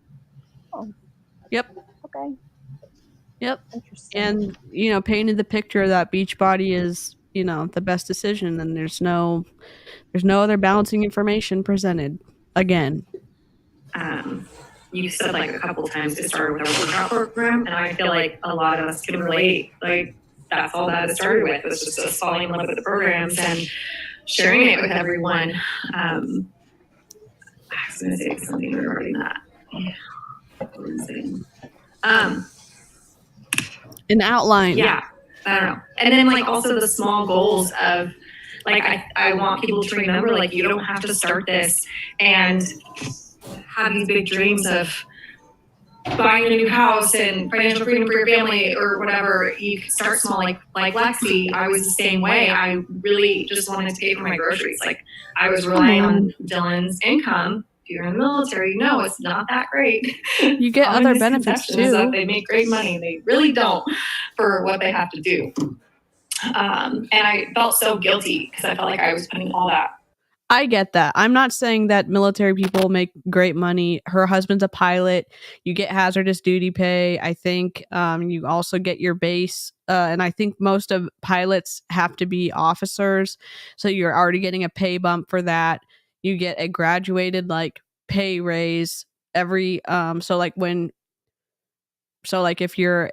Oh. Yep. Okay. Yep. Interesting. And painted the picture that Beachbody is the best decision, and there's no other balancing information presented again. you said like a couple times it started with a workout program, and I feel like a lot of us can relate. Like that's all that it started with, was just us falling in love with the programs and sharing it with everyone. I was going to say something regarding that. An outline. Yeah, I don't know. And then like also the small goals of like I want people to remember, like, you don't have to start this and have these big dreams of buying a new house and financial freedom for your family or whatever. You can start small, like Lexi. I was the same way. I really just wanted to pay for my groceries. Like I was relying on Dylan's income. If you're in the military, you know it's not that great. You get Common other benefits misconception is that too. they make great money. They really don't for what they have to do. And I felt so guilty because I felt like I was putting all that. I get that. I'm not saying that military people make great money. Her husband's a pilot. You get hazardous duty pay. I think you also get your base. And I think most of pilots have to be officers. So you're already getting a pay bump for that. You get a graduated like pay raise every so like if you're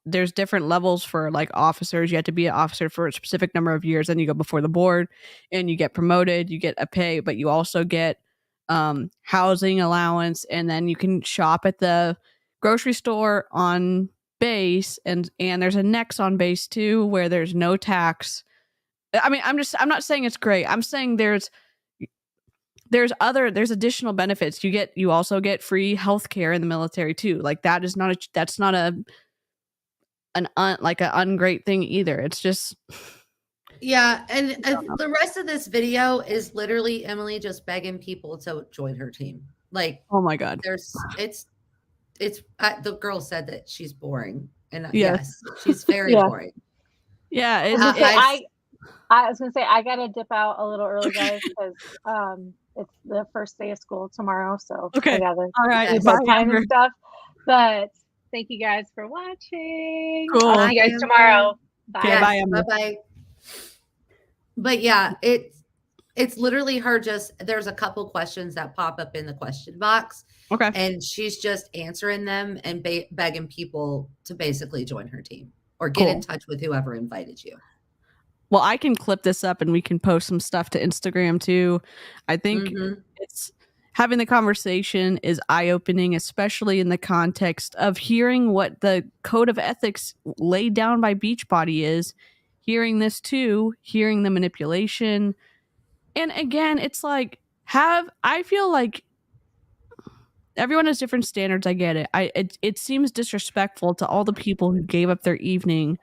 there's different levels for like officers. You have to be an officer for a specific number of years, then you go before the board and you get promoted, you get a pay, but you also get housing allowance, and then you can shop at the grocery store on base, and there's a next on base too where there's no tax. I mean, I'm not saying it's great. I'm saying there's additional benefits. You also get free healthcare in the military too. Like that's not an ungreat thing either. It's just Yeah, and the rest of this video is literally Emily just begging people to join her team. Like, oh my god, it's the girl said that she's boring, and Yes. yes, she's very Yeah. boring. yeah. I was gonna say I gotta dip out a little early, guys, because it's the first day of school tomorrow, so Okay. I gotta All right. Yes. Bye, time Amber. and stuff. But thank you guys for watching. Cool. I'll see you guys Bye, tomorrow. Bye. Yeah, bye, Emily. Bye. But yeah, it's literally her just, there's a couple questions that pop up in the question box, Okay. and she's just answering them and begging people to basically join her team or get in Cool. touch with whoever invited you. Well, I can clip this up and we can post some stuff to Instagram too. I think Mhm. it's having the conversation is eye-opening, especially in the context of hearing what the code of ethics laid down by Beachbody is, hearing this too, hearing the manipulation. And again, it's like I feel like everyone has different standards. I get it. It seems disrespectful to all the people who gave up their evening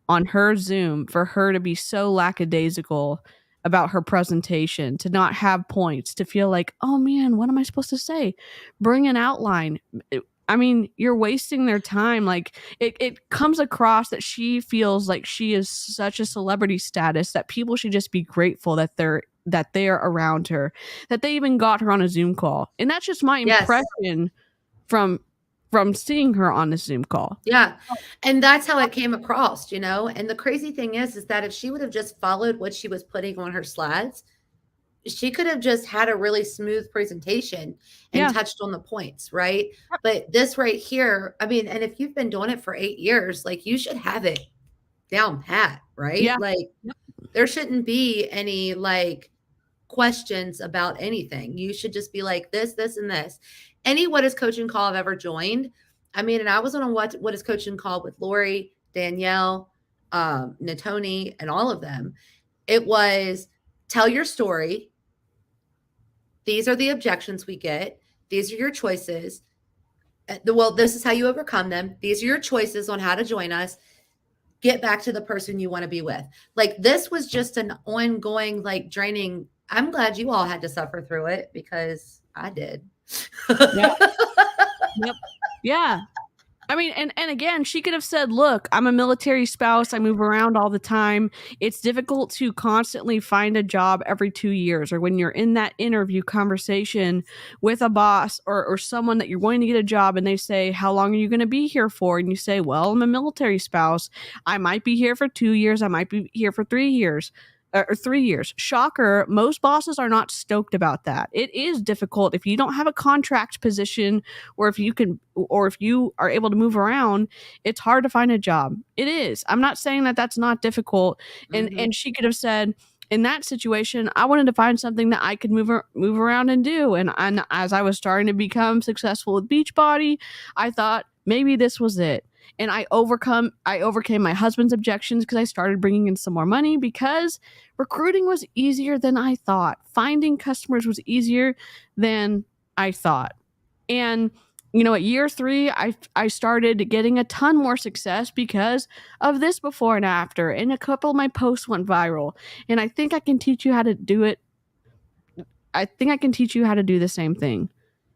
on her Zoom for her to be so lackadaisical about her presentation, to not have points, to feel like, oh man, what am I supposed to say? Bring an outline. I mean, you're wasting their time. Like it comes across that she feels like she is such a celebrity status that people should just be grateful that they're around her, that they even got her on a Zoom call. And that's just my Yes. impression from seeing her on the Zoom call. Yeah. And that's how it came across, And the crazy thing is that if she would have just followed what she was putting on her slides, she could have just had a really smooth presentation and Yeah. touched on the points, right? But this right here, I mean, and if you've been doing it for 8 years, like you should have it down pat, right? Yeah. Like there shouldn't be any like questions about anything. You should just be like this, and this. Any What Is Coaching call I've ever joined. I mean, and I was on a What Is Coaching call with Lori, Danielle, Natoni, and all of them. It was tell your story. These are the objections we get. These are your choices. Well, this is how you overcome them. These are your choices on how to join us. Get back to the person you want to be with. Like this was just an ongoing, like draining. I'm glad you all had to suffer through it because I did. Yeah. Yep. Yeah. I mean, and again, she could have said, look, I'm a military spouse. I move around all the time. It's difficult to constantly find a job every 2 years, or when you're in that interview conversation with a boss or someone that you're going to get a job and they say, how long are you going to be here for? And you say, well, I'm a military spouse. I might be here for 2 years. I might be here for 3 years. or 3 years. Shocker, most bosses are not stoked about that. It is difficult if you don't have a contract position, or if you are able to move around, it's hard to find a job. It is. I'm not saying that that's not difficult. And she could have said, in that situation, I wanted to find something that I could move around and do. And as I was starting to become successful with Beachbody, I thought maybe this was it. And I overcame my husband's objections because I started bringing in some more money, because recruiting was easier than I thought. Finding customers was easier than I thought. And at year 3, I started getting a ton more success because of this before and after, and a couple of my posts went viral. And I think I can teach you how to do it. I think I can teach you how to do the same thing.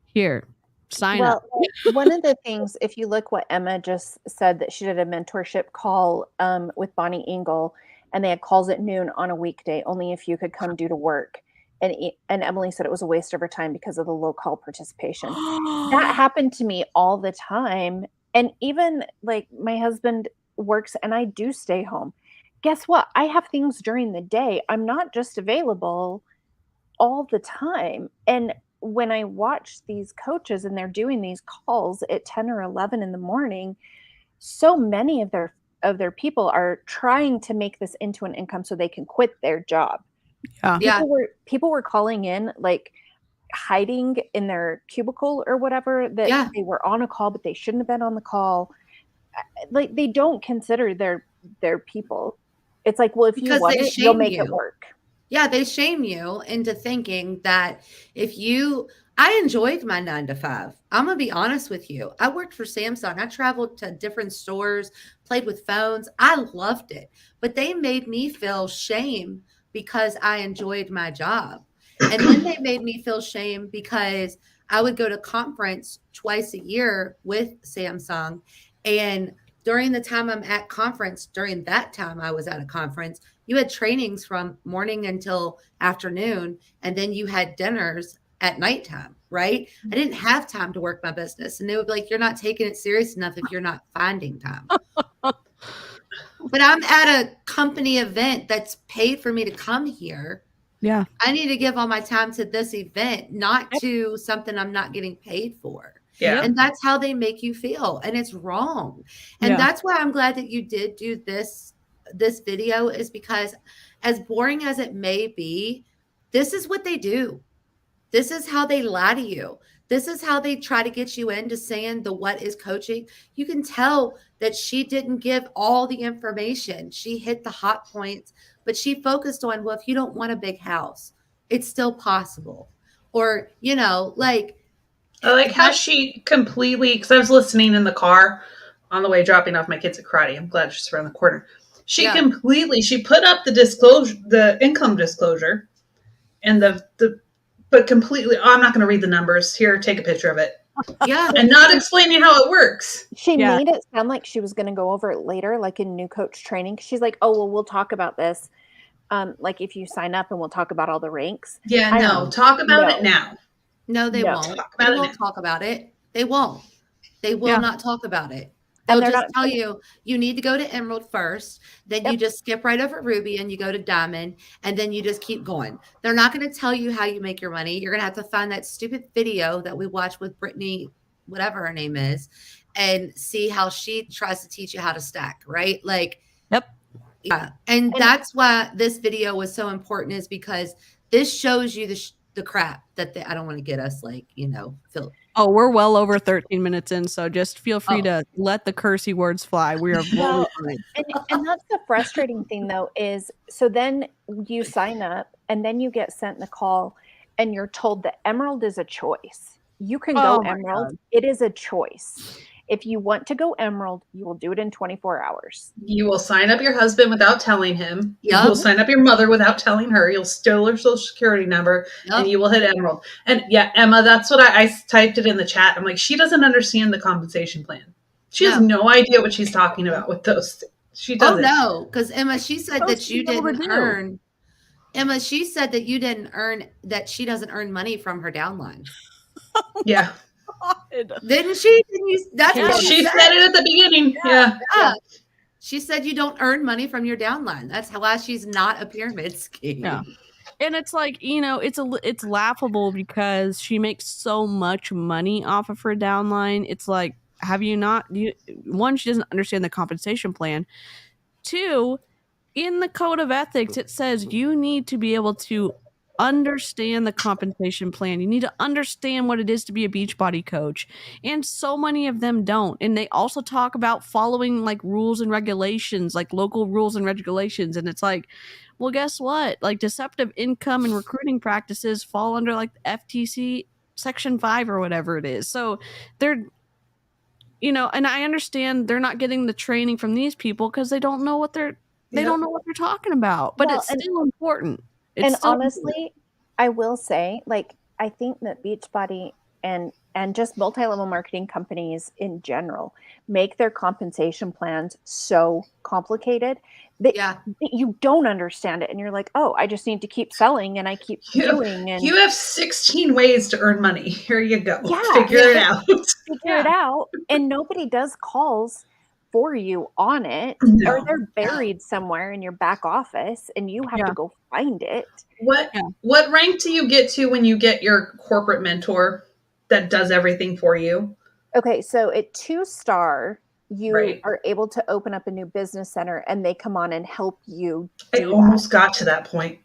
Here, sign up. One of the things, if you look what Emma just said, that she did a mentorship call with Bonnie Engel, and they had calls at noon on a weekday, only if you could come due to work. And Emily said it was a waste of her time because of the low call participation. That happened to me all the time. And even like my husband works and I do stay home. Guess what? I have things during the day. I'm not just available all the time. And when I watch these coaches and they're doing these calls at 10 or 11 in the morning, so many of their people are trying to make this into an income so they can quit their job. People were calling in, like hiding in their cubicle or whatever, that they were on a call, but they shouldn't have been on the call. Like, they don't consider their people. It's like, well, if you want it, you'll make it work. Yeah, they shame you into thinking that I enjoyed my 9 to 5. I'm going to be honest with you. I worked for Samsung. I traveled to different stores, played with phones. I loved it. But they made me feel shame because I enjoyed my job. And then they made me feel shame because I would go to conference twice a year with Samsung. And during the time I'm at conference, during that time I was at a conference, you had trainings from morning until afternoon, and then you had dinners at nighttime, right? I didn't have time to work my business. And they would be like, you're not taking it serious enough if you're not finding time. But I'm at a company event that's paid for me to come here. Yeah. I need to give all my time to this event, not to something I'm not getting paid for. Yeah. And that's how they make you feel. And it's wrong. And that's why I'm glad that you did do this video, is because, as boring as it may be, this is what they do. This is how they lie to you. This is how they try to get you into saying the what is coaching. You can tell that she didn't give all the information. She hit the hot points, but she focused on, well, if you don't want a big house, it's still possible. Or, like. I like how she completely, because I was listening in the car on the way dropping off my kids at karate. I'm glad she's around the corner. She put up the income disclosure, and but completely, I'm not going to read the numbers. Here, take a picture of it. Yeah. And not explaining how it works. She made it sound like she was going to go over it later, like in new coach training. She's like, oh, well, we'll talk about this. Like if you sign up, and we'll talk about all the ranks. Yeah, talk about it now. No, they won't. They won't talk about it. They won't. They will not talk about it. They'll just tell you need to go to Emerald first. Then you just skip right over Ruby and you go to Diamond, and then you just keep going. They're not going to tell you how you make your money. You're going to have to find that stupid video that we watched with Brittany, whatever her name is, and see how she tries to teach you how to stack, right? Like, yeah. And that's why this video was so important, is because this shows you the crap that I don't want to get us feel. Oh, we're well over 13 minutes in, so just feel free to let the cursey words fly. We are and that's the frustrating thing, though, is so then you sign up and then you get sent the call and you're told that Emerald is a choice. You can go Emerald. God. It is a choice. If you want to go Emerald, you will do it in 24 hours. You will sign up your husband without telling him. Yep. You will sign up your mother without telling her. You'll steal her social security number, and you will hit Emerald. And Emma, that's what I typed it in the chat. I'm like, she doesn't understand the compensation plan. She has no idea what she's talking about with those. She doesn't. Oh, no, because Emma, she said that you didn't earn. Emma, she said that you didn't earn, that she doesn't earn money from her downline. Yeah. Didn't she? That's what she said it at the beginning. Yeah. She said you don't earn money from your downline. That's why she's not a pyramid scheme. Yeah. And it's like, it's laughable because she makes so much money off of her downline. It's like, one, she doesn't understand the compensation plan. Two, in the code of ethics, it says you need to be able to understand the compensation plan. You need to understand what it is to be a Beachbody coach. And so many of them don't. And they also talk about following like rules and regulations, like local rules and regulations. And it's like, well, guess what? Like deceptive income and recruiting practices fall under like the FTC Section 5 or whatever it is. So they're, and I understand they're not getting the training from these people because they don't know what they're talking about, but it's still important. Honestly, I will say, like, I think that Beachbody and just multi-level marketing companies in general make their compensation plans so complicated that you don't understand it. And you're like, oh, I just need to keep selling and I keep doing. And you have 16 ways to earn money. Here you go. Yeah, Figure it out. Figure it out. And nobody does calls for you on it, or they're buried somewhere in your back office and you have to go find it. What rank do you get to when you get your corporate mentor that does everything for you? Okay, so at 2-star, you are able to open up a new business center and they come on and help you do almost got to that point.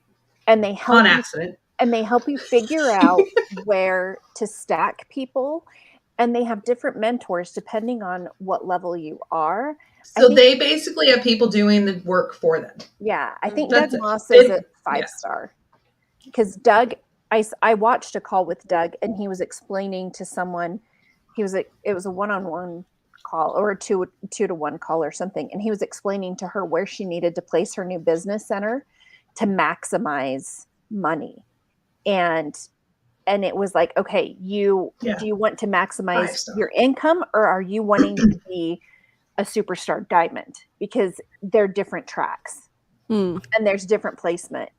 And they help on accident. And they help you figure out where to stack people. And they have different mentors depending on what level you are. So they basically have people doing the work for them. Yeah. I think Doug Moss is at 5-star. Because Doug, I watched a call with Doug and he was explaining to someone, it was a one-on-one call or a 2-to-1 call or something. And he was explaining to her where she needed to place her new business center to maximize money. And it was like, okay, do you want to maximize your income or are you wanting to be a superstar diamond? Because they're different tracks and there's different placement.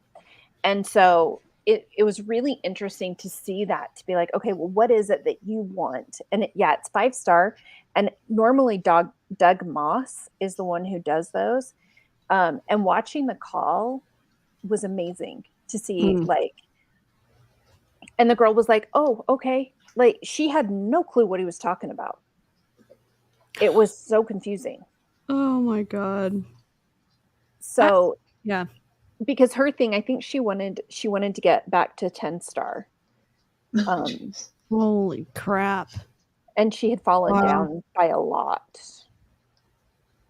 And so it was really interesting to see that, to be like, okay, well, what is it that you want? And it's 5-star. And normally Doug Moss is the one who does those. And watching the call was amazing to see, and the girl was like, oh, okay. Like she had no clue what he was talking about. It was so confusing. Oh my God. So because her thing, I think she wanted to get back to 10-star. Holy crap. And she had fallen down by a lot.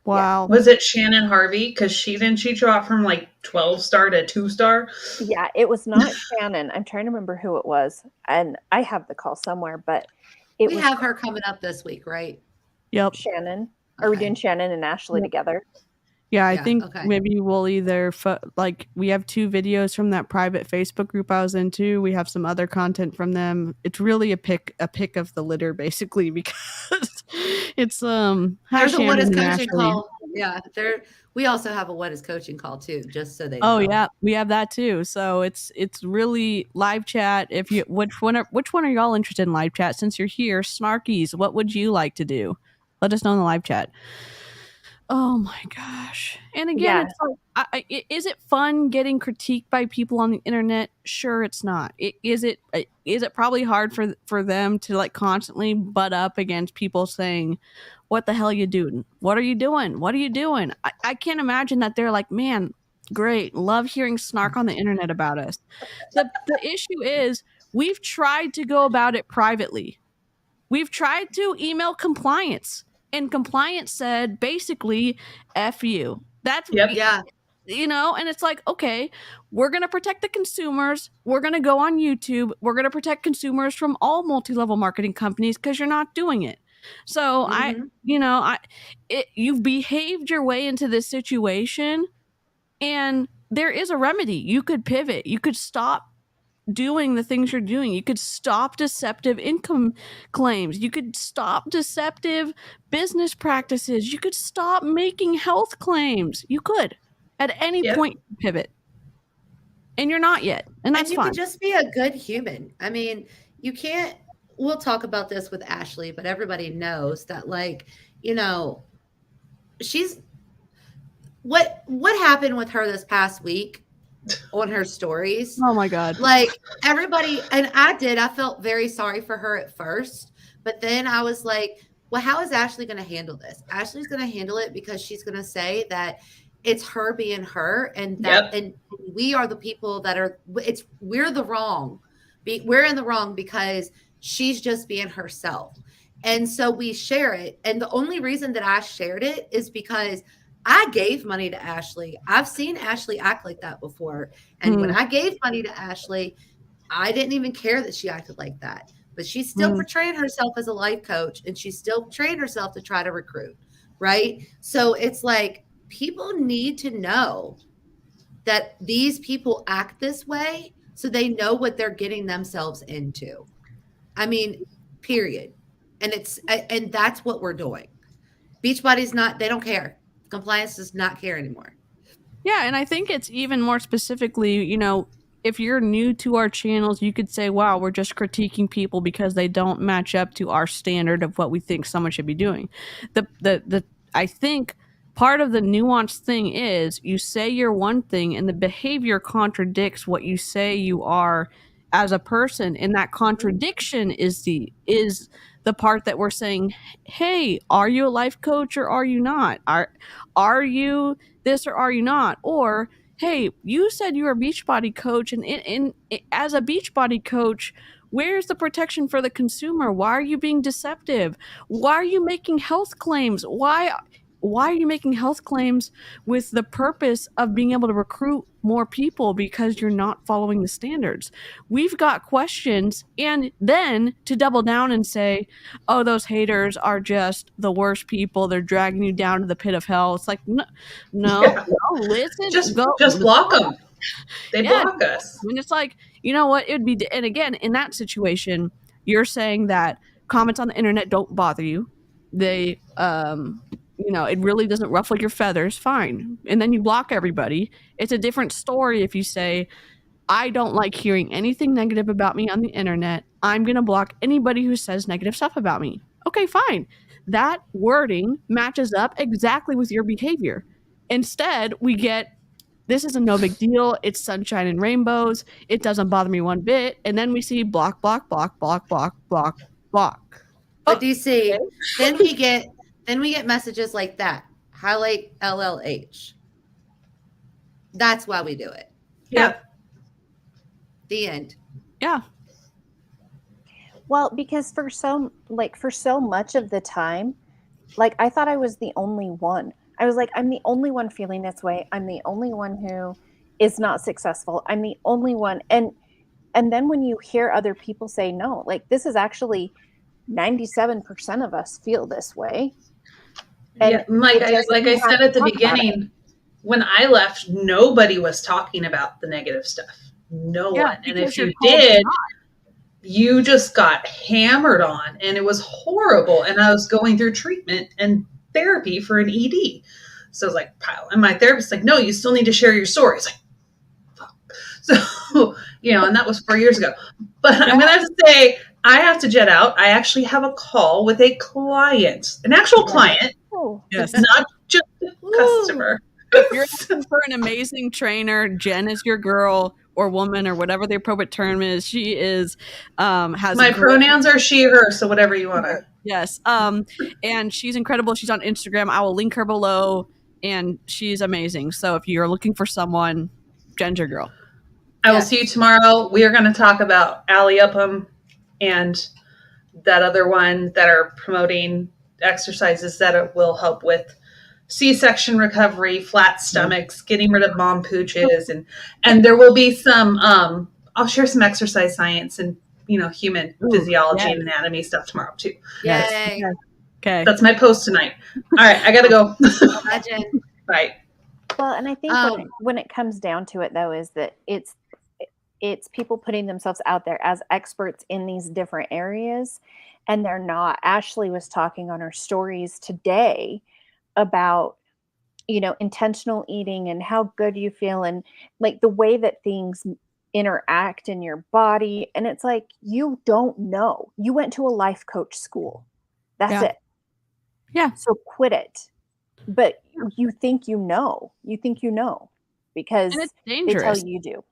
Wow. Was it Shannon Harvey? Because she dropped from like 12-star to 2-star. Yeah, it was not Shannon. I'm trying to remember who it was. And I have the call somewhere, but we have her coming up this week, right? Yep. Shannon. Okay. Are we doing Shannon and Ashley together? Yeah, I think maybe we'll either we have 2 videos from that private Facebook group I was into. We have some other content from them. It's really a pick of the litter, basically, because it's there's a What Is Coaching call. Yeah, we also have a What Is Coaching call too, just so they know. Oh yeah, we have that too. So it's really live chat. If you which one are y'all interested in live chat? Since you're here, Snarkies, what would you like to do? Let us know in the live chat. Oh my gosh. And again, it's like, is it fun getting critiqued by people on the internet? Sure, it's not. Is it probably hard for them to like constantly butt up against people saying, what the hell are you doing? What are you doing? What are you doing? I can't imagine that they're like, man, great. Love hearing snark on the internet about us. The issue is we've tried to go about it privately. We've tried to email compliance. And compliance said basically, F you. That's and it's like, okay, we're going to protect the consumers. We're going to go on YouTube. We're going to protect consumers from all multi-level marketing companies because you're not doing it. So you've behaved your way into this situation and there is a remedy. You could pivot. You could stop doing the things you're doing. You could stop deceptive income claims. You could stop deceptive business practices. You could stop making health claims. You could at any point pivot. And you're not yet. And that's fine. You could just be a good human. I mean, you can't, we'll talk about this with Ashley, but everybody knows that what happened with her this past week on her stories? Oh my God. Like everybody, and I felt very sorry for her at first, but then I was like, well, how is Ashley going to handle this? Ashley's going to handle it because she's going to say that it's her being her, and that, and we are the people that are, we're in the wrong because she's just being herself. And so we share it. And the only reason that I shared it is because I gave money to Ashley. I've seen Ashley act like that before. And when I gave money to Ashley, I didn't even care that she acted like that. But she's still portraying herself as a life coach, and she's still portraying herself to try to recruit, right? So it's like people need to know that these people act this way so they know what they're getting themselves into. I mean, period. And that's what we're doing. Beachbody's not, they don't care. Compliance does not care anymore. Yeah, and I think it's even more specifically, you know, if you're new to our channels, you could say, wow, we're just critiquing people because they don't match up to our standard of what we think someone should be doing. I think part of the nuanced thing is you say you're one thing and the behavior contradicts what you say you are as a person, and that contradiction is the part that we're saying, hey, are you a life coach or are you not? Are you this or are you not? Or hey, you said you were a Beachbody coach, and as a Beachbody coach, where's the protection for the consumer? Why are you being deceptive? Why are you making health claims? Why are you making health claims with the purpose of being able to recruit more people because you're not following the standards? We've got questions, and then to double down and say, oh, those haters are just the worst people. They're dragging you down to the pit of hell. It's like, no, listen. Just block them. They block us. And it's like, you know what? It would be, and again, in that situation, you're saying that comments on the internet don't bother you. They, you know, it really doesn't ruffle your feathers. Fine. And then you block everybody. It's a different story if you say, I don't like hearing anything negative about me on the internet. I'm going to block anybody who says negative stuff about me. Okay, fine. That wording matches up exactly with your behavior. Instead, we get, this is a no big deal. It's sunshine and rainbows. It doesn't bother me one bit. And then we see block, block, block, block, block, block, block. But do you see, then we get messages like that. Highlight LLH. That's why we do it. Yeah. The end. Yeah. Well, because for so much of the time, like I thought I was the only one. I was like, I'm the only one feeling this way. I'm the only one who is not successful. I'm the only one. And then when you hear other people say, no, like this is actually 97% of us feel this way. And yeah, like I said at the beginning, when I left, nobody was talking about the negative stuff. No one. And if you did, you just got hammered on, and it was horrible. And I was going through treatment and therapy for an ED. So I was like, pile. And my therapist's like, no, you still need to share your story. It's like, fuck. So, you know, and that was 4 years ago. But I'm going to have to say, I have to jet out. I actually have a call with a client, an actual client. Oh, yes. Not just a customer. If you're looking for an amazing trainer, Jen is your girl or woman or whatever the appropriate term is. She is, has my pronouns are she, her. So whatever you want to. Yes. And she's incredible. She's on Instagram. I will link her below, and she's amazing. So if you're looking for someone, Jen's your girl. I will see you tomorrow. We are going to talk about Allie Upham and that other one that are promoting exercises that will help with C-section recovery, flat stomachs, getting rid of mom pooches, and there will be some. I'll share some exercise science and human physiology and anatomy stuff tomorrow too. Yay! Okay, that's my post tonight. All right, I gotta go. Bye. Well, and I think when it comes down to it, though, is that it's people putting themselves out there as experts in these different areas, and they're not. Ashley was talking on her stories today about intentional eating and how good you feel and like the way that things interact in your body. And it's like, you don't know. You went to a life coach school. That's it. Yeah. So quit it. but you think because And it's they tell dangerous. you do.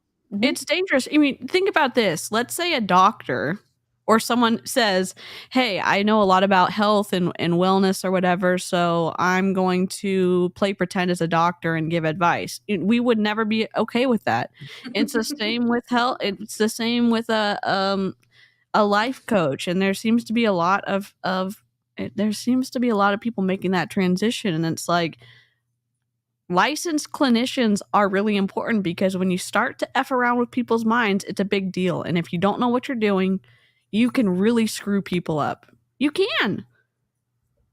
It's dangerous. I mean, think about this. Let's say a doctor or someone says, hey, I know a lot about health and wellness or whatever, so I'm going to play pretend as a doctor and give advice. We would never be okay with that. It's the same with health. It's the same with a life coach. And there seems to be a lot of people making that transition. And it's like, licensed clinicians are really important because when you start to F around with people's minds, it's a big deal. And if you don't know what you're doing, you can really screw people up. You can.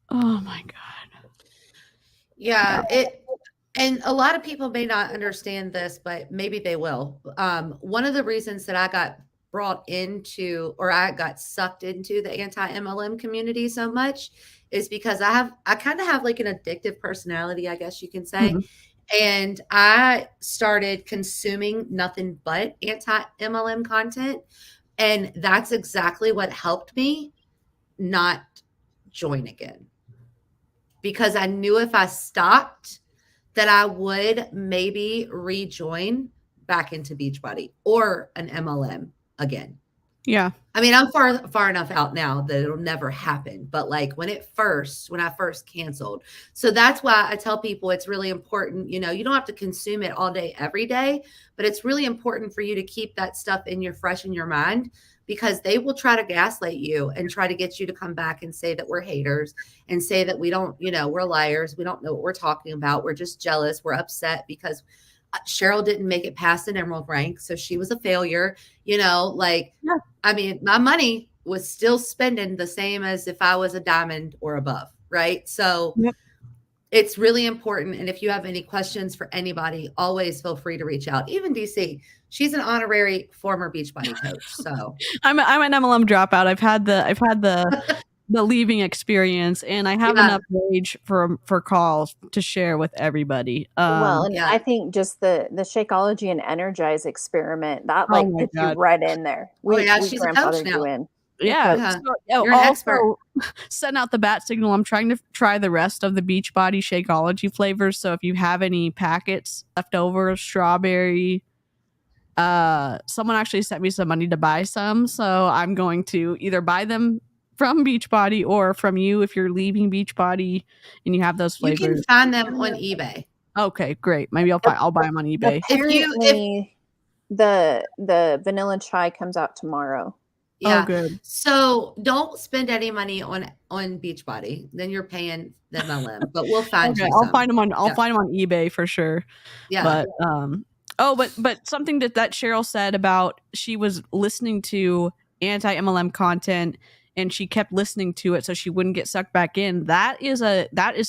Oh my God. Yeah, and a lot of people may not understand this, but maybe they will. One of the reasons that I got brought into, or I got sucked into the anti-MLM community so much is because I kind of have like an addictive personality, I guess you can say. Mhm. And I started consuming nothing but anti-MLM content. And that's exactly what helped me not join again. Because I knew if I stopped, that I would maybe rejoin back into Beachbody or an MLM again. Yeah. I mean, I'm far enough out now that it'll never happen. But like when I first canceled. So that's why I tell people it's really important, you don't have to consume it all day, every day, but it's really important for you to keep that stuff fresh in your mind, because they will try to gaslight you and try to get you to come back and say that we're haters and say that we don't, we're liars. We don't know what we're talking about. We're just jealous. We're upset because Cheryl didn't make it past an emerald rank. So she was a failure, I mean, my money was still spending the same as if I was a diamond or above. Right. So it's really important. And if you have any questions for anybody, always feel free to reach out. Even DC, she's an honorary former Beachbody coach. So I'm an MLM dropout. I've had the leaving experience, and I have enough rage for calls to share with everybody. And I think just the Shakeology and Energize experiment that puts you right in there. We she's a coach now. You in. Yeah. You're an expert. Send out the bat signal. I'm trying to try the rest of the Beachbody Shakeology flavors. So if you have any packets left over, strawberry, someone actually sent me some money to buy some. So I'm going to either buy them from Beachbody or from you if you're leaving Beachbody and you have those flavors. You can find them on eBay. Okay, great. Maybe I'll buy them on eBay. Apparently, the vanilla chai comes out tomorrow. Yeah. Oh, good. So don't spend any money on Beachbody. Then you're paying the MLM. But we'll find you. I'll find them on eBay for sure. Yeah. But but something that Cheryl said about she was listening to anti-MLM content and she kept listening to it so she wouldn't get sucked back in. That is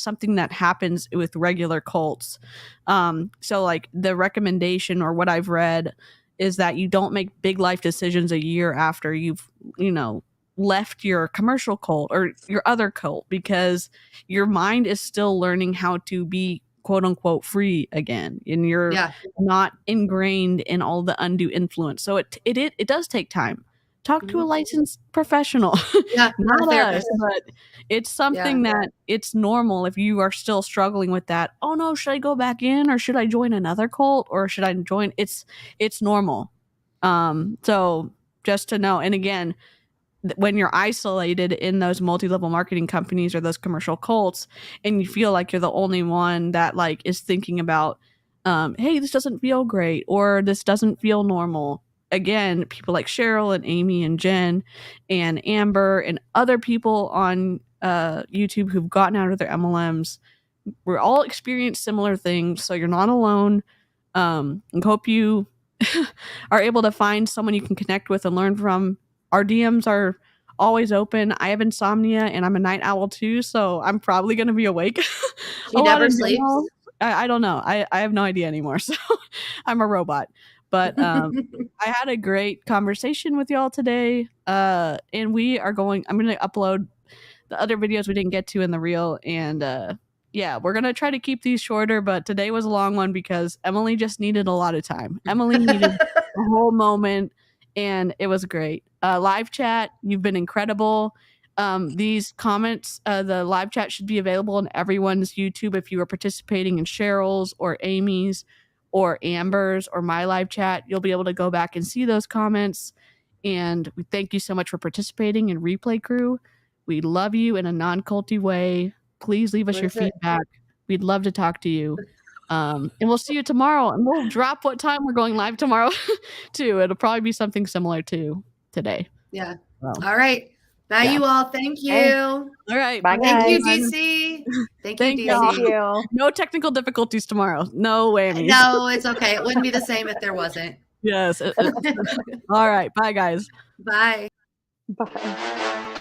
something that happens with regular cults. So like the recommendation or what I've read is that you don't make big life decisions a year after you've, left your commercial cult or your other cult, because your mind is still learning how to be quote unquote free again. And you're not ingrained in all the undue influence. So it does take time. Talk to a licensed professional. Not us, but it's something that it's normal if you are still struggling with that. Oh no, should I go back in or should I join another cult or should I join? It's normal. So just to know, and again, when you're isolated in those multi-level marketing companies or those commercial cults and you feel like you're the only one that like is thinking about, hey, this doesn't feel great or this doesn't feel normal. Again, people like Cheryl and Amy and Jen and Amber and other people on YouTube who've gotten out of their MLMs, we're all experienced similar things. So you're not alone. I hope you are able to find someone you can connect with and learn from. Our DMs are always open. I have insomnia and I'm a night owl too, so I'm probably going to be awake. She never sleeps. I don't know. I have no idea anymore. So I'm a robot. But I had a great conversation with y'all today. And I'm going to upload the other videos we didn't get to in the reel. And we're going to try to keep these shorter. But today was a long one because Emily just needed a lot of time. Emily needed a whole moment. And it was great. Live chat, you've been incredible. These comments, the live chat should be available on everyone's YouTube if you are participating in Cheryl's or Amy's or Amber's or my live chat. You'll be able to go back and see those comments. And we thank you so much for participating in Replay Crew. We love you in a non-culty way. Please leave us your feedback. We'd love to talk to you. And we'll see you tomorrow. And we'll drop what time we're going live tomorrow too. It'll probably be something similar to today. Yeah. So, all right. Bye, you all. Thank you. Hey. all right. Bye, Thank you, guys. DC. Thank Thank you, y'all. DC. Thank you. No technical difficulties tomorrow. No whammies. No, it's okay. It wouldn't be the same if there wasn't. Yes. All right. Bye, guys. Bye. Bye.